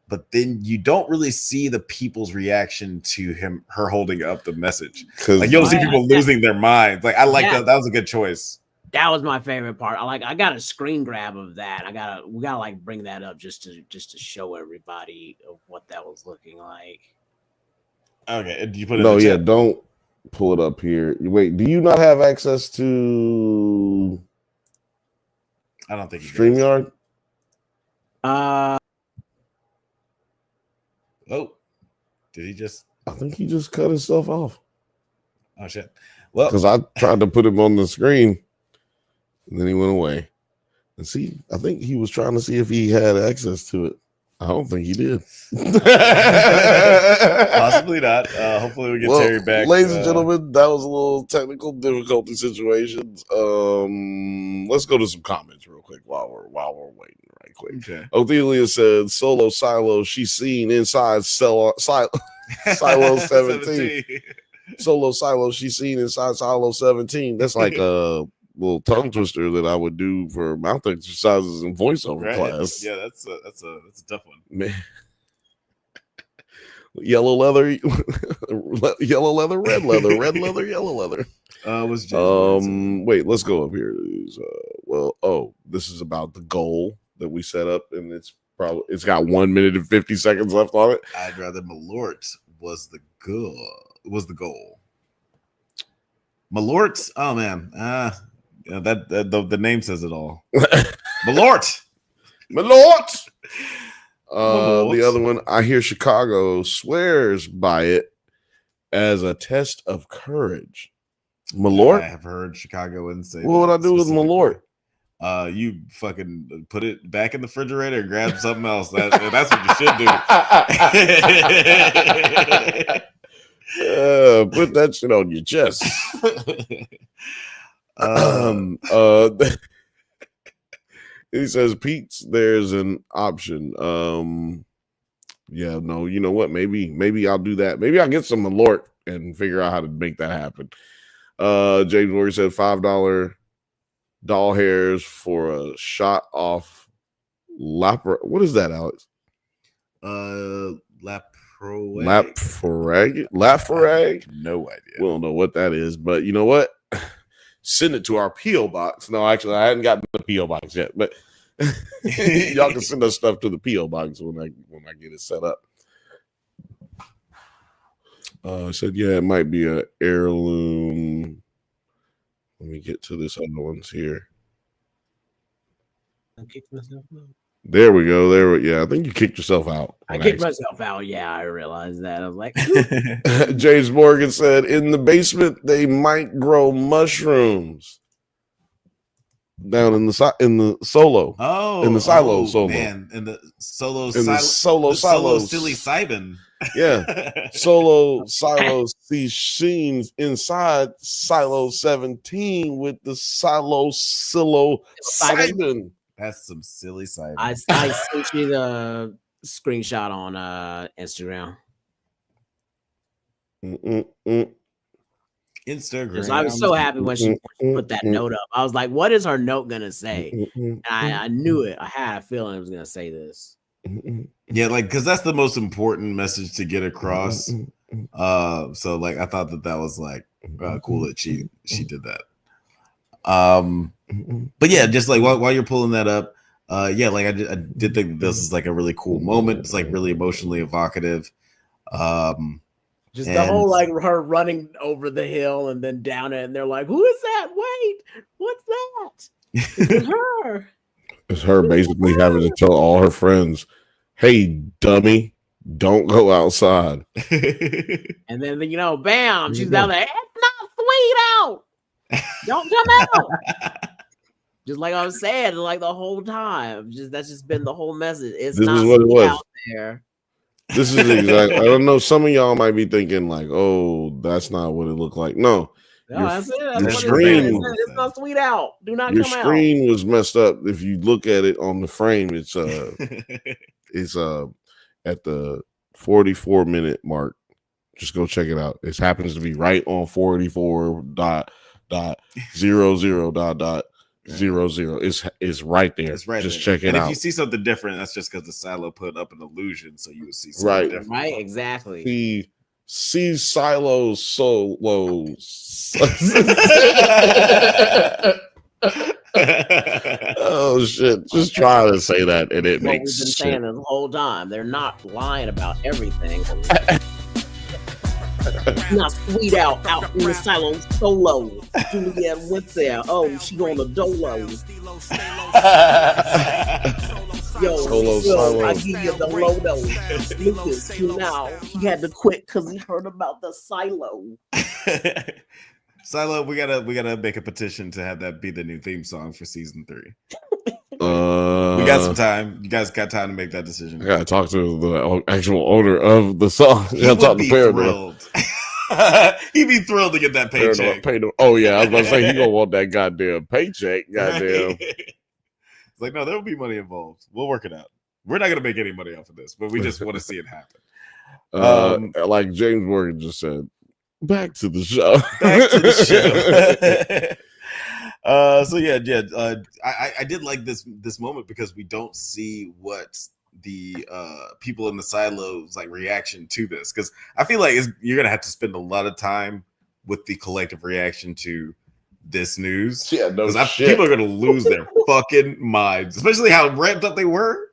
But then you don't really see the people's reaction to her holding up the message. Like you don't see people losing their minds. Like I like that. That was a good choice. That was my favorite part. I got a screen grab of that. We gotta like bring that up just to show everybody what that was looking like. Okay, did you put it in the chat? Don't pull it up here. Wait, do you not have access to? I don't think StreamYard. Oh, did he just? I think he just cut himself off. Oh shit! Well, because I tried to put him on the screen, and then he went away. And see, I think he was trying to see if he had access to it. I don't think he did. Possibly not. Hopefully we get Terry back. Ladies and gentlemen, that was a little technical difficulty situations. Let's go to some comments real quick while we're waiting. Right quick. Okay. Othelia said, "Solo Silo, she's seen inside Silo 17. Solo Silo, she's seen inside Silo 17. That's like a little tongue twister that I would do for mouth exercises in voiceover class. Yeah, that's a tough one. Man. Yellow leather, red leather, yellow leather. Wait, let's go up here. This is about the goal that we set up, and it's got 1 minute and 50 seconds left on it. I'd rather Malort was the goal. Malort, oh man, the name says it all. Malort. The other one, I hear Chicago swears by it as a test of courage. Malort? I have heard Chicagoans say. What would I do with Malort? You fucking put it back in the refrigerator and grab something else. That's what you should do. Put that shit on your chest. He says, Pete's, there's an option. You know what? Maybe I'll do that. Maybe I'll get some Malort and figure out how to make that happen. James Morgan said $5 doll hairs for a shot off What is that, Alex? Laparag? No idea. We don't know what that is, but you know what? Send it to our P.O. box. No, actually, I hadn't gotten the P.O. box yet, but y'all can send us stuff to the P.O. box when I get it set up. Said, yeah, it might be an heirloom. Let me get to this other ones here. There we go. Yeah, I think you kicked yourself out. I kicked myself out. Yeah, I realized that. I was like, James Morgan said, in the basement, they might grow mushrooms. Down in the solo. Oh, in the silo solo. Man, in the solo silly Simon. Yeah. Solo silo scenes inside Silo 17 with the silo Simon. That's some silly Simon. I sent you the screenshot on Instagram. Instagram. I was so happy when she put that note up. I was like, what is her note gonna say? And I knew it. I had a feeling it was gonna say this. Yeah, like because that's the most important message to get across. So like I thought that was like cool that she did that. But yeah, just like while you're pulling that up, yeah, like I did think that this is like a really cool moment. It's like really emotionally evocative. Just the whole like her running over the hill and then down it, and they're like, "Who is that? Wait, what's that? It's her." It's her basically having to tell all her friends, "Hey, dummy, don't go outside." And then bam, she's down there. It's not sweet out. Don't come out. Just like I was saying, like the whole time. That's just been the whole message. It's not sweet out there. This is exactly. I don't know. Some of y'all might be thinking like, "Oh, that's not what it looked like." No, No, that's it. That's your what screen, it's not sweet out. Do not your come out. screen was messed up. If you look at it on the frame, it's at the 44-minute mark. Just go check it out. It happens to be right on 44.00.00. It's right there. It's right. Just there. check it and out. If you see something different, that's just because the silo put up an illusion, so you would see something different. Right, exactly. See silos solos. Oh shit! Just try to say that, and it makes we've been shit. saying this the whole time. They're not lying about everything. Not sweet out in the silo solo. Juliet went there. Oh, she on the dolo. Yo, I give you the low though. Lucas, now he had to quit because he heard about the silo. Silo, we gotta make a petition to have that be the new theme song for season 3. We got some time. You guys got time to make that decision. I gotta talk to the actual owner of the song. He would be thrilled. He'd be thrilled to get that paycheck. Oh yeah, I was about to say he gonna want that goddamn paycheck. Goddamn. It's like, no, there will be money involved. We'll work it out. We're not gonna make any money off of this, but we just want to see it happen. Like James Morgan just said, back to the show. Back to the show. So yeah. I did like this moment because we don't see what the people in the silos like reaction to this, because I feel like you're gonna have to spend a lot of time with the collective reaction to this news. Yeah, no shit. People are gonna lose their fucking minds, especially how ramped up they were.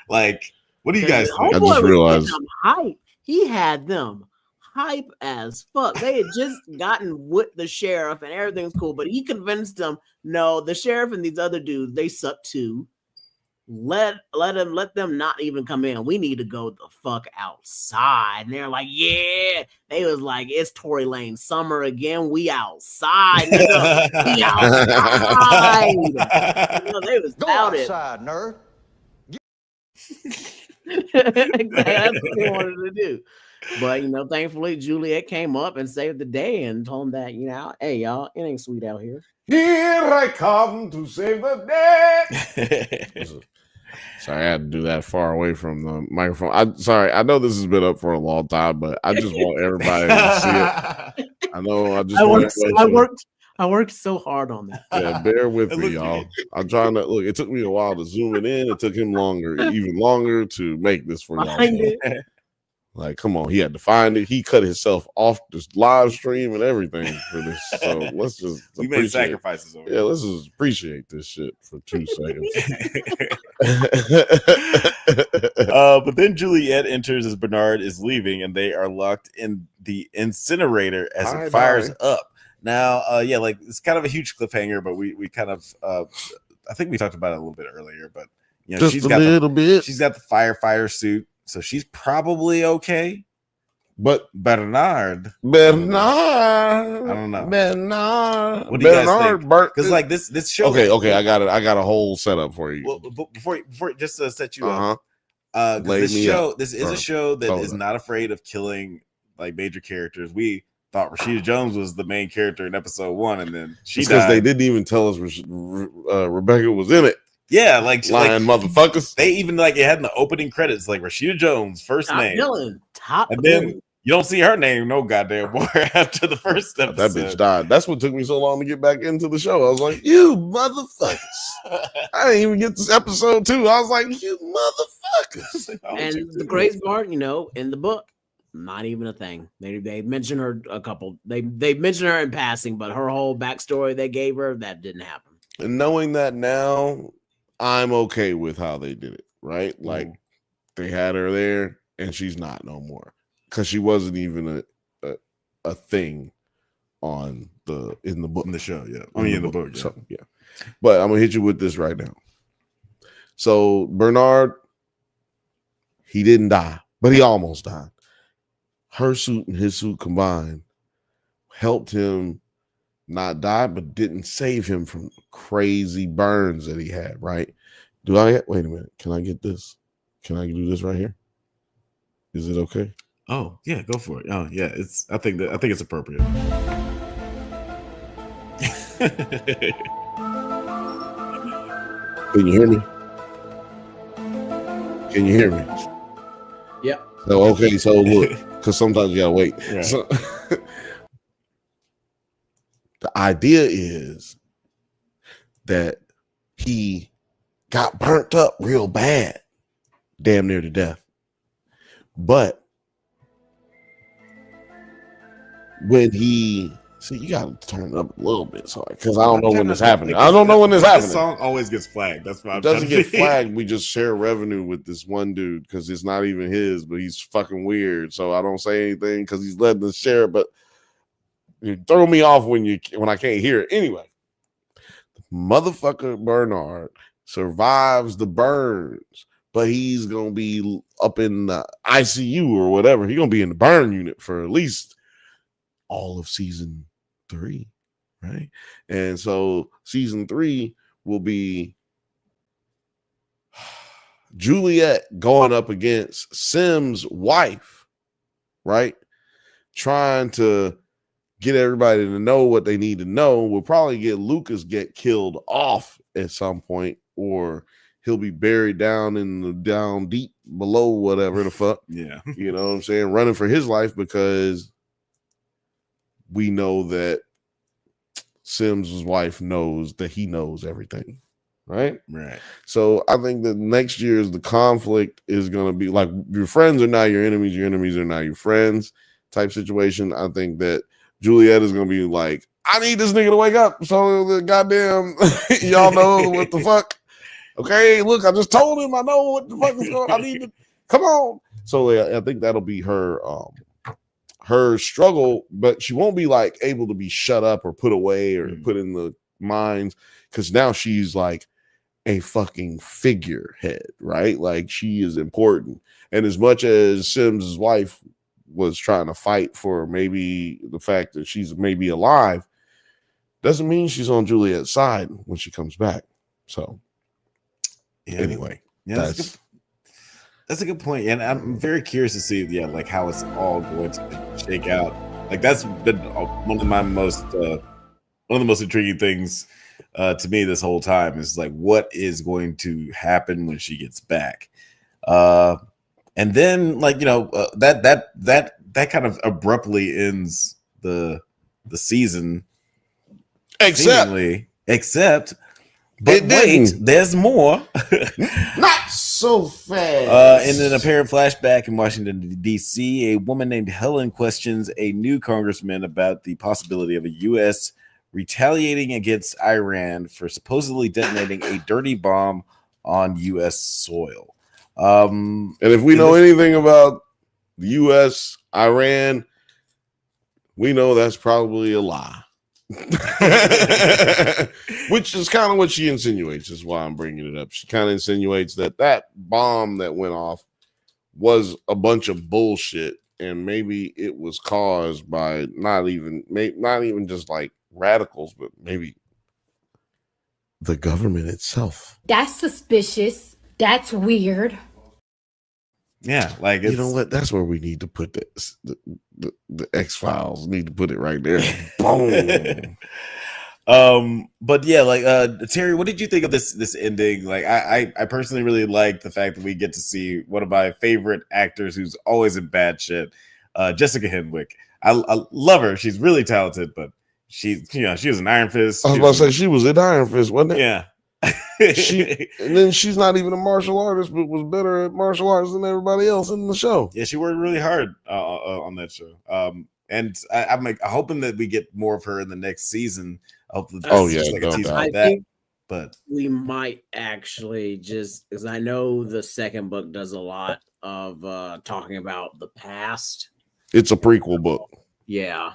Like, what do you guys think? I just realized hype. He had them hype as fuck. They had just gotten with the sheriff and everything's cool, but he convinced them, no, the sheriff and these other dudes, they suck too. Let them not even come in. We need to go the fuck outside. And they're like, yeah. They was like, it's Tory Lane summer again. We outside. We outside. They was go out outside, nerd. Exactly. That's what they wanted to do. But thankfully Juliet came up and saved the day and told them that, hey y'all, it ain't sweet out here. Here I come to save the day. Sorry, I had to do that far away from the microphone. I'm sorry. I know this has been up for a long time, but I just want everybody to see it. I know. I worked so hard on that. Yeah, bear with me, y'all. I'm trying to look. It took me a while to zoom it in. It took him even longer to make this for y'all. Like, come on, he had to find it. He cut himself off this live stream and everything for this. So let's just we made sacrifices over here. Let's just appreciate this shit for 2 seconds. But then Juliet enters as Bernard is leaving, and they are locked in the incinerator as it fires up. Now, like it's kind of a huge cliffhanger, but we kind of I think we talked about it a little bit earlier, but just she's a got little bit. She's got the firefighter suit. So she's probably okay, but Bernard, I don't know. Bernard, what do you guys think? Because like this show. Okay, I got it. I got a whole setup for you. Well, before just to set you up, this is a show that is not afraid of killing like major characters. We thought Rashida Jones was the main character in episode 1, and then she died. Because they didn't even tell us Rebecca was in it. Yeah, like lying motherfuckers. They even it had in the opening credits like Rashida Jones, first name, and then you don't see her name no goddamn more after the first episode. That bitch died. That's what took me so long to get back into the show. I was like, you motherfuckers! I didn't even get to episode 2. I was like, you motherfuckers! And the great part, in the book, not even a thing. They mentioned her a couple. They mentioned her in passing, but her whole backstory they gave her, that didn't happen. And knowing that now, I'm okay with how they did it, right? Like they had her there and she's not no more because she wasn't even a thing in the book. In the show, yeah. In the book, yeah. So, yeah. But I'm gonna hit you with this right now. So Bernard, he didn't die, but he almost died. Her suit and his suit combined helped him not die, but didn't save him from crazy burns that he had, right? Wait a minute. Can I get this? Can I do this right here? Is it okay? Oh yeah, go for it. Oh yeah, I think it's appropriate. Can you hear me? Can you hear me? Yeah. So okay, so look, because sometimes you gotta wait. Right. So, the idea is that he got burnt up real bad, damn near to death. But when he you gotta turn it up a little bit, sorry, because I don't know when this happening. I don't know when this happening. This song always gets flagged. That's why it doesn't get flagged. We just share revenue with this one dude because it's not even his, but he's fucking weird. So I don't say anything because he's letting us share it. But you throw me off when I can't hear it. Anyway, motherfucker Bernard survives the burns, but he's gonna be up in the ICU or whatever. He's gonna be in the burn unit for at least all of season 3, right? And so season 3 will be Juliet going up against Sim's wife, right? Trying to get everybody to know what they need to know. We'll probably get Lucas get killed off at some point, or he'll be buried down deep below whatever the fuck. Yeah. You know what I'm saying? Running for his life because we know that Sim's wife knows that he knows everything. Right? Right. So I think that next year's the conflict is going to be like your friends are now your enemies are now your friends type situation. I think that Juliet is going to be like, I need this nigga to wake up. So the goddamn, y'all know what the fuck. Okay, look, I just told him I know what the fuck is going on. I need to come on. So I think that'll be her struggle, but she won't be like able to be shut up or put away or put in the mines because now she's like a fucking figurehead, right? Like she is important. And as much as Sim's wife was trying to fight for maybe the fact that she's maybe alive, doesn't mean she's on Juliet's side when she comes back. So anyway, that's a good point. And I'm very curious to see, like how it's all going to shake out. Like that's been one of the most intriguing things to me this whole time is like what is going to happen when she gets back. And then like, that kind of abruptly ends the season. Except but wait, there's more. Not so fast. In an apparent flashback in Washington, D.C., a woman named Helen questions a new congressman about the possibility of a U.S. retaliating against Iran for supposedly detonating a dirty bomb on U.S. soil. And if we know anything about the U.S., Iran, we know that's probably a lie. Which is kind of what she insinuates, is why I'm bringing it up. She kind of insinuates that bomb that went off was a bunch of bullshit, and maybe it was caused by not even just like radicals, but maybe the government itself. That's suspicious. That's weird. Yeah, like you know what? That's where we need to put this. The X-Files need to put it right there. Boom. But yeah, like Terry, what did you think of this ending? Like I personally really like the fact that we get to see one of my favorite actors who's always in bad shit, Jessica Henwick. I love her. She's really talented, but she was an Iron Fist. I was about to say she was in Iron Fist, wasn't it? Yeah. And then she's not even a martial artist, but was better at martial arts than everybody else in the show. Yeah, she worked really hard on that show. And I'm like hoping that we get more of her in the next season. I think but we might actually just because I know the second book does a lot of talking about the past. It's a prequel book. Yeah.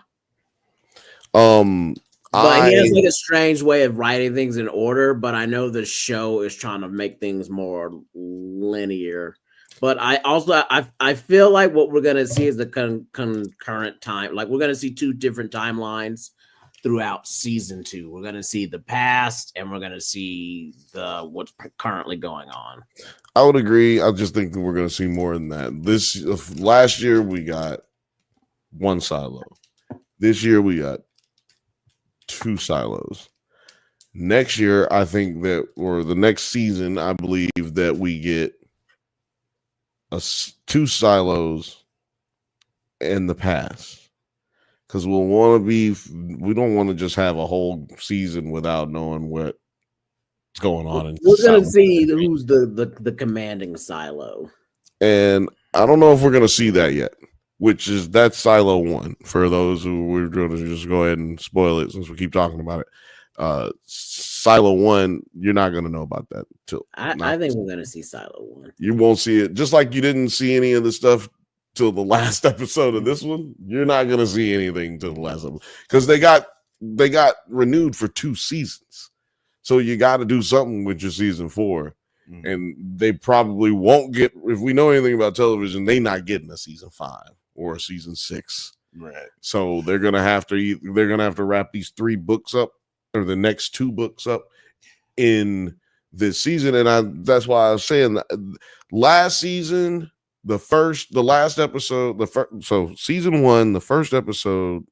But he has like a strange way of writing things in order, but I know the show is trying to make things more linear. But I feel like what we're gonna see is the concurrent time. Like we're gonna see two different timelines throughout season 2. We're going to see the past, and we're going to see what's currently going on. I would agree. I just think that we're going to see more than that. Last year we got 1 silo. This year we got 2 silos. Next year, I think that, or the next season, I believe that we get 2 silos in the past, because we don't want to just have a whole season without knowing what's going on. We're going to see who's the commanding silo, and I don't know if we're going to see that yet. That's Silo 1. For those who we're going to just go ahead and spoil it since we keep talking about it. Silo 1, you're not going to know about that till I think we're going to see Silo 1. You won't see it, just like you didn't see any of the stuff till the last episode of this one. You're not going to see anything till the last episode, because they got renewed for 2 seasons. So you got to do something with your season 4. And they probably won't get, if we know anything about television, they're not getting a season 5 or a season 6. Right. So they're gonna have to wrap these 3 books up, or the next 2 books up, in this season. And that's why I was saying that last season, season 1, the first episode,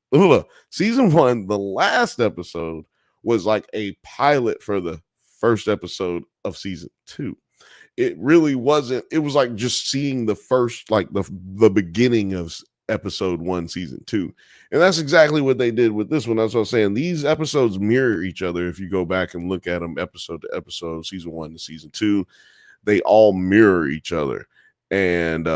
season 1, the last episode was like a pilot for the first episode of season 2. It really wasn't. It was like just seeing the first, like the beginning of episode 1, season 2. And that's exactly what they did with this one. That's what I was saying. These episodes mirror each other. If you go back and look at them episode to episode, season 1 to season 2, they all mirror each other. And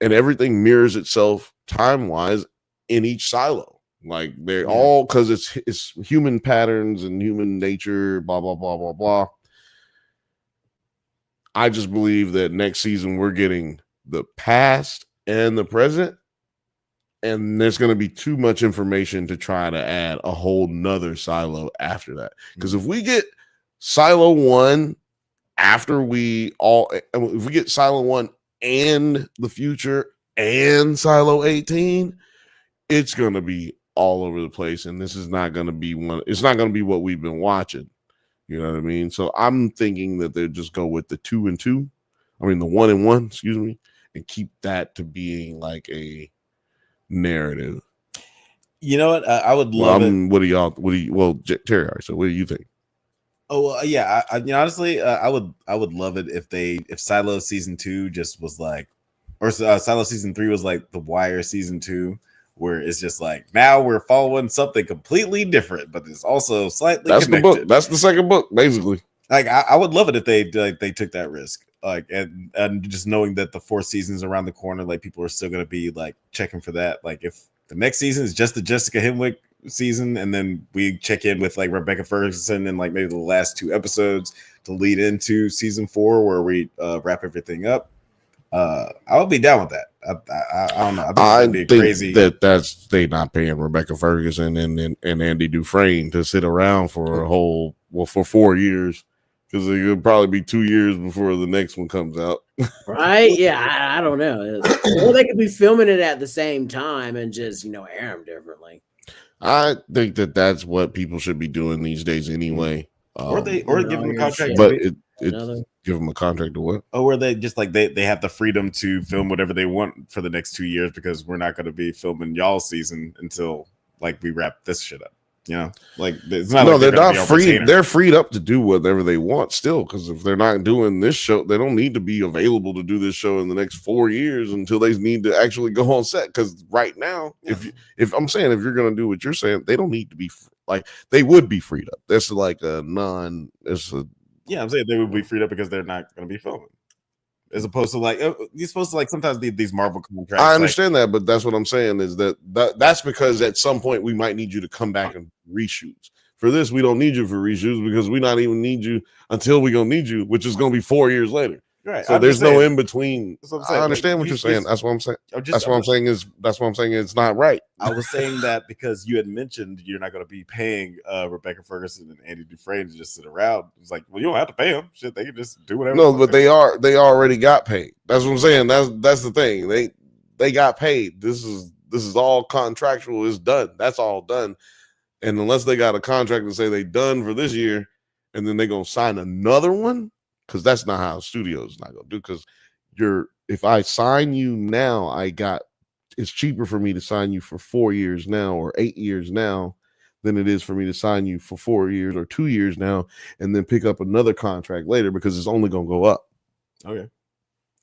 everything mirrors itself time-wise in each silo. Like they're all, because it's human patterns and human nature, blah, blah, blah, blah, blah. I just believe that next season we're getting the past and the present, and there's going to be too much information to try to add a whole nother silo after that. Because if we get Silo 1 if we get Silo 1 and the future and Silo 18, it's going to be all over the place, and this is not going to be it's not going to be what we've been watching. You know what I mean? So I'm thinking that they'll just go with the 2 and 2. I mean, the 1 and 1, excuse me, and keep that to being like a narrative. You know what? I would love it. Terry, so what do you think? Oh, well, yeah. Honestly, I would love it if Silo season 2 just was like, or Silo season 3 was like The Wire season 2. Where it's just like, now we're following something completely different, but it's also slightly connected. The book. That's the second book, basically. Like, I would love it if they took that risk. Like, and just knowing that the 4th season's around the corner, like people are still going to be like checking for that. Like, if the next season is just the Jessica Henwick season, and then we check in with like Rebecca Ferguson and like maybe the last 2 episodes to lead into season 4, where we wrap everything up. I would be down with that. I don't know. I think crazy. That's they not paying Rebecca Ferguson and Andy Dufresne to sit around for for 4 years, because it could probably be 2 years before the next one comes out. Right? Yeah, I don't know. Or they could be filming it at the same time and just air them differently. I think that's what people should be doing these days anyway. Or give them a contract, but give them a contract to what? Oh, where they just like they have the freedom to film whatever they want for the next 2 years, because we're not going to be filming y'all's season until like we wrap this shit up. Like it's not. No, they're not free. They're freed up to do whatever they want still, because if they're not doing this show, they don't need to be available to do this show in the next 4 years until they need to actually go on set. Because right now, if I'm saying, if you're going to do what you're saying, they don't need to be like, they would be freed up. That's like I'm saying they would be freed up because they're not going to be filming, as opposed to like you're supposed to like sometimes these Marvel contracts. I understand that, but that's what I'm saying is that's because at some point we might need you to come back and reshoots. For this, we don't need you for reshoots because we not even need you until we gonna need you, which is gonna be 4 years later. Right. So there's no in between. I understand what you're saying. That's what I'm saying. That's what I'm saying. It's not right. I was saying that because you had mentioned you're not going to be paying Rebecca Ferguson and Andy Dufresne to just sit around. It's like, well, you don't have to pay them. Shit, they can just do whatever. No, but they already got paid. That's what I'm saying. That's the thing. They got paid. This is all contractual. It's done. That's all done. And unless they got a contract to say they done for this year, and then they're gonna sign another one, because that's not how studios not gonna do. Because if I sign you now, it's cheaper for me to sign you for 4 years now or 8 years now than it is for me to sign you for 4 years or 2 years now and then pick up another contract later, because it's only gonna go up. Okay.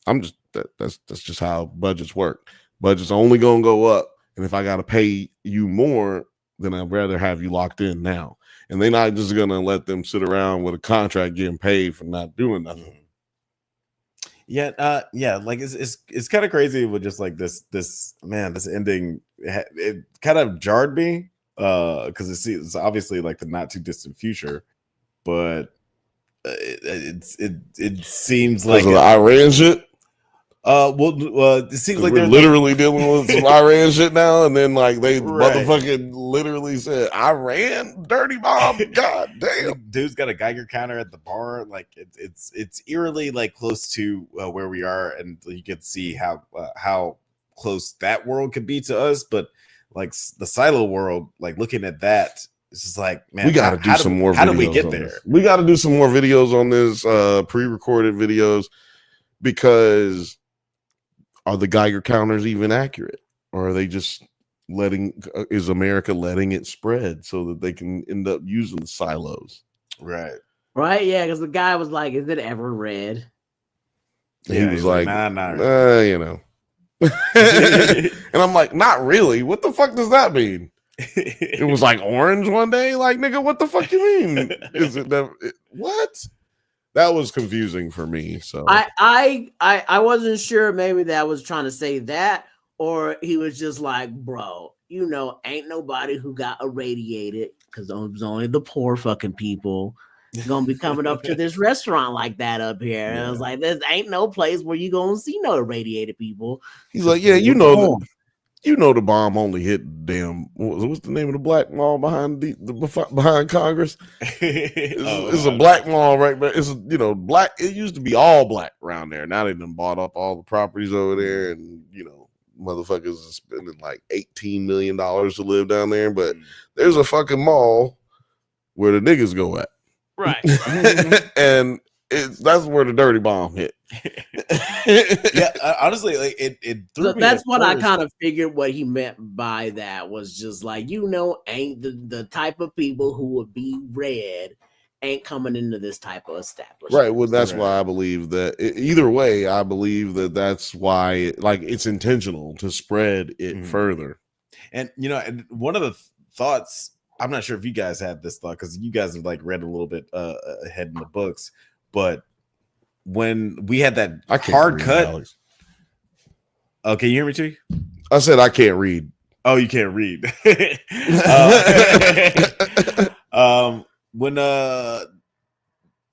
That's just how budgets work. Budget's only gonna go up, and if I gotta pay you more, then I'd rather have you locked in now. And they're not just gonna let them sit around with a contract getting paid for not doing nothing. Yeah, like it's kind of crazy with just like this ending. It kind of jarred me because it's obviously like the not too distant future, but it seems like the Iran shit. It seems like we're literally dealing with some Iran shit now, and then like they motherfucking literally said Iran dirty bomb. God damn, dude's got a Geiger counter at the bar. Like it's eerily like close to where we are, and you can see how close that world could be to us. But like the silo world, like looking at that, it's just like, man, we got to do some more. How do we get there? We got to do some more videos on this, pre-recorded videos, because. Are the Geiger counters even accurate, or are they just is America letting it spread so that they can end up using the silos? Right, yeah, because the guy was like, "Is it ever red?" He was like, "Nah, you know." And I'm like, "Not really. What the fuck does that mean?" It was like orange one day. Like, nigga, what the fuck you mean? Is it never? What? That was confusing for me. So I wasn't sure. Maybe that was trying to say that, or he was just like, bro, ain't nobody who got irradiated, because it was only the poor fucking people gonna be coming up to this restaurant like that up here. And I was like, there ain't no place where you gonna see no irradiated people. He's like, yeah, the bomb only hit damn. What's the name of the black mall behind behind Congress? It's a black mall, right? But it's black. It used to be all black around there. Now they done bought up all the properties over there, and motherfuckers are spending like $18 million to live down there. But there's a fucking mall where the niggas go at, right? And that's where the dirty bomb hit. Yeah, honestly, like it threw so me. That's what I kind of figured what he meant by that was just like, ain't the type of people who would be red ain't coming into this type of establishment. Right. Well, that's why I believe that either way, I believe that's why it's intentional to spread it further. And and one of the thoughts, I'm not sure if you guys had this thought, because you guys have like read a little bit ahead in the books, but when we had that hard cut, Alex. Oh, can you hear me too? I said I can't read. Oh, you can't read. When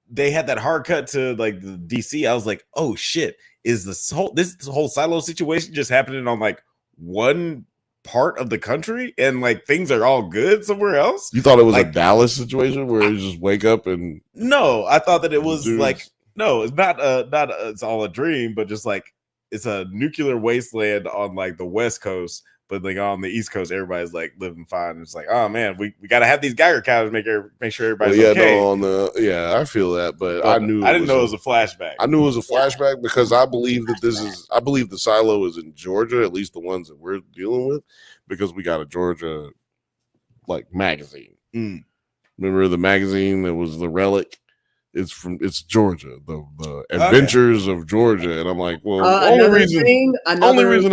they had that hard cut to like the DC, I was like, oh shit, is this whole silo situation just happening on like one part of the country, and like things are all good somewhere else? You thought it was like a Dallas situation where you just wake up and no, I thought that it was like, no, it's not it's all a dream, but just like it's a nuclear wasteland on like the West Coast, but like on the East Coast, everybody's like living fine. It's like, oh man, we got to have these Geiger counters make sure everybody's okay. I feel that, but I didn't know it was a flashback. I knew it was a flashback because I believe that I believe the silo is in Georgia, at least the ones that we're dealing with, because we got a Georgia like magazine. Remember the magazine that was the Relic? It's Georgia, the Adventures of Georgia, and I'm like, well, only reason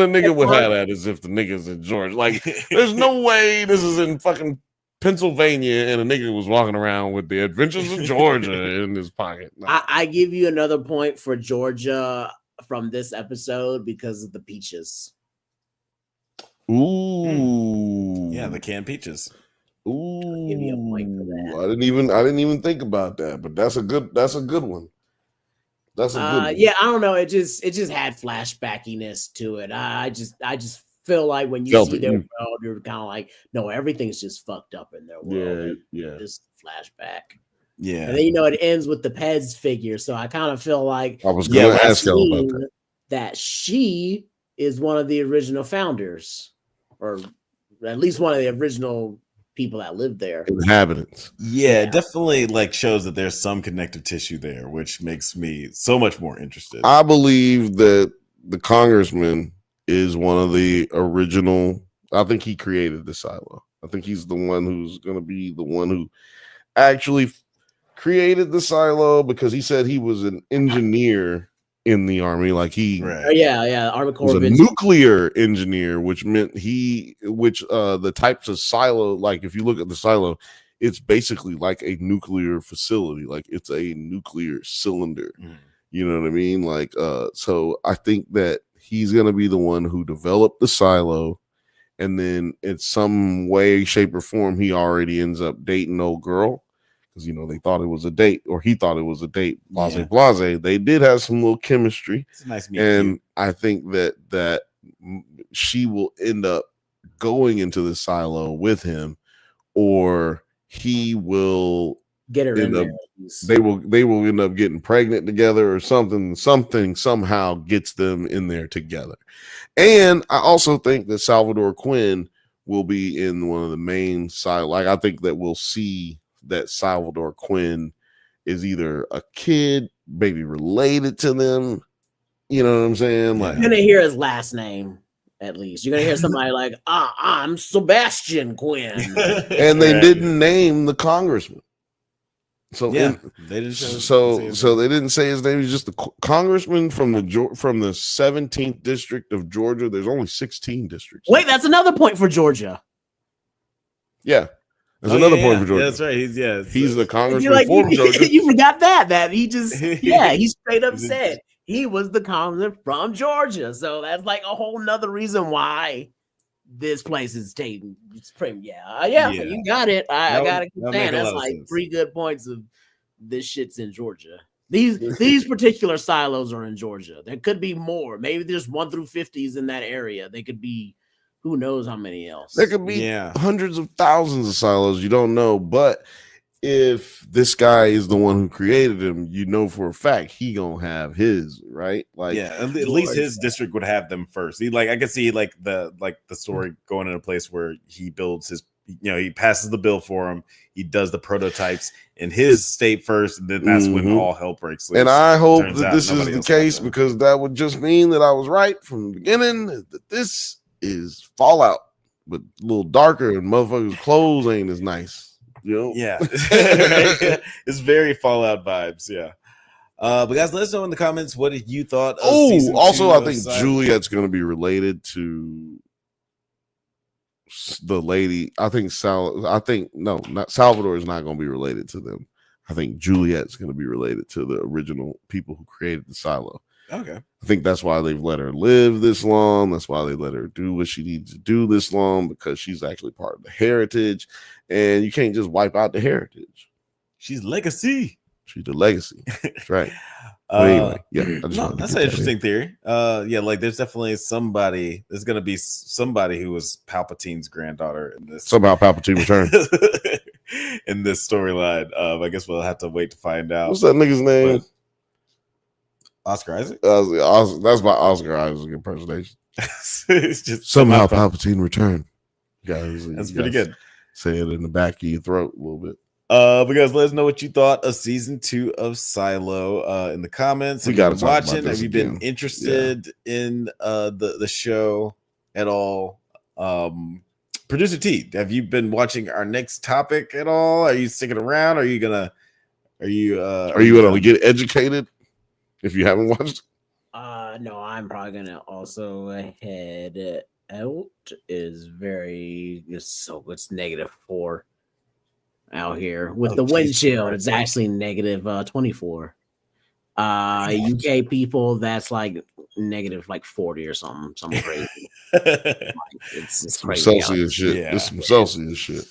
a nigga would have that is if the nigga's in Georgia. Like, there's no way this is in fucking Pennsylvania and a nigga was walking around with the Adventures of Georgia in his pocket. No. I give you another point for Georgia from this episode because of the peaches. Ooh, yeah, the canned peaches. Ooh, give me a point for that. I didn't even think about that, but that's a good one. That's a good one. Yeah, I don't know. It just had flashbackiness to it. I just feel like when you see their world, you're kind of like, no, everything's just fucked up in their world. Yeah. Just flashback. Yeah. And then it ends with the Pez figure. So I kind of feel like I was gonna ask you about that she is one of the original founders, or at least one of the original people that live there. Inhabitants. Yeah, it definitely like shows that there's some connective tissue there, which makes me so much more interested. I believe that the congressman is one of the original. I think he created the silo. I think he's the one who's going to be the one who actually created the silo, because he said he was an engineer in the army. Like he, Army Corps was a of nuclear engineer, which meant the types of silo, like if you look at the silo, it's basically like a nuclear facility, like it's a nuclear cylinder. You know what I mean? Like, so I think that he's gonna be the one who developed the silo, and then in some way, shape, or form, he already ends up dating old girl. Because they thought it was a date, or he thought it was a date. Blase. They did have some little chemistry. It's a nice and I think that she will end up going into the silo with him, or he will get her in there. They will end up getting pregnant together, or something somehow gets them in there together. And I also think that Salvador Quinn will be in one of the main silo. Like, I think that we'll see that Salvador Quinn is either a kid, maybe related to them. You know what I'm saying? Like, you're gonna hear his last name. At least you're gonna hear somebody like, I'm Sebastian Quinn. And they didn't name the congressman. So they didn't. So they didn't say his name. He's just the congressman from the 17th district of Georgia. There's only 16 districts. Wait, that's another point for Georgia. Yeah. There's another point for Georgia. That's right. He's the congressman for Georgia. You forgot that he just he straight up said he was the congressman from Georgia. So that's like a whole nother reason why this place is taken. You got it. I gotta keep saying that's like sense. 3 good points of this shit's in Georgia. These particular silos are in Georgia. There could be more. Maybe there's 1 through 50s in that area. They could be. Who knows how many else? There could be hundreds of thousands of silos. You don't know. But if this guy is the one who created him, for a fact he gonna have his, right? Like, at least his district would have them first. I could see the story going in a place where he builds his, he passes the bill for him. He does the prototypes in his state first, and then that's when all hell breaks loose. And I hope that this is the case, because that would just mean that I was right from the beginning, that this is Fallout, but a little darker, and motherfuckers' clothes ain't as nice. Yeah. It's very Fallout vibes. Yeah. But guys, let us know in the comments what you thought of season 2 also, I think Juliet's going to be related to the lady. I think not Salvador is not going to be related to them. I think Juliet's going to be related to the original people who created the silo. Okay. I think that's why they've let her live this long. That's why they let her do what she needs to do this long, because she's actually part of the heritage, and you can't just wipe out the heritage. She's legacy. She's the legacy. That's right. Anyway, that's an interesting theory. There's definitely somebody. There's gonna be somebody who was Palpatine's granddaughter in this. Somehow Palpatine returned in this storyline. I guess we'll have to wait to find out. What's that nigga's name? Oscar Isaac? That's my Oscar Isaac impersonation. It's just somehow Palpatine returned. Guys, that's pretty good. Say it in the back of your throat a little bit. But guys, let us know what you thought of season 2 of Silo in the comments. Have you been watching? Have you been interested in the show at all? Producer T, have you been watching our next topic at all? Are you sticking around? Are you gonna get educated? If you haven't watched, no, I'm probably gonna also head out. It's -4 out here with the wind chill. It's actually -24. UK people, that's like -40 or something crazy. It's crazy. Celsius shit. Yeah. It's some Celsius shit.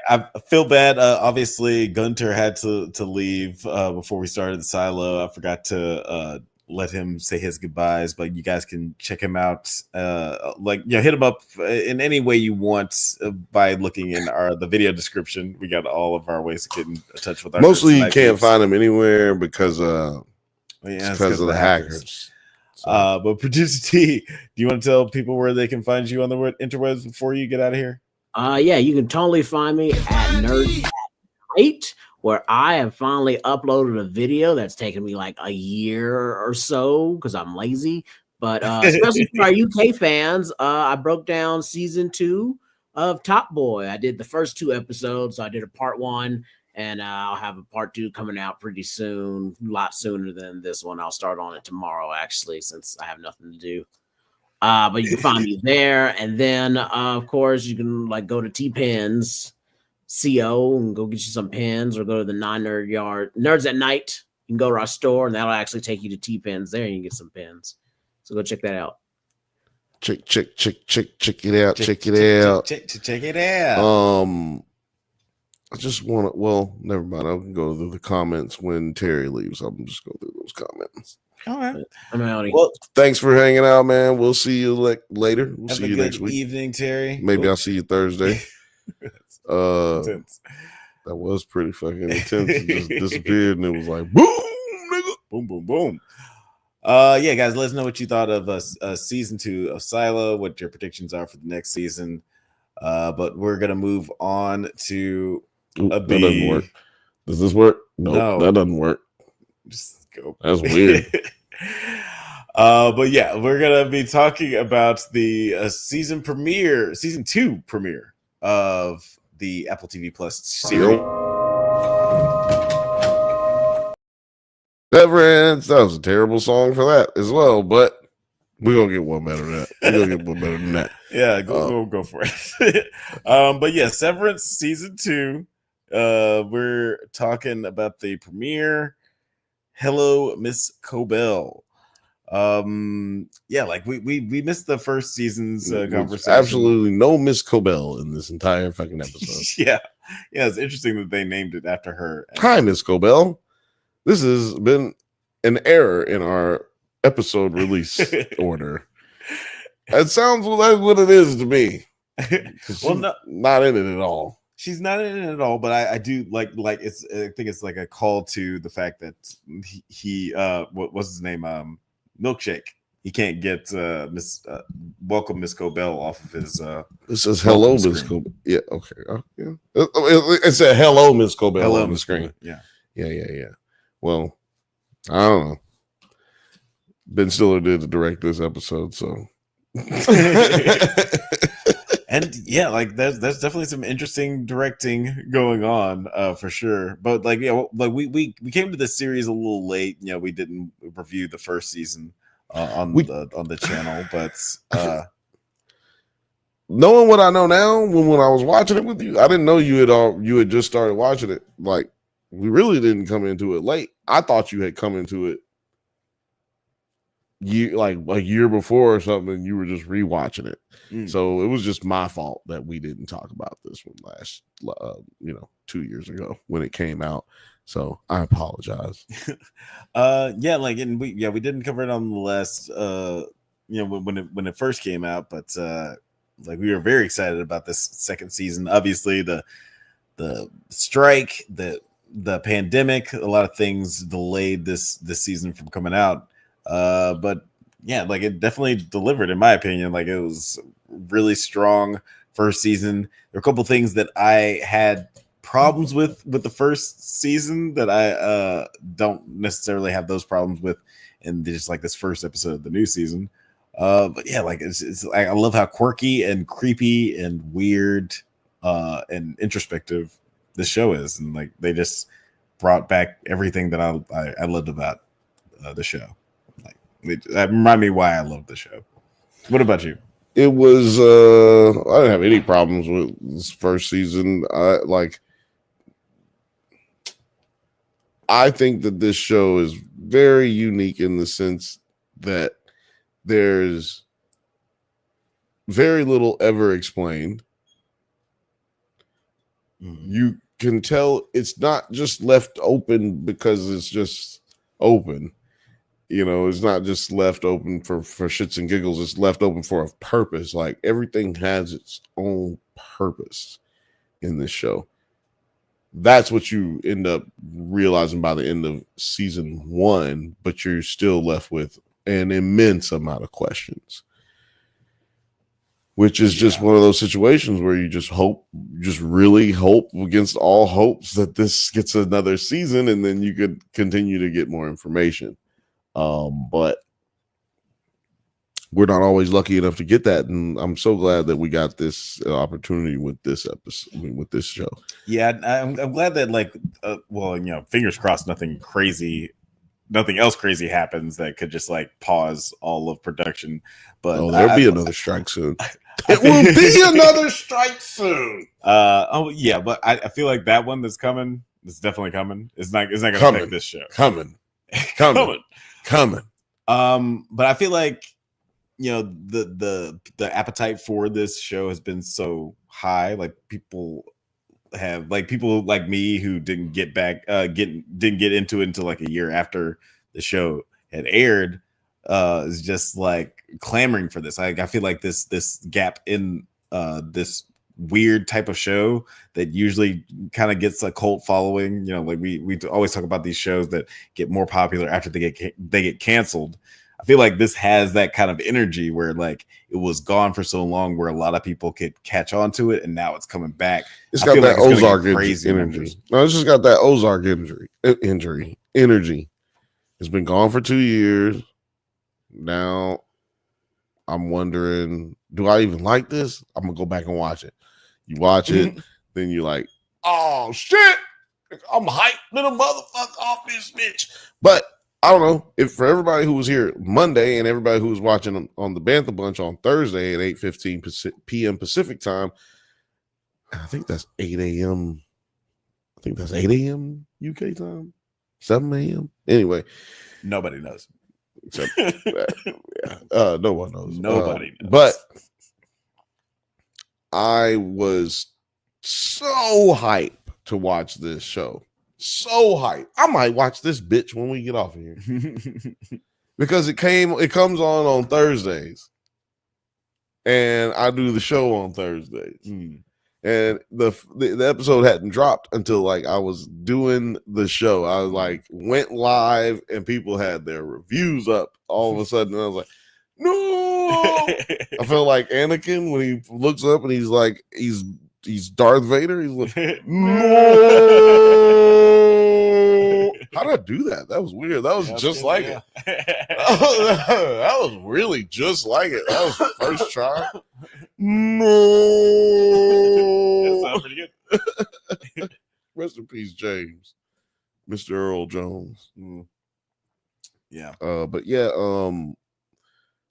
I feel bad. Obviously, Gunter had to leave before we started the silo. I forgot to let him say his goodbyes, but you guys can check him out. Hit him up in any way you want by looking in the video description. We got all of our ways to get in touch with our. Mostly, you can't find him anywhere because of the hackers. But Producer T, do you want to tell people where they can find you on the interwebs before you get out of here? Yeah, you can totally find me at NerdsatNite, where I have finally uploaded a video that's taken me like a year or so because I'm lazy. But especially for our UK fans, I broke down season 2 of Top Boy. I did the first 2 episodes. So I did a part 1, and I'll have a part 2 coming out pretty soon, a lot sooner than this one. I'll start on it tomorrow, actually, since I have nothing to do. But you can find me there, and then of course you can like go to T-Pens CO and go get you some pens, or go to the non-nerd yard NerdsAtNite. You can go to our store, and that'll actually take you to T-Pens there, and you can get some pens. So go check that out. Check it out. Check it out. I just want to. Well, never mind. I can go through the comments when Terry leaves. I'm just go through those comments. All right. I'm out. Well, thanks for hanging out, man. We'll see you later. We'll see you next week. Evening, Terry. Maybe I'll see you Thursday. That was pretty fucking intense. It just disappeared, and it was like boom, nigga, boom, boom, boom. Yeah, guys, let us know what you thought of season 2 of Silo, what your predictions are for the next season. But we're gonna move on to a B. That doesn't work. Does this work? No, that doesn't work. Just go. That's weird. But yeah, we're gonna be talking about the season 2 premiere of the Apple TV Plus series. Severance. That was a terrible song for that as well, but we're gonna get one better than that. We're gonna get one better than that. Yeah, go for it. But yeah, Severance season 2. We're talking about the premiere. Hello, Miss Cobell. Yeah, like we missed the first season's conversation. Absolutely no Miss Cobell in this entire fucking episode. yeah, it's interesting that they named it after her. Hi, Miss Cobell. This has been an error in our episode release order. It sounds like what it is to me. Well, not in it at all. She's not in it at all, but I do like it's. I think it's like a call to the fact that he what was his name? Milkshake. He can't get welcome Miss Cobell off of his. It says hello, Miss Cobell. Yeah, okay. Yeah. It said hello, Miss Cobell hello, on the screen. Yeah. Well, I don't know. Ben Stiller did direct this episode, so. And yeah, like there's definitely some interesting directing going on for sure. But like like we came to this series a little late. You know, we didn't review the first season on the channel, but knowing what I know now, when I was watching it with you, I didn't know you had just started watching it. Like we really didn't come into it late. I thought you had come into it like a year before or something. You were just rewatching it. So it was just my fault that we didn't talk about this one last 2 years ago when it came out. So I apologize. We didn't cover it on the last when it first came out, but like we were very excited about this second season. Obviously the strike, the pandemic, a lot of things delayed this season from coming out. But yeah, like it definitely delivered in my opinion. Like it was really strong first season. There were a couple things that I had problems with the first season that I don't necessarily have those problems with in just like this first episode of the new season. But yeah, like it's I love how quirky and creepy and weird and introspective this show is, and like they just brought back everything that I loved about the show. That remind me why I love the show. What about you? It was I didn't have any problems with this first season. I think that this show is very unique in the sense that there's very little ever explained. You can tell it's not just left open because it's just open. You know, it's not just left open for shits and giggles. It's left open for a purpose. Like everything has its own purpose in this show. That's what you end up realizing by the end of season 1, but you're still left with an immense amount of questions. which is just one of those situations where you just really hope against all hopes that this gets another season, and then you could continue to get more information. But we're not always lucky enough to get that, and I'm so glad that we got this opportunity with this episode, with this show. Yeah, I'm glad that fingers crossed, nothing else crazy happens that could just like pause all of production. But there'll be another strike soon. It will be another strike soon. But I feel like that one that's coming, it's definitely coming. It's not going to affect this show. Coming. But I feel like the appetite for this show has been so high. Like people like me who didn't get into it until like a year after the show had aired. Is just like clamoring for this. I feel like this gap in this weird type of show that usually kind of gets a cult following. Like we always talk about these shows that get more popular after they get canceled. I feel like this has that kind of energy where like it was gone for so long, where a lot of people could catch on to it, and now it's coming back. It's got that Ozark energy. No, it's just got that Ozark energy. It's been gone for 2 years. Now I'm wondering, do I even like this? I'm gonna go back and watch it. You watch it, then you're like, oh shit, I'm hyped little motherfucker off this bitch. But I don't know if for everybody who was here Monday and everybody who was watching on the Bantha Bunch on Thursday at 8:15 p.m. Pacific time, I think that's 8 a.m. I think that's 8 a.m. UK time, 7 a.m. Anyway, nobody knows. Except no one knows. Nobody knows. But I was so hyped to watch this show. So hyped. I might watch this bitch when we get off of here. Because it comes on Thursdays. And I do the show on Thursdays. And the episode hadn't dropped until like I was doing the show. I was like went live and people had their reviews up. All of a sudden I was like, no. I felt like Anakin when he looks up and he's like he's Darth Vader. He's like, no. How did I do that? That was weird. That was just like it. That was really just like it. That was the first try. No. That sounds pretty good. Rest in peace, James. Mr. Earl Jones. Yeah. But yeah,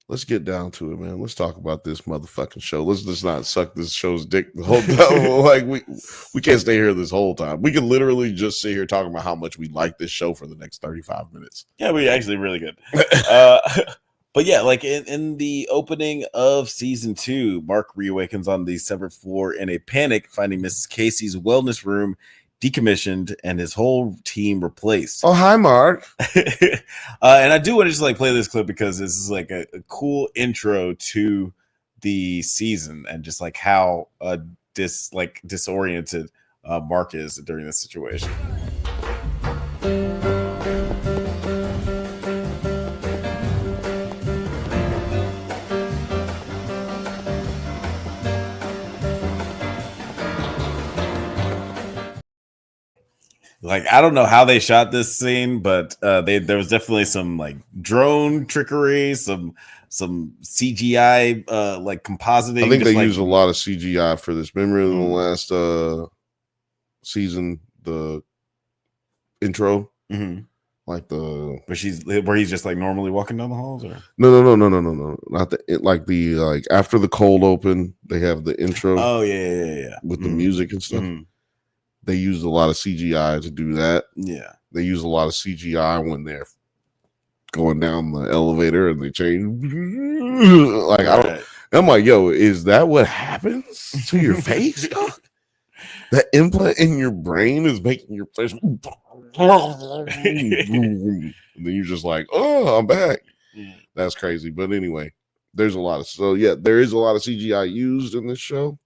let's get down to it, man. Let's talk about this motherfucking show. Let's just not suck this show's dick the whole time. Like we can't stay here this whole time. We can literally just sit here talking about how much we like this show for the next 35 minutes. Yeah, we actually really good. But yeah, like in the opening of season 2, Mark reawakens on the 7th floor in a panic, finding Mrs. Casey's wellness room decommissioned and his whole team replaced. Oh, hi, Mark. And I do want to just like play this clip because this is like a cool intro to the season and just like how disoriented Mark is during this situation. Like, I don't know how they shot this scene, but there was definitely some like drone trickery, some CGI like compositing. I think they used a lot of CGI for this. Remember in the last season, the intro, like where he's just like normally walking down the halls, or no, not the after the cold open, they have the intro. Oh yeah, with the music and stuff. They used a lot of CGI to do that. Yeah. They use a lot of CGI when they're going down the elevator and they change. Like, I'm like, yo, is that what happens to your face? That implant in your brain is making your face. And then you're just like, oh, I'm back. That's crazy. But anyway, there is a lot of CGI used in this show.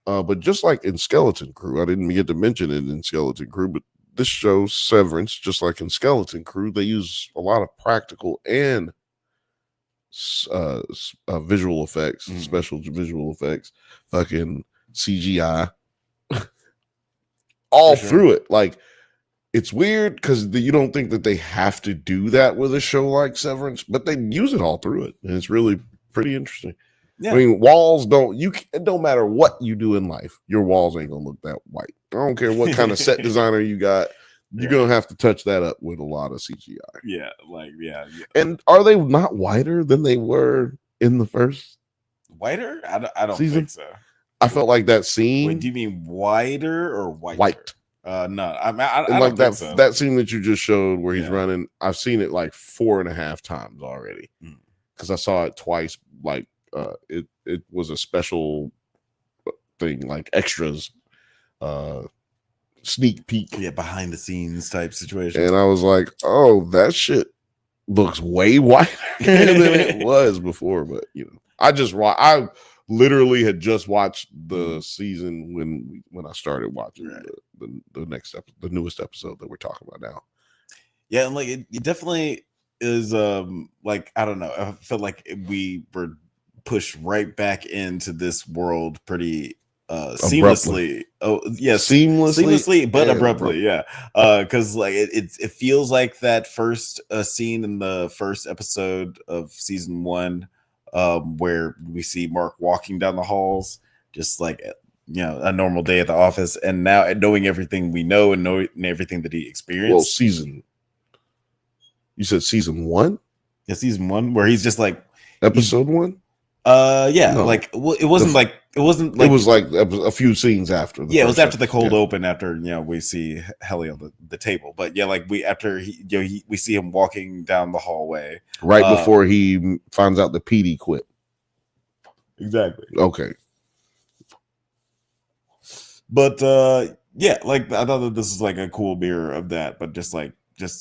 But just like in Skeleton Crew, I didn't get to mention it in Skeleton Crew, but this show, Severance, just like in Skeleton Crew, they use a lot of practical and visual effects, special visual effects, fucking CGI, all through it. Like, it's weird because you don't think that they have to do that with a show like Severance, but they use it all through it, and it's really pretty interesting. Yeah. I mean, walls it don't matter what you do in life, your walls ain't gonna look that white. I don't care what kind of set designer you got, you're gonna have to touch that up with a lot of CGI. Yeah. And are they not whiter than they were in the first? Whiter? I don't think so. I felt like that scene. Wait, do you mean whiter or whiter? White. No, I don't like think so. That scene that you just showed where he's running, I've seen it like 4.5 times already because I saw it twice. Like it was a special thing, like extras, sneak peek, behind the scenes type situation. And I was like, oh, that shit looks way whiter than it was before. But I literally had just watched the season when I started watching the next episode, the newest episode that we're talking about now. Yeah, and like it definitely is like, I don't know, I felt like we were pushed right back into this world pretty seamlessly. Oh yeah, seamlessly but abruptly. Yeah, because like it feels like that first scene in the first episode of season 1, where we see Mark walking down the halls, just like a normal day at the office, and now knowing everything we know and knowing everything that he experienced. Well, you said season 1? Yeah, season 1, where he's just like episode 1. Yeah, no. Like it wasn't like it was like a few scenes after. It was after the cold open. After we see Helly on the table, but like we see him walking down the hallway right before he finds out the PD quit. Exactly. Okay. But like I thought that this is like a cool mirror of that, but just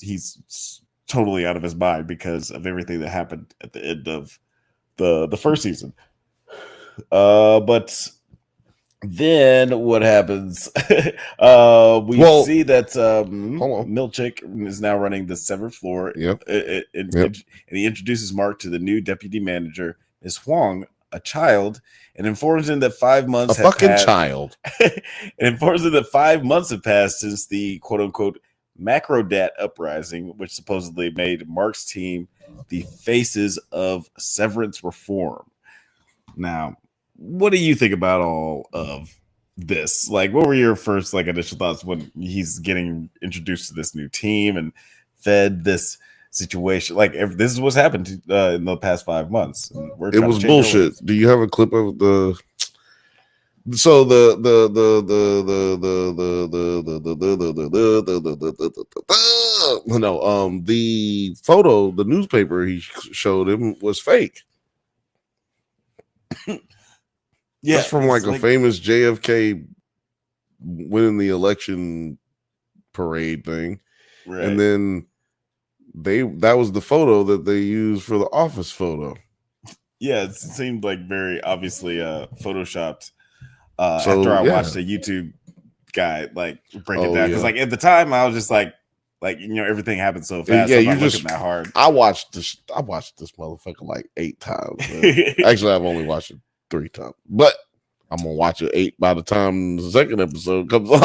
he's totally out of his mind because of everything that happened at the end of the first season. But then what happens? We see that Milchick is now running the 7th floor. Yep. And he introduces Mark to the new deputy manager, Ms. Huang, a child, and informs him that 5 months have passed. Child. And informs him that 5 months have passed since the quote unquote Macrodat uprising, which supposedly made Mark's team the faces of Severance reform. Now, what do you think about all of this? Like, what were your first initial thoughts when he's getting introduced to this new team and fed this situation? Like, if this is what's happened in the past 5 months. It was bullshit. Do you have a clip of the? So the photo, the newspaper he showed him was fake. Yeah, that's from like a famous JFK winning the election parade thing, right. And then that was the photo that they used for the office photo. Yeah, it seemed like very obviously photoshopped. After I watched a YouTube guy break it down, because at the time I was just like everything happened so fast. Yeah, so I'm not looking that hard. I watched this motherfucker like 8 times. Actually, I've only watched it 3 times, but I'm gonna watch it 8 by the time the second episode comes on.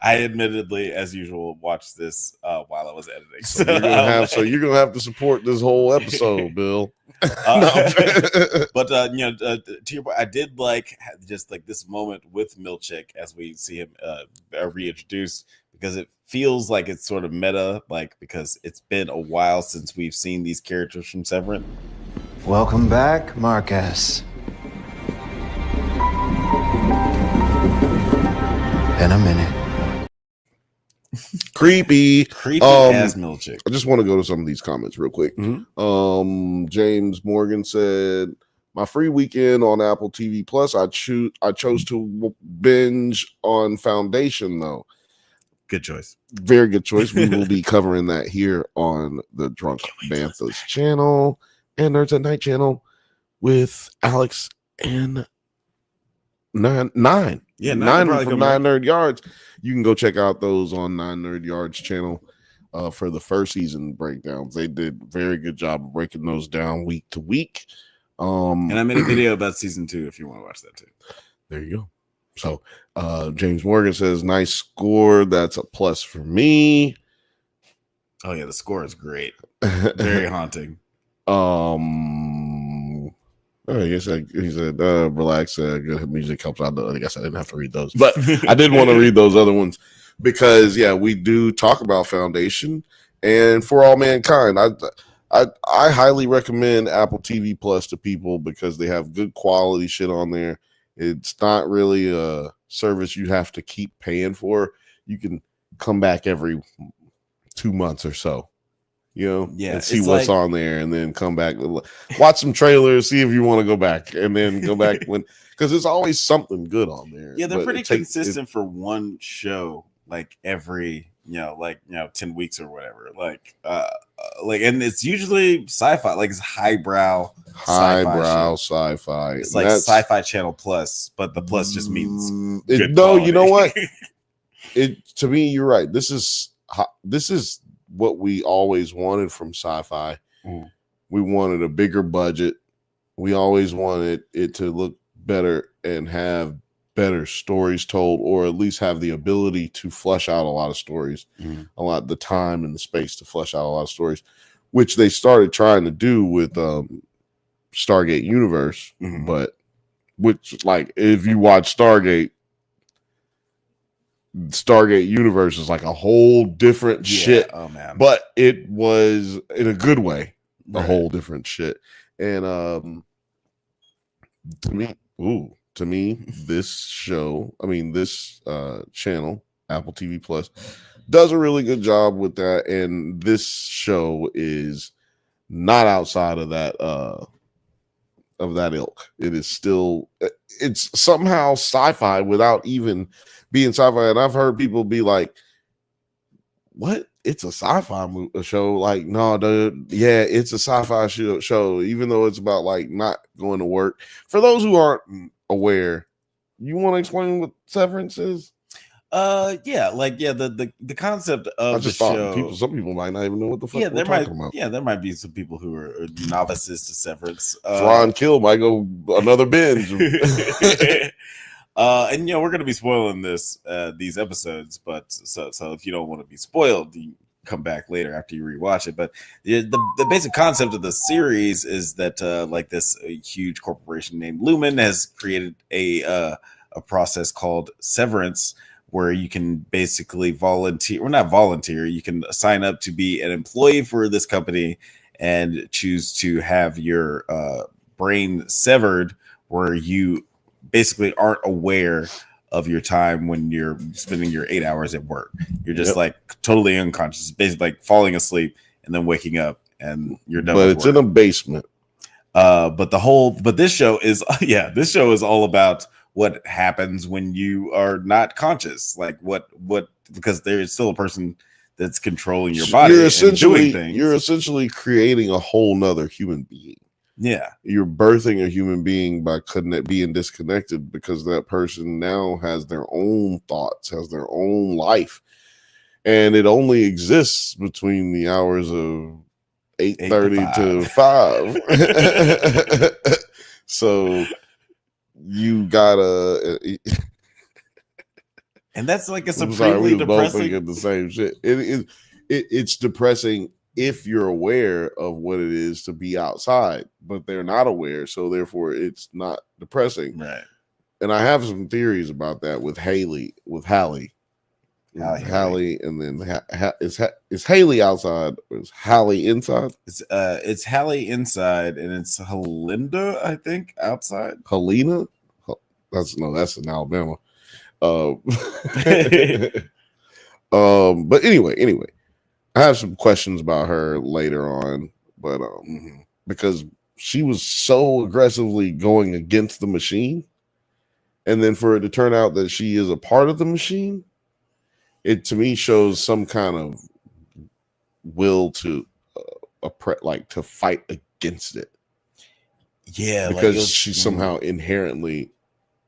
I admittedly, as usual, watched this while I was editing. So you're gonna have to support this whole episode, Bill. But to your point, I did like this moment with Milchick as we see him reintroduced, because it feels like it's sort of meta, because it's been a while since we've seen these characters from Severance. Welcome back, Marcus. Been a minute. Creepy ass Milchick. I just want to go to some of these comments real quick. Mm-hmm. James Morgan said, my free weekend on Apple TV Plus, I chose to binge on Foundation, though. Good choice. Very good choice. We will be covering that here on the Drunk Banthas channel and NerdsAtNite channel with Alex and Nine. Yeah, Nine from 9 Nerd Yards. You can go check out those on 9 Nerd Yards channel. for the first season breakdowns. They did a very good job of breaking those down week to week. And I made a video about season 2 if you want to watch that too. There you go. So James Morgan says, nice score. That's a plus for me. Oh yeah, the score is great. Very haunting. I guess he said, relax, good music helps out. I guess I didn't have to read those, but I did want to read those other ones because we do talk about Foundation and For All Mankind. I highly recommend Apple TV Plus to people because they have good quality shit on there. It's not really a service you have to keep paying for. You can come back every 2 months or so, and see what's on there, and then come back, watch some trailers, see if you want to go back, and then go back because there's always something good on there. Yeah, they're pretty consistent for one show, like every 10 weeks or whatever. And it's usually sci-fi, like it's highbrow sci-fi. It's like Sci-Fi Channel Plus, but the plus just means you know what? To me, you're right. This is what we always wanted from sci-fi. We wanted a bigger budget. We always wanted it to look better and have better stories told, or at least have the ability to flesh out a lot of stories, the time and the space to flesh out a lot of stories, which they started trying to do with Stargate Universe. But which, like, if you watch Stargate Universe is like a whole different shit. Oh man. But it was in a good way, a whole different shit. And to me, this channel, Apple TV Plus, does a really good job with that. And this show is not outside of that ilk. It is still, it's somehow sci-fi without even being sci-fi. And I've heard people be like, what? It's a sci-fi show? Like, no, dude. Yeah, it's a sci-fi show, even though it's about like not going to work. For those who aren't aware, you want to explain what Severance is? The concept of the show. Some people might not even know what the fuck we're talking about. Yeah, there might be some people who are novices to Severance. Thrawn Kill might go another binge. And we're going to be spoiling these episodes, but so if you don't want to be spoiled, you come back later after you rewatch it. But the basic concept of the series is that this huge corporation named Lumen has created a process called Severance, where you can basically you can sign up to be an employee for this company and choose to have your brain severed, where you basically aren't aware of your time when you're spending your 8 hours at work. You're just like totally unconscious, basically like falling asleep and then waking up and you're done. But it's in a basement. But this show is all about what happens when you are not conscious. Like what because there is still a person that's controlling your body. You're essentially creating a whole nother human being. Yeah, you're birthing a human being by being disconnected, because that person now has their own thoughts, has their own life, and it only exists between the hours of 8:30 to 5. So you gotta, and that's like a supremely depressing. Both the same shit. It's depressing if you're aware of what it is to be outside, but they're not aware, so therefore it's not depressing. Right. And I have some theories about that with Hallie, and then is Haley outside or is Hallie inside? It's Hallie inside, and it's Helinda, I think, outside. Helena? That's in Alabama. But anyway. I have some questions about her later on, but because she was so aggressively going against the machine, and then for it to turn out that she is a part of the machine, it to me shows some kind of will to to fight against it. Yeah, because she somehow inherently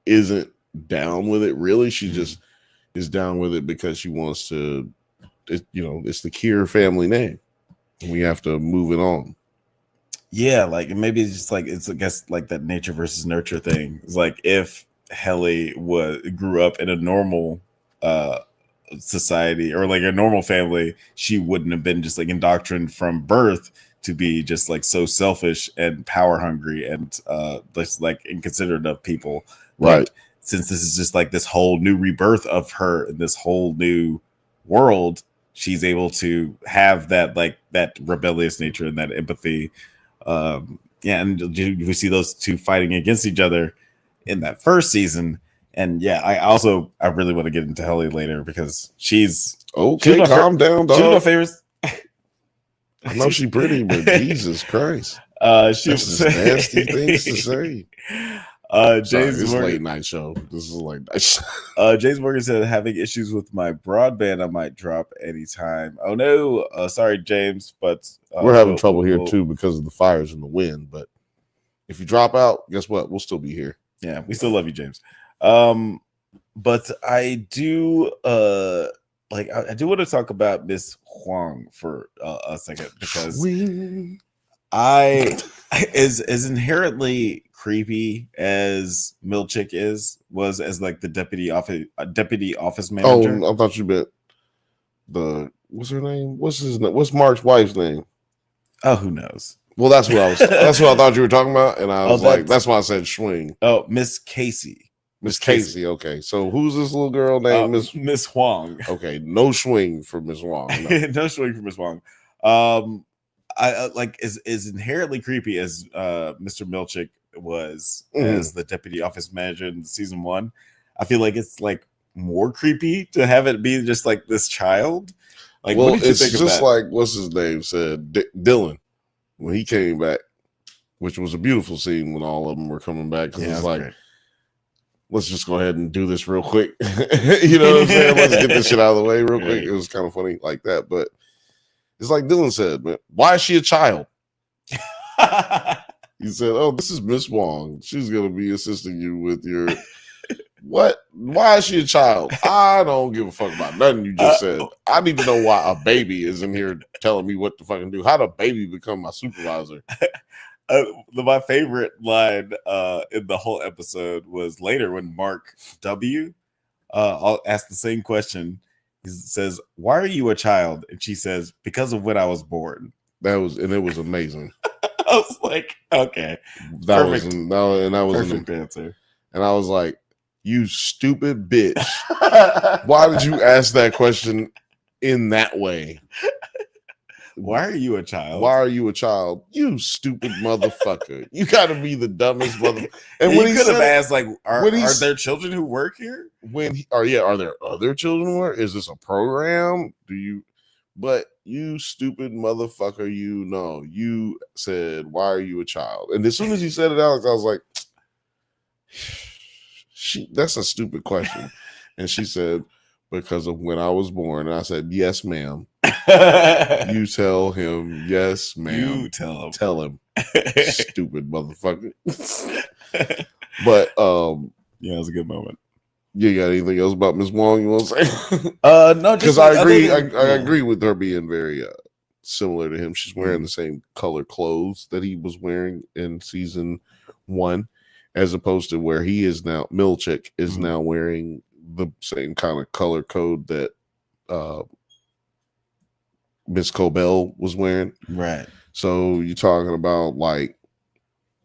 isn't down with it. Really, she just is down with it because she wants to it's the Kier family name. We have to move it on. Yeah, like maybe it's just like it's I guess like that nature versus nurture thing. It's like if Helly grew up in a normal society or like a normal family, she wouldn't have been just like indoctrined from birth to be just like so selfish and power hungry and just like inconsiderate of people. Right. Like, since this is just like this whole new rebirth of her in this whole new world, she's able to have that like that rebellious nature and that empathy. And we see those two fighting against each other in that first season. And yeah, I really want to get into Helly later because she's okay. Calm down, dog. She's my favorite. I know she's pretty, but Jesus Christ, she's nasty things to say. James, it's late night show. This is a late night show. James Morgan said, having issues with my broadband. I might drop anytime. Oh no, sorry, James, but we're having trouble here too because of the fires and the wind. But if you drop out, guess what? We'll still be here. Yeah, we still love you, James. But I do I do want to talk about Miss Huang for a second because as inherently creepy as Milchick was as like the deputy office manager. Oh, I thought you meant what's her name? What's Mark's wife's name? Oh, who knows? Well, that's what I thought you were talking about, and I was that's why I said Schwing. Oh, Miss Casey. Miss Casey. Okay, so who's this little girl named Miss Huang? Okay, no Schwing for Miss Huang. No Schwing for Miss Huang. I like is inherently creepy as Mr. Milchick was as the deputy office manager in season 1. I feel like it's like more creepy to have it be just like this child. Like, well, what did you it's think of just that? like what's his name said, Dylan, when he came back, which was a beautiful scene when all of them were coming back. Because it's like, great. Let's just go ahead and do this real quick. You know what I'm saying? Let's get this shit out of the way real quick. It was kind of funny like that, but it's like Dylan said, man, why is she a child? He said, oh, this is Miss Wong. She's going to be assisting you with your... What? Why is she a child? I don't give a fuck about nothing you just said. I need to know why a baby is in here telling me what to fucking do. How did a baby become my supervisor? My favorite line in the whole episode was later when Mark W. asked the same question. He says, "Why are you a child?" And she says, "Because of when I was born." It was amazing. I was like, okay, that perfect. Was perfect answer. And I was like, you stupid bitch. Why did you ask that question in that way? Why are you a child? Why are you a child? You stupid motherfucker. You got to be the dumbest motherfucker. And when he could have asked, like, are there children who work here? Are there other children who work? Is this a program? But you stupid motherfucker, you said, why are you a child? And as soon as you said it, Alex, I was like, that's a stupid question. And she said, because of when I was born. And I said, yes, ma'am. You tell him, yes, ma'am. You tell him. Tell him. Stupid motherfucker. But yeah, it was a good moment. You got anything else about Ms. Wong you want to say? No, because I agree. I agree with her being very similar to him. She's wearing the same color clothes that he was wearing in season 1, as opposed to where he is now. Milchick is now wearing the same kind of color code that Miss Cobell was wearing. Right. So you're talking about like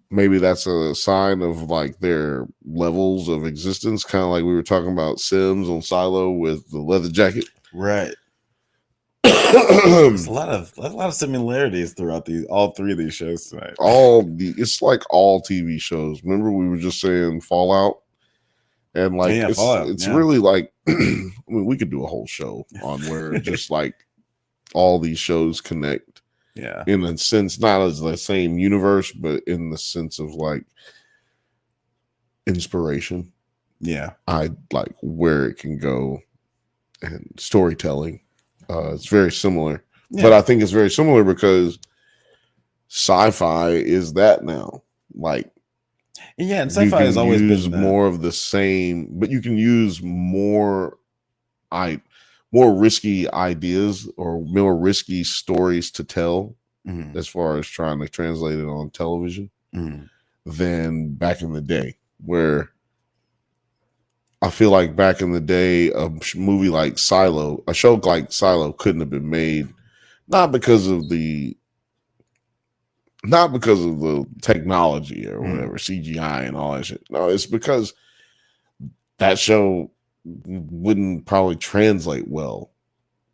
maybe that's a sign of like their levels of existence, kind of like we were talking about Sims on Silo with the leather jacket. Right. There's a lot of similarities throughout all 3 of these shows tonight. It's like all TV shows. Remember we were just saying Fallout, and like it's really like I mean we could do a whole show on where just like all these shows connect. Yeah. In a sense, not as the same universe, but in the sense of like inspiration. Yeah. I like where it can go and storytelling. It's very similar. Yeah. But I think it's very similar because sci-fi is that now. Like, yeah, and sci-fi has always been more of the same, but you can use more more risky ideas or more risky stories to tell as far as trying to translate it on television than back in the day, where I feel like back in the day, a movie like Silo, a show like Silo couldn't have been made, not because of the technology or whatever, CGI and all that shit. No, it's because that show wouldn't probably translate well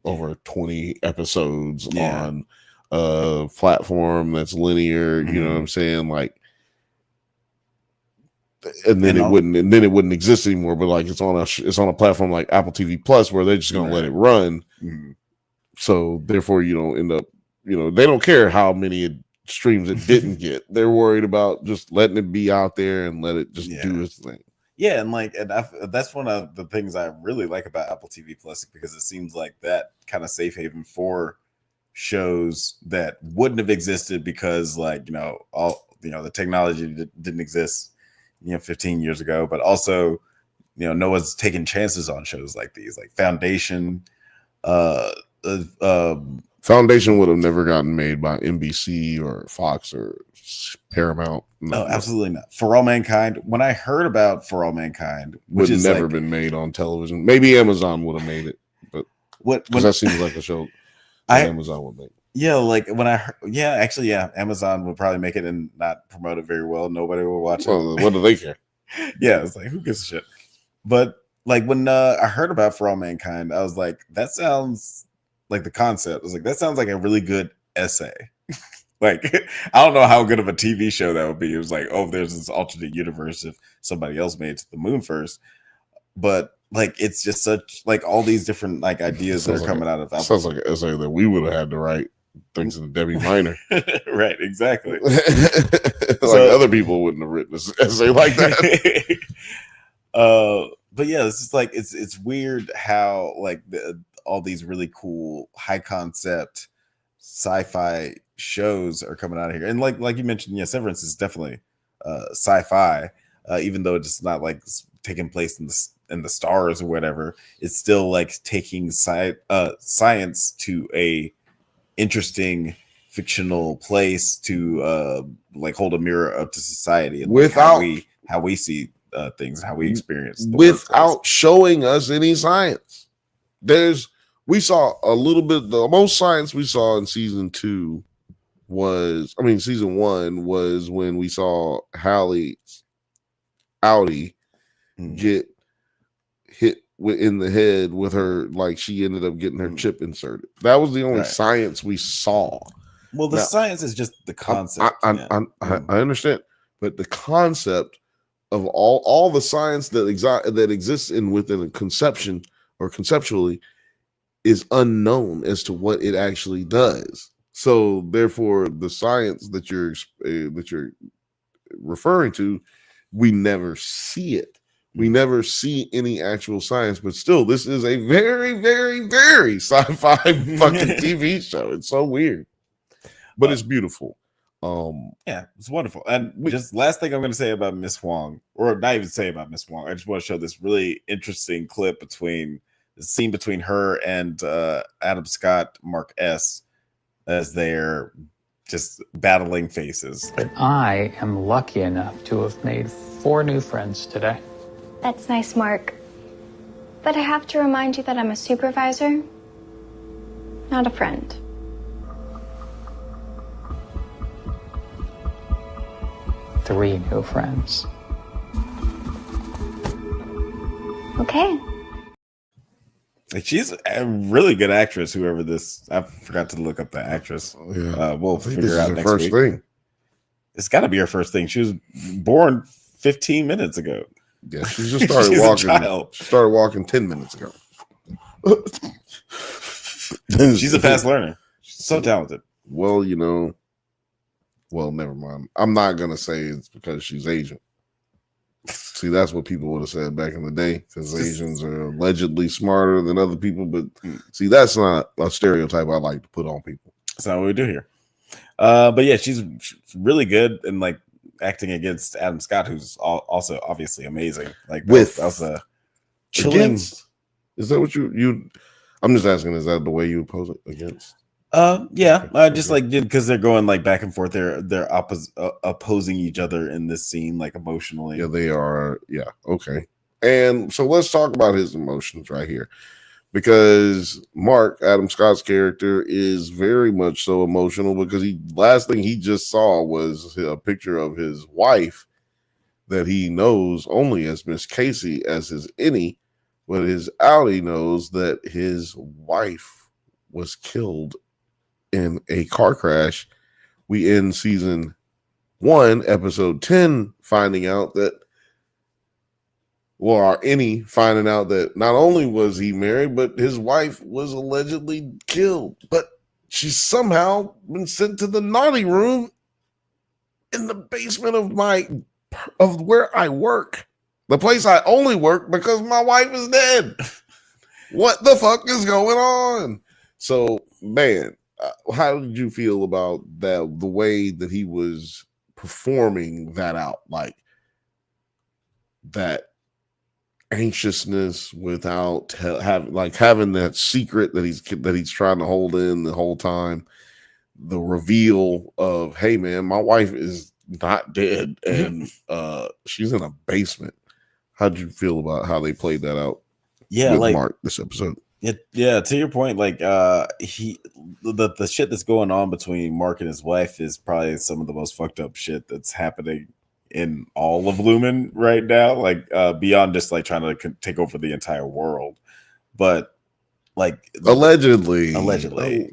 over 20 episodes on a platform that's linear, you know what I'm saying? Like, and then it wouldn't exist anymore. But like it's on a platform like Apple TV Plus where they're just gonna let it run. So therefore, you don't end up, they don't care how many streams it didn't get. They're worried about just letting it be out there and let it just do its thing. Yeah, and that's one of the things I really like about Apple TV Plus, because it seems like that kind of safe haven for shows that wouldn't have existed because, like, the technology didn't exist 15 years ago, but also no one's taking chances on shows like these, like Foundation. Foundation would have never gotten made by NBC or Fox or Paramount. No, absolutely not. For All Mankind, when I heard about For All Mankind, which would never been made on television. Maybe Amazon would have made it, but because that seems like a show Amazon would make. Yeah, like when Amazon would probably make it and not promote it very well. Nobody will watch it. What do they care? Yeah, it's like, who gives a shit? But like when I heard about For All Mankind, I was like, that sounds like the concept. I was like, that sounds like a really good essay. Like, I don't know how good of a TV show that would be. It was like, oh, there's this alternate universe if somebody else made it to the moon first. But like, it's just such like all these different like ideas that are coming out of Apple. Sounds like an essay that we would have had to write. Thanks to Debbie Minor. Right, exactly. Like other people wouldn't have written an essay like that. But yeah, it's just like it's weird how like all these really cool high concept sci-fi shows are coming out of here, and like you mentioned, Severance is definitely sci-fi, even though it's not like taking place in the stars or whatever. It's still like taking science to a interesting fictional place to like hold a mirror up to society and without how we see things, how we experience without showing us any science. We saw a little bit. The most science we saw in season 1 was when we saw Hallie's Audi get hit in the head with her, like she ended up getting her chip inserted. That was the only science we saw. Well, the science is just the concept. I understand, but the concept of all the science that exists within a conception or conceptually is unknown as to what it actually does. So therefore, the science that you're referring to, we never see it. We never see any actual science, but still, this is a very, very, very sci-fi fucking TV show. It's so weird, but it's beautiful. Yeah, it's wonderful. And just last thing I'm going to say about Miss Huang, or not even say about Miss Huang, I just want to show this really interesting clip between the scene between her and Adam Scott, Mark S, as they're just battling faces. But I am lucky enough to have made 4 new friends today. That's nice, Mark. But I have to remind you that I'm a supervisor, not a friend. Three new friends. Okay. Like, she's a really good actress, whoever this. I forgot to look up the actress. Yeah. We'll figure out next first week. Thing. It's got to be her first thing. She was born 15 minutes ago. Yeah, she just started walking. She started walking 10 minutes ago. She's a fast learner. She's so talented. Well, never mind. I'm not gonna say it's because she's Asian. See, that's what people would have said back in the day, because Asians are allegedly smarter than other people. But see, that's not a stereotype I like to put on people. That's not what we do here. But yeah, she's really good and like acting against Adam Scott, who's also obviously amazing. Like that was a chilling. Is that what you? I'm just asking, is that the way you oppose it against? Yeah, Okay. just like because they're going like back and forth. They're opposing each other in this scene, like emotionally. Yeah, they are. Yeah, okay. And so let's talk about his emotions right here, because Mark, Adam Scott's character, is very much so emotional because last thing he just saw was a picture of his wife that he knows only as Miss Casey as his innie, but his outie knows that his wife was killed in a car crash. We end season 1, episode 10, finding out that, well, our innie finding out that not only was he married, but his wife was allegedly killed. But she's somehow been sent to the naughty room in the basement of where I work. The place I only work because my wife is dead. What the fuck is going on? So, man, how did you feel about that? The way that he was performing that out, like that anxiousness without having that secret that he's trying to hold in the whole time. The reveal of, hey man, my wife is not dead and she's in a basement. How did you feel about how they played that out? Yeah, with like Mark this episode. Yeah, to your point, like the shit that's going on between Mark and his wife is probably some of the most fucked up shit that's happening in all of Lumen right now. Like beyond just like trying to take over the entire world, but like allegedly, oh,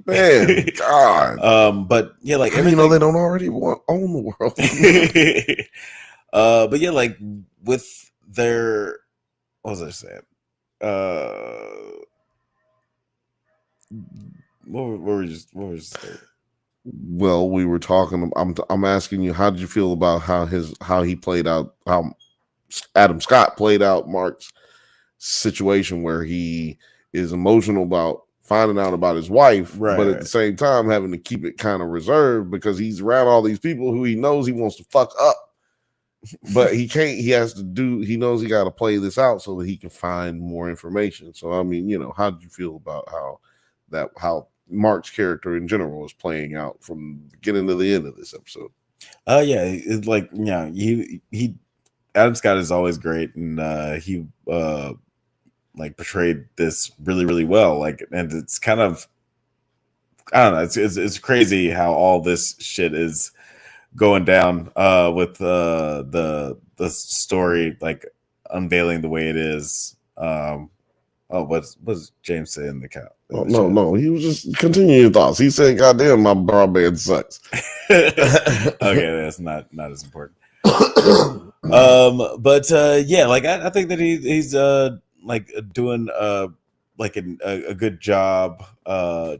man, God. But yeah, like everything, they don't already own the world. But yeah, like with their, what was I saying? What were we just saying? Well, we were talking. I'm asking you, how did you feel about how he played out? How Adam Scott played out Mark's situation, where he is emotional about finding out about his wife, right, but at the same time having to keep it kind of reserved because he's around all these people who he knows he wants to fuck up, but he can't. He has to do. He knows he got to play this out so that he can find more information. So, I mean, how did you feel about how Mark's character in general is playing out from the beginning to the end of this episode? Yeah, it's like, yeah, he Adam Scott is always great, and he like portrayed this really, really well. Like, and it's kind of, I don't know, it's crazy how all this shit is going down with the story like unveiling the way it is. What's James saying in the count? No, he was just continuing your thoughts. He said, "Goddamn, my broadband sucks." Okay, that's not as important. But yeah, like I think that he's like doing like a good job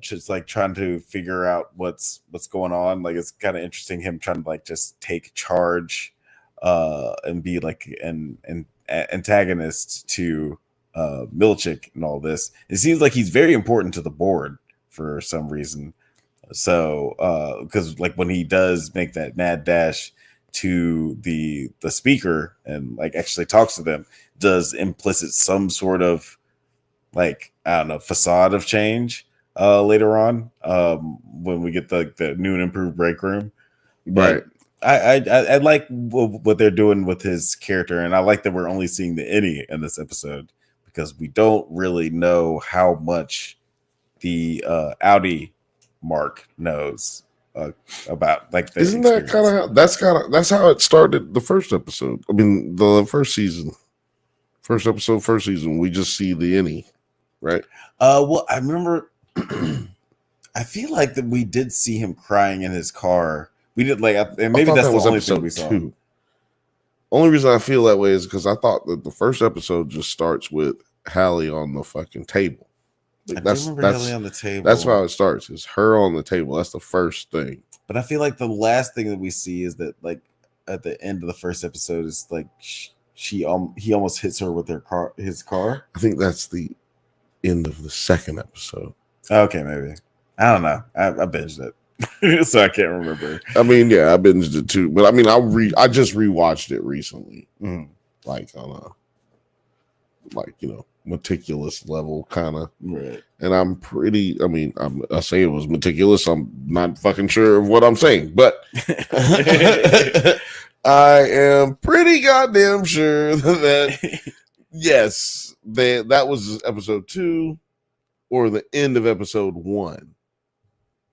just like trying to figure out what's going on. Like, it's kind of interesting him trying to like just take charge and be like an antagonist to Milchick and all this. It seems like he's very important to the board for some reason. So because like when he does make that mad dash to the speaker and like actually talks to them, does implicit some sort of like, I don't know, facade of change later on when we get the new and improved break room. But right. I like what they're doing with his character, and I like that we're only seeing the innie in this episode because we don't really know how much the outie Mark knows about like the Isn't that kind of that's how it started the first episode? I mean, the first season, first season, we just see the innie, right? Well, I remember I feel like that we did see him crying in his car. We did, like, and maybe that's the only thing we saw. Only reason I feel that way is because I thought that the first episode just starts with Hallie on the fucking table. Like, that's Hallie on the table. That's how it starts. It's her on the table. That's the first thing. But I feel like the last thing that we see is that, like, at the end of the first episode is like he almost hits her with his car. I think that's the end of the second episode. Okay, maybe. I don't know. I binged it, so I can't remember. I mean, yeah, I binged it too. But I mean, I just rewatched it recently, like on a meticulous level, kind of. Right. And I'm pretty. I mean, I say it was meticulous. I'm not fucking sure of what I'm saying, but I am pretty goddamn sure that yes, that was episode 2 or the end of episode 1.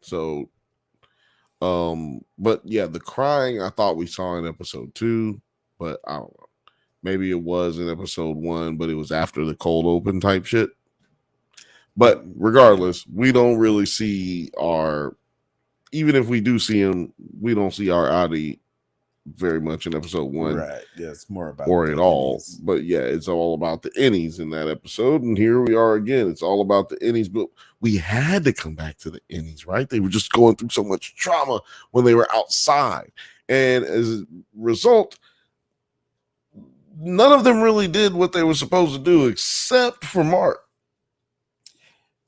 So, but yeah, the crying I thought we saw in episode 2, but I don't know. Maybe it was in episode 1, but it was after the cold open type shit. But regardless, we don't really see even if we do see him, we don't see our Audi very much in episode 1. Right. Yeah, it's more about or at all. innies. But yeah, it's all about the innies in that episode. And here we are again. It's all about the innies. But we had to come back to the innies, right? They were just going through so much trauma when they were outside. And as a result, none of them really did what they were supposed to do except for Mark.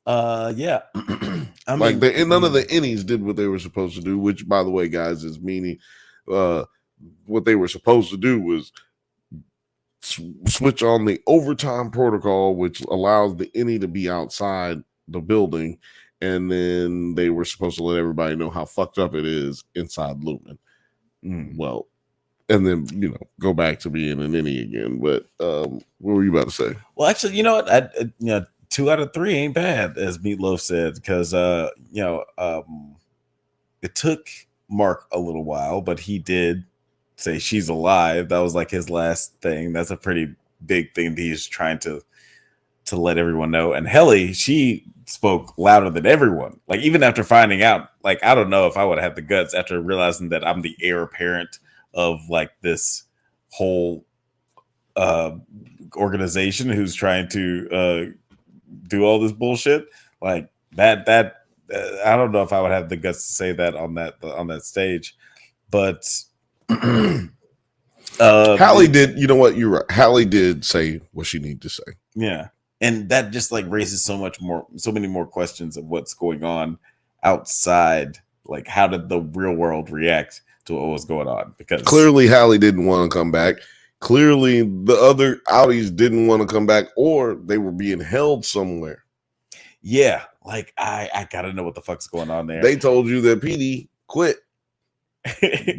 Yeah. I Like mean, none of the innies did what they were supposed to do, which, by the way, guys, is meaning what they were supposed to do was switch on the overtime protocol, which allows the innie to be outside the building, and then they were supposed to let everybody know how fucked up it is inside Lumen. Well, and then go back to being an innie again. But what were you about to say? Well, actually, you know what? 2 out of 3 ain't bad, as Meatloaf said, because it took Mark a little while, but he did say she's alive. That was like his last thing. That's a pretty big thing that he's trying to let everyone know. And Helly, she spoke louder than everyone. Like, even after finding out, like, I don't know if I would have had the guts after realizing that I'm the heir apparent of like this whole organization who's trying to do all this bullshit. Like that I don't know if I would have the guts to say that on that stage. But Hallie did. You know what? You're right. Hallie did say what she needed to say. Yeah, and that just like raises so many more questions of what's going on outside. Like, how did the real world react to what was going on? Because clearly Hallie didn't want to come back. Clearly the other Audis didn't want to come back, or they were being held somewhere. Yeah, like I gotta know what the fuck's going on there. They told you that Petey quit.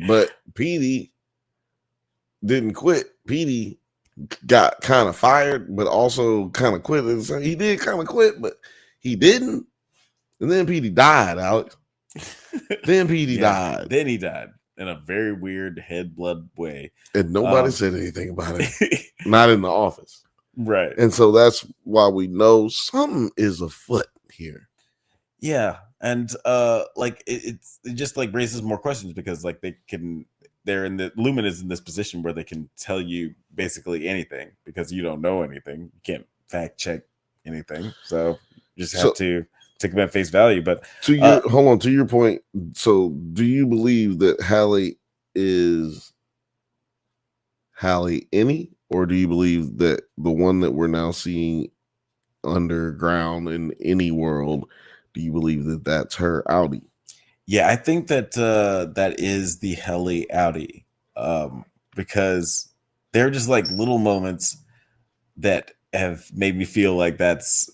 But Petey didn't quit. Petey got kind of fired, but also kind of quit. So he did kind of quit, but he didn't. And then Petey died, Alex. Then Petey died. Then he died in a very weird head blood way. And nobody said anything about it. Not in the office. Right. And so that's why we know something is afoot here. Yeah. And like it just like raises more questions, because like Lumen is in this position where they can tell you basically anything, because you don't know anything. You can't fact check anything. So you just have to take them at face value. But to your point, so do you believe that Hallie is Hallie any, or do you believe that the one that we're now seeing underground in any world, do you believe that that's her Audi? Yeah, I think that that is the Helly Audi, because they're just like little moments that have made me feel like that's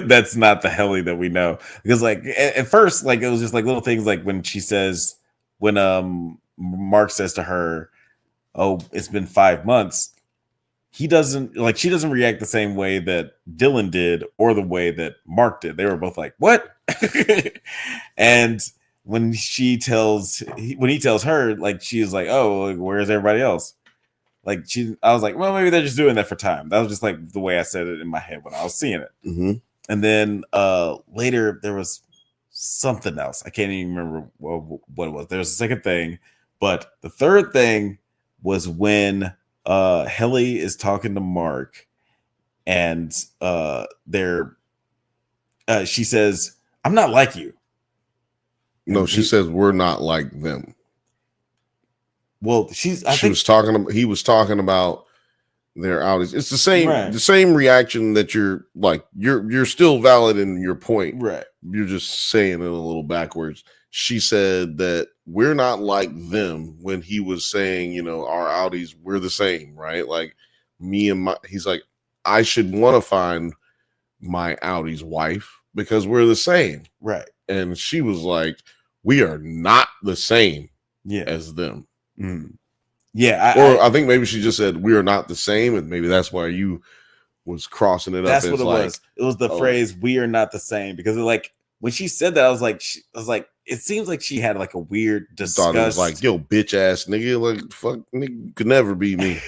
that's not the Helly that we know. Because like at first, like it was just like little things, like when Mark says to her, "Oh, it's been 5 months." She doesn't react the same way that Dylan did or the way that Mark did. They were both like, "What?" And when he tells her, like, she's like, "Oh, like, where's everybody else?" Like I was like, well, maybe they're just doing that for time. That was just like the way I said it in my head when I was seeing it. Mm-hmm. And then later there was something else. I can't even remember what it was. There was a second thing, but the third thing was when Helly is talking to Mark, and she says, "I'm not like you." No, she says we're not like them. Well, he was talking about their outings. It's the same reaction that you're still valid in your point. Right. You're just saying it a little backwards. She said that we're not like them when he was saying, our Audis, we're the same, right? Like he's like, I should want to find my Audi's wife because we're the same. Right. And she was like, we are not the same Yeah. as them. Mm. Yeah. I think maybe she just said we are not the same. And maybe that's why you was crossing it up. That's what it was. It was the phrase "we are not the same" because like when she said that, I was like, it seems like she had like a weird disgust. Thought it was like, yo, bitch ass nigga, like fuck, nigga, you could never be me.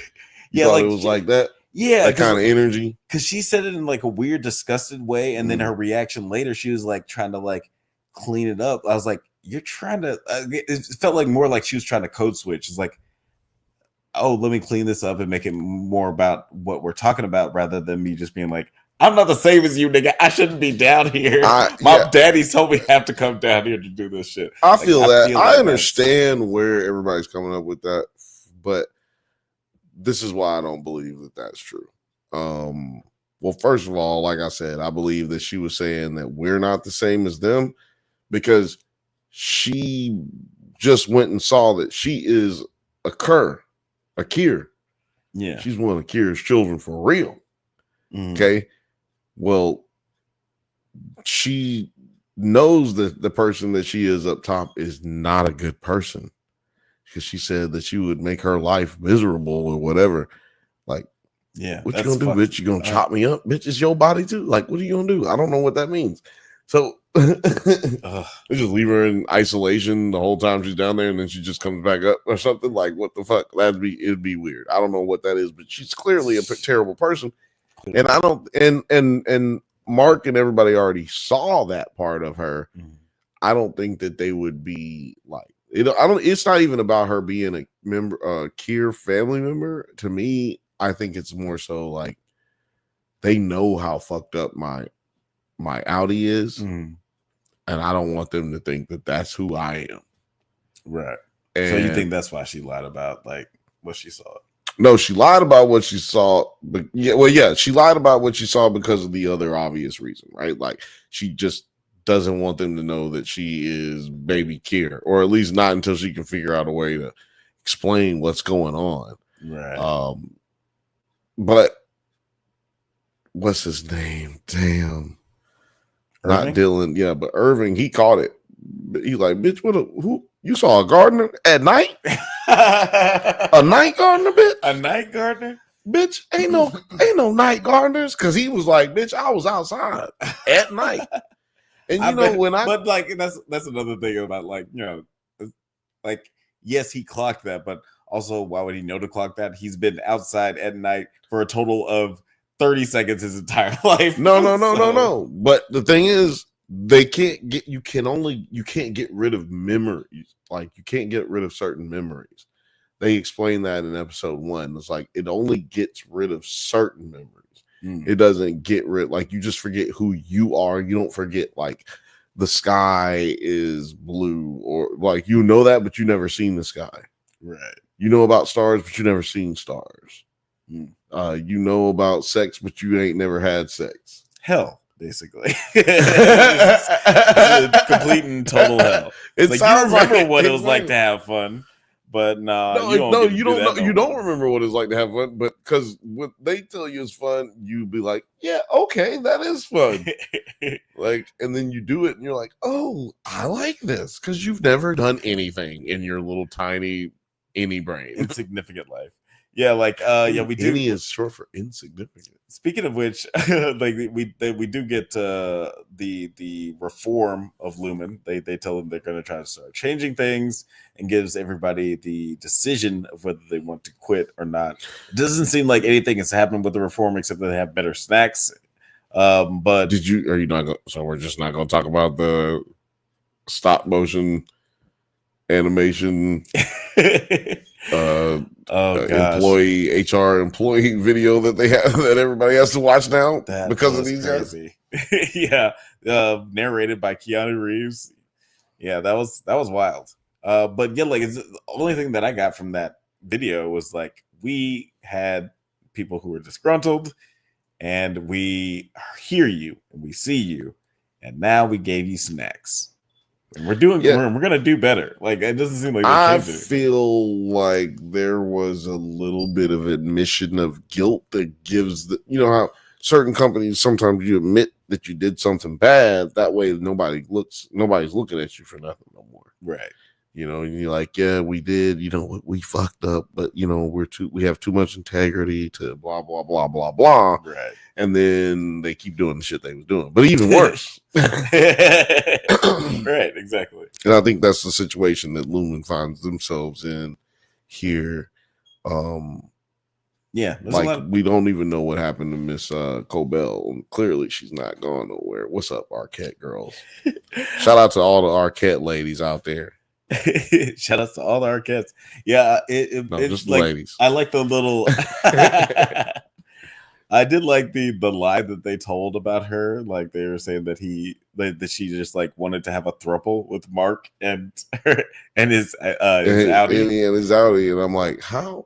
You thought like, it was like that. Yeah, that kind of energy. Because she said it in like a weird, disgusted way, and then her reaction later, she was like trying to like clean it up. I was like, you're trying to. It felt like more like she was trying to code switch. It's like, oh, let me clean this up and make it more about what we're talking about rather than me just being like, I'm not the same as you, nigga. I shouldn't be down here. My daddy's told me I have to come down here to do this shit. I feel that. I understand where everybody's coming up with that, but this is why I don't believe that that's true. Well, first of all, like I said, I believe that she was saying that we're not the same as them because she just went and saw that she is a Kier. Yeah. She's one of Kier's children for real. Okay. Well, she knows that the person that she is up top is not a good person because she said that she would make her life miserable or whatever. Like, yeah, what you gonna do, bitch? You gonna chop me up, bitch? It's your body too. Like, what are you gonna do? I don't know what that means. So they just leave her in isolation the whole time she's down there, and then she just comes back up or something. Like, what the fuck? It'd be weird. I don't know what that is, but she's clearly a terrible person. And I don't, and Mark and everybody already saw that part of her. I don't think that they would be like, it's not even about her being a member, Kier family member. To me, I think it's more so like they know how fucked up my Audi is, and I don't want them to think that that's who I am. Right. And so you think that's why she lied about like what she saw? No, she lied about what she saw, but she lied about what she saw because of the other obvious reason, right? Like she just doesn't want them to know that she is baby Kier, or at least not until she can figure out a way to explain what's going on. Right. But what's his name? Damn. Irving? Not Dylan. Yeah, but Irving, he caught it. He's like, bitch, who you saw a gardener at night? A night gardener, bitch? A night gardener? Bitch, ain't no night gardeners. Cause he was like, bitch, I was outside at night. And but like that's another thing about like, you know, like yes, he clocked that, but also why would he know to clock that? He's been outside at night for a total of 30 seconds his entire life. No. But the thing is, you can't get rid of memories. Like you can't get rid of certain memories. They explain that in episode 1. It's like it only gets rid of certain memories. It doesn't get rid, like you just forget who you are. You don't forget like the sky is blue, or like you know that, but you never seen the sky. Right. You know about stars, but you never seen stars. You know about sex, but you ain't never had sex. Hell, basically. Complete and total hell. It like sounds you remember like what it was like to have fun, but you don't remember what it's like to have fun. But because what they tell you is fun, you be like, yeah, okay, that is fun. Like, and then you do it, and you're like, oh, I like this because you've never done anything in your little tiny brain, insignificant life. Yeah, like we do. Any is short for insignificant. Speaking of which, like we do get the reform of Lumen. They tell them they're going to try to start changing things and gives everybody the decision of whether they want to quit or not. It doesn't seem like anything is happening with the reform except that they have better snacks. But are you not? So we're just not going to talk about the stop motion animation. Employee video that they have that everybody has to watch now because of these crazy. Yeah, narrated by Keanu Reeves. Yeah, that was wild. But yeah, like the only thing that I got from that video was like we had people who were disgruntled, and we hear you and we see you, and now we gave you snacks. We're gonna do better. Like it doesn't seem like I feel like there was a little bit of admission of guilt that gives how certain companies sometimes you admit that you did something bad. That way nobody's looking at you for nothing no more. Right. And you're like, yeah, we did, we fucked up, but we have too much integrity to blah, blah, blah, blah, blah. Right. And then they keep doing the shit they was doing. But even worse. Right, exactly. And I think that's the situation that Lumen finds themselves in here. Yeah. We don't even know what happened to Miss Cobell. And clearly she's not going nowhere. What's up, Arquette girls? Shout out to all the Arquette ladies out there. Shout out to all the Arquettes. Yeah, it's just like, ladies. I like the little I did like the lie that they told about her. Like they were saying that that she just like wanted to have a throuple with Mark and his outie. And his outie. And I'm like, how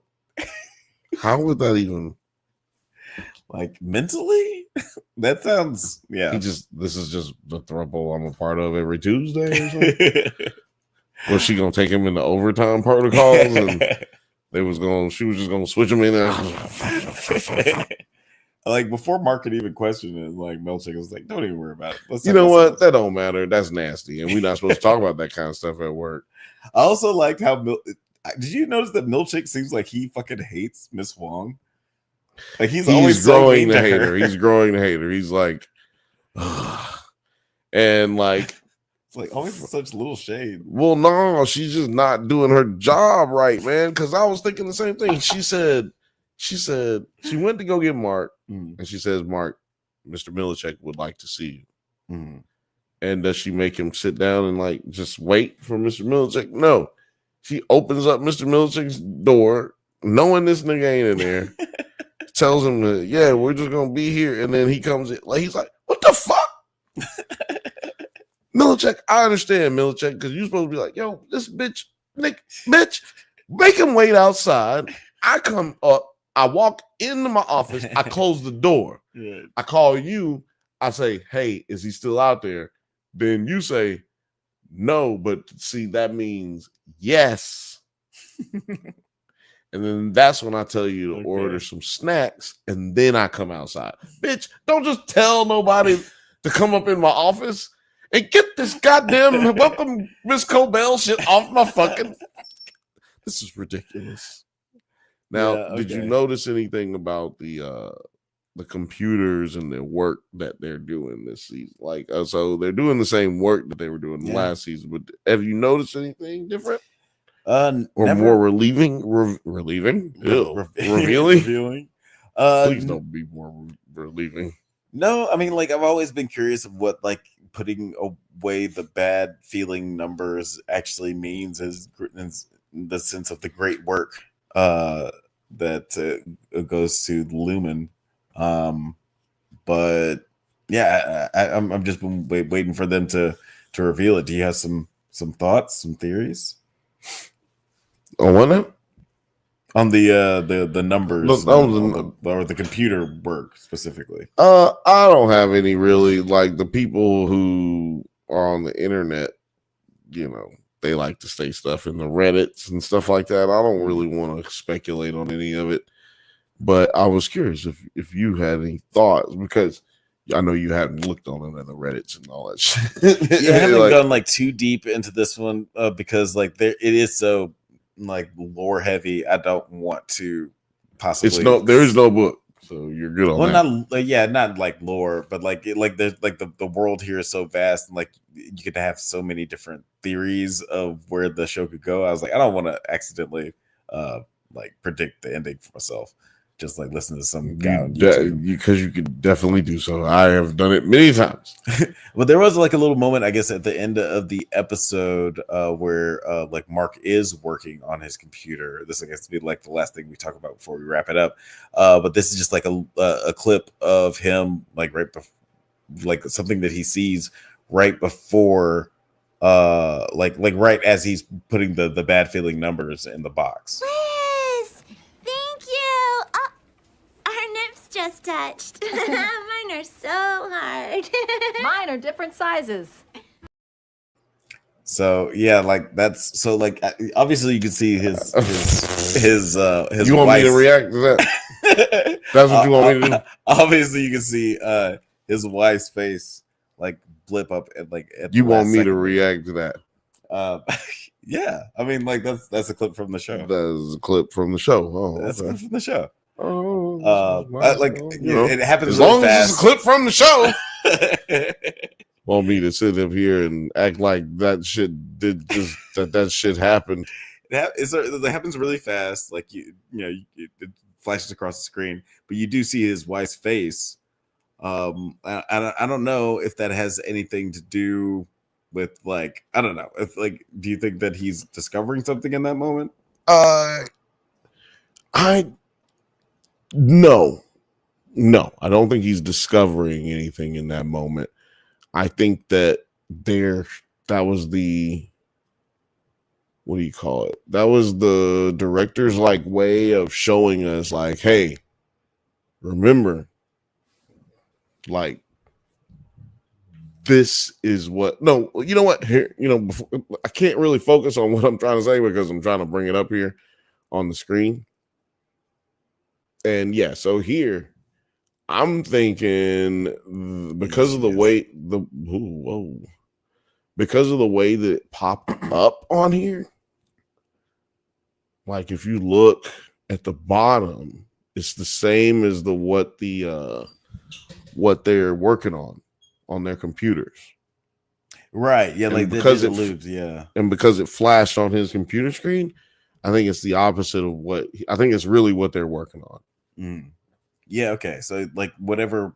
would that even like mentally? That sounds this is just the throuple I'm a part of every Tuesday or something. Was she gonna take him into overtime protocols and she was just gonna switch him in there? Like before Mark could even question it, like Milchick was like, don't even worry about it. You know what? That don't matter. That's nasty. And we're not supposed to talk about that kind of stuff at work. I also liked how did you notice that Milchick seems like he fucking hates Miss Huang? Like he's always growing to hate her. He's growing to hate her. He's like, and like it's like always such little shade. Well, no, she's just not doing her job right, man. Because I was thinking the same thing. She said she went to go get Mark, and she says, Mark, Mr. Milchick would like to see you. And does she make him sit down and like just wait for Mr. Milchick? No. She opens up Mr. Milchick's door, knowing this nigga ain't in there, tells him that, yeah, we're just gonna be here. And then he comes in, like he's like, what the fuck? Milchick, I understand, Milchick, because you're supposed to be like, yo, this bitch, make him wait outside. I come up, I walk into my office, I close the door. Yeah. I call you, I say, hey, is he still out there? Then you say, no, but see, that means yes. And then that's when I tell you to order some snacks, and then I come outside. Bitch, don't just tell nobody to come up in my office and get this goddamn welcome Miss Cobell shit off my fucking. This is ridiculous. Now, did you notice anything about the computers and the work that they're doing this season? Like, so they're doing the same work that they were doing last season, but have you noticed anything different? Or never. More relieving? Revealing? Please don't be more relieving. No, I mean, like I've always been curious of what like putting away the bad feeling numbers actually means, is in the sense of the great work that goes to Lumen. But yeah, I'm just been waiting for them to reveal it. Do you have some thoughts, some theories? On what now? On the numbers or the computer work specifically. I don't have any really. Like the people who are on the internet, they like to say stuff in the Reddits and stuff like that. I don't really want to speculate on any of it, but I was curious if you had any thoughts, because I know you haven't looked on it in the Reddits and all that shit. Yeah, I haven't gone like too deep into this one because like it is so like lore heavy. I don't want to possibly. There is no book, so you're good on that. Not like lore, but like there's like the world here is so vast, and like you get to have so many different theories of where the show could go. I was like, I don't want to accidentally like predict the ending for myself. Just like listen to some guy because you could definitely do so. I have done it many times. But there was like a little moment, I guess, at the end of the episode where like Mark is working on his computer. This I guess to be like the last thing we talk about before we wrap it up. But this is just like a clip of him like like something that he sees right before like right as he's putting the bad feeling numbers in the box. Just touched. Mine are so hard. Mine are different sizes. So yeah, like that's so like obviously you can see his You want me to wife's- react to that? That's what you want me to do. Obviously, you can see his wife's face like blip up at like. At You the want last me to second there. react to that? Yeah, I mean, like that's a clip from the show. That's a clip from the show. Oh, That's a okay. clip from the show. Oh, Like you know, it happens as really long fast. as it's a clip from the show. Want me to sit up here and act like that shit did just that shit happened? It happens really fast. Like it flashes across the screen, but you do see his wife's face. I don't know if that has anything to do with like I don't know. If like, do you think that he's discovering something in that moment? No, I don't think he's discovering anything in that moment. I think that that was the, what do you call it? That was the director's like way of showing us like, hey, remember, like this is what. No, you know what? Here, before, I can't really focus on what I'm trying to say because I'm trying to bring it up here on the screen. And yeah, so here I'm thinking because of the way because of the way that it popped up on here, like if you look at the bottom, it's the same as what they're working on their computers. Right. Yeah, and like because it loops, yeah. And because it flashed on his computer screen, I think it's the opposite of what I think it's really what they're working on. Yeah, okay. So like wherever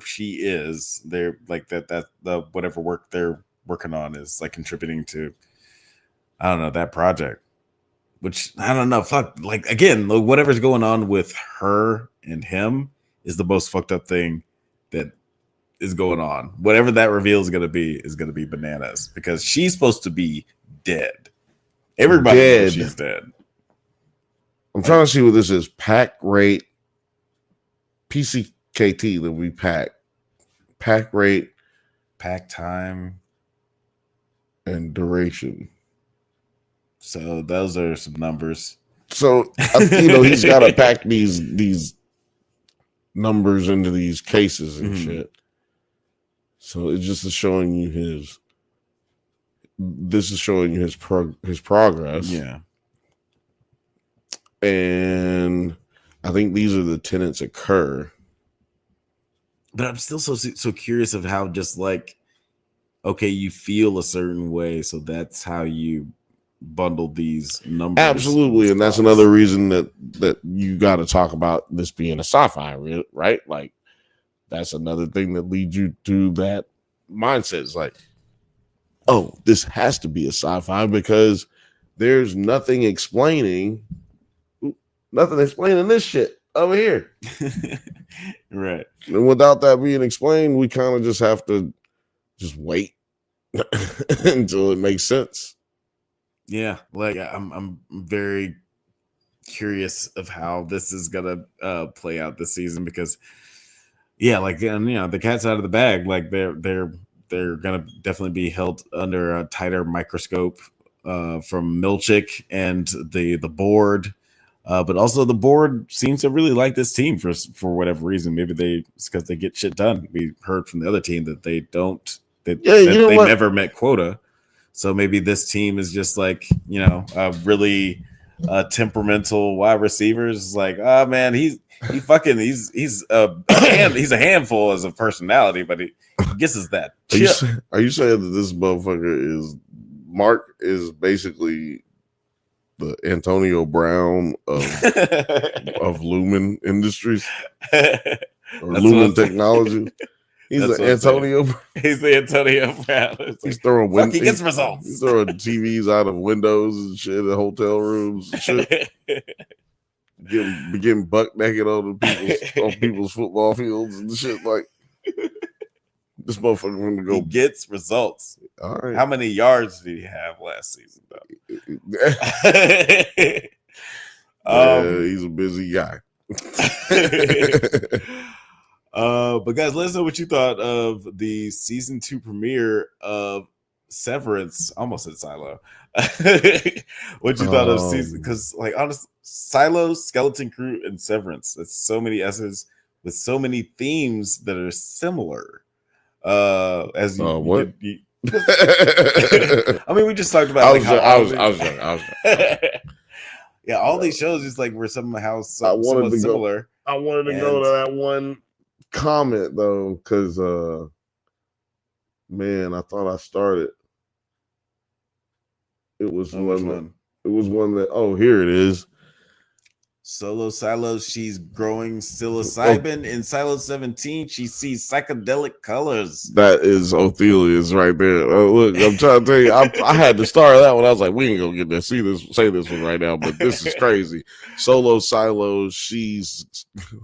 she is, they're like that the whatever work they're working on is like contributing to, I don't know, that project. Which I don't know, fuck, like again, whatever's going on with her and him is the most fucked up thing that is going on. Whatever that reveal is gonna be bananas because she's supposed to be dead. Everybody knows she's dead. I'm trying to see what this is. Pack rate, PCKT that we pack rate, pack time, and duration. So those are some numbers. So he's got to pack these numbers into these cases and shit. So it's just showing you his. This is showing you his progress. Yeah. And I think these are the tenants occur. But I'm still so curious of how just like, okay, you feel a certain way, so that's how you bundle these numbers. Absolutely, and that's another reason that you got to talk about this being a sci-fi, right? Like that's another thing that leads you to that mindset. It's like, oh, this has to be a sci-fi because there's nothing explaining this shit over here. Right. And without that being explained, we kind of just have to just wait until it makes sense. Yeah, like I'm very curious of how this is gonna play out this season because yeah, like the cat's out of the bag. Like they're gonna definitely be held under a tighter microscope from Milchick and the board. But also the board seems to really like this team for whatever reason. Maybe it's because they get shit done. We heard from the other team that they don't. They never met quota. So maybe this team is just like really temperamental wide receivers. Like, oh man, he's a handful as a personality, but he gets us that. Are you saying that this motherfucker Mark is basically the Antonio Brown of Lumen Industries or Lumen Technology? He's the Antonio. He's the Antonio Brown. He's throwing he gets results. He's throwing TVs out of windows and shit in hotel rooms and shit. Getting buck naked on people's football fields and shit. Like this motherfucker gonna go. He gets results. All right. How many yards did he have last season though? He's a busy guy. But guys, let us know what you thought of the season 2 premiere of Severance, almost at Silo. What you thought of season? Because like honestly, Silo, Skeleton Crew, and Severance. That's so many S's with so many themes that are similar. As you, what? I mean, we just talked about. I was Yeah, all these shows is like were somehow somewhat similar. I wanted to go to that one comment though, because man, I thought I started. It was one. It was one that. Oh, here it is. Silo, she's growing psilocybin. In Silo 17, she sees psychedelic colors. That is Othelia's right there. Look, I'm trying to tell you, I had to start that one. I was like, we ain't gonna get this. Say this one right now, but this is crazy. Silo, she's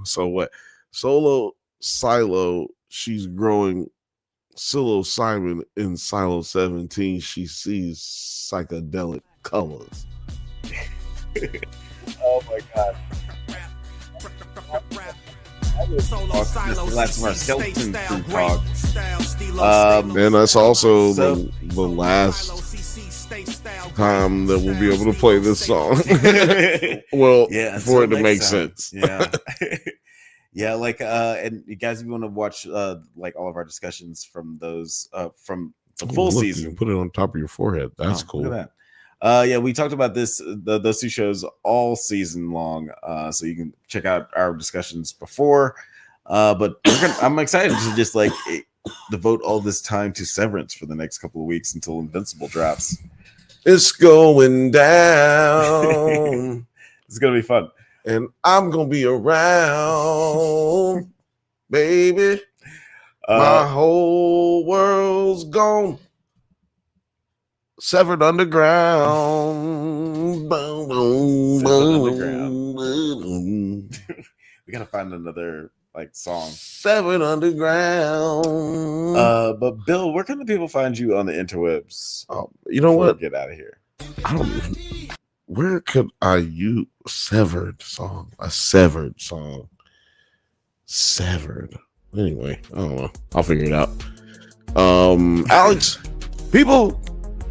so what? Silo, she's growing psilocybin. In Silo 17, she sees psychedelic colors. Oh my god. That's our skeleton crew talk. And that's also the last time that we'll be able to play this song. Well, yeah, for it to make sense. Yeah. Yeah, like and you guys, if you want to watch like all of our discussions from those from the full season, you put it on top of your forehead. That's cool. Look at that. Yeah, we talked about this those two shows all season long, so you can check out our discussions before. But I'm excited to just like devote all this time to Severance for the next couple of weeks until Invincible drops. It's going down. It's gonna be fun, and I'm gonna be around, baby. My whole world's gone. Severed underground. Boom, boom, boom. We gotta find another like song. Severed underground. But Bill, where can the people find you on the interwebs? You know what? Get out of here. I don't even. Where could I use severed song? A severed song. Severed. Anyway, I don't know. I'll figure it out. Alex, people.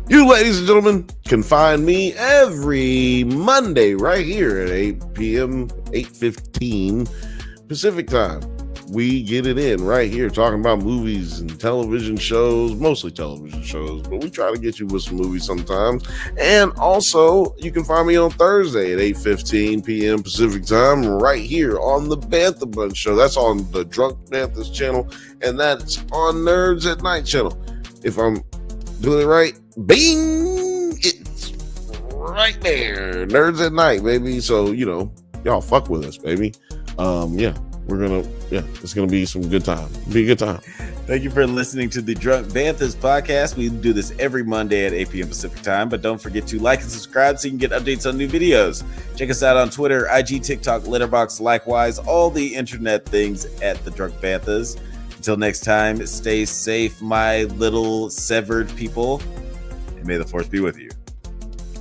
You, ladies and gentlemen, can find me every Monday right here at 8 p.m., 8:15 Pacific time. We get it in right here, talking about movies and television shows, mostly television shows, but we try to get you with some movies sometimes. And also, you can find me on Thursday at 8:15 p.m. Pacific time right here on the Bantha Bunch Show. That's on the Drunk Banthas channel, and that's on Nerds at Night channel. If I'm doing it right, bing, it's right there. Nerds at Night, baby. So, you know, y'all fuck with us, baby. It's gonna be some good time. Be a good time. Thank you for listening to the Drunk Banthas podcast. We do this every Monday at 8 p.m. Pacific time, but don't forget to like and subscribe so you can get updates on new videos. Check us out on Twitter, IG, TikTok, Letterboxd, likewise, all the internet things at the Drunk Banthas. Until next time, stay safe, my little severed people, and may the force be with you.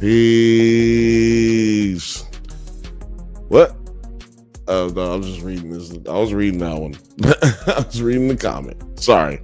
Peace. What? Oh, no, I was just reading this. I was reading that one. I was reading the comment. Sorry.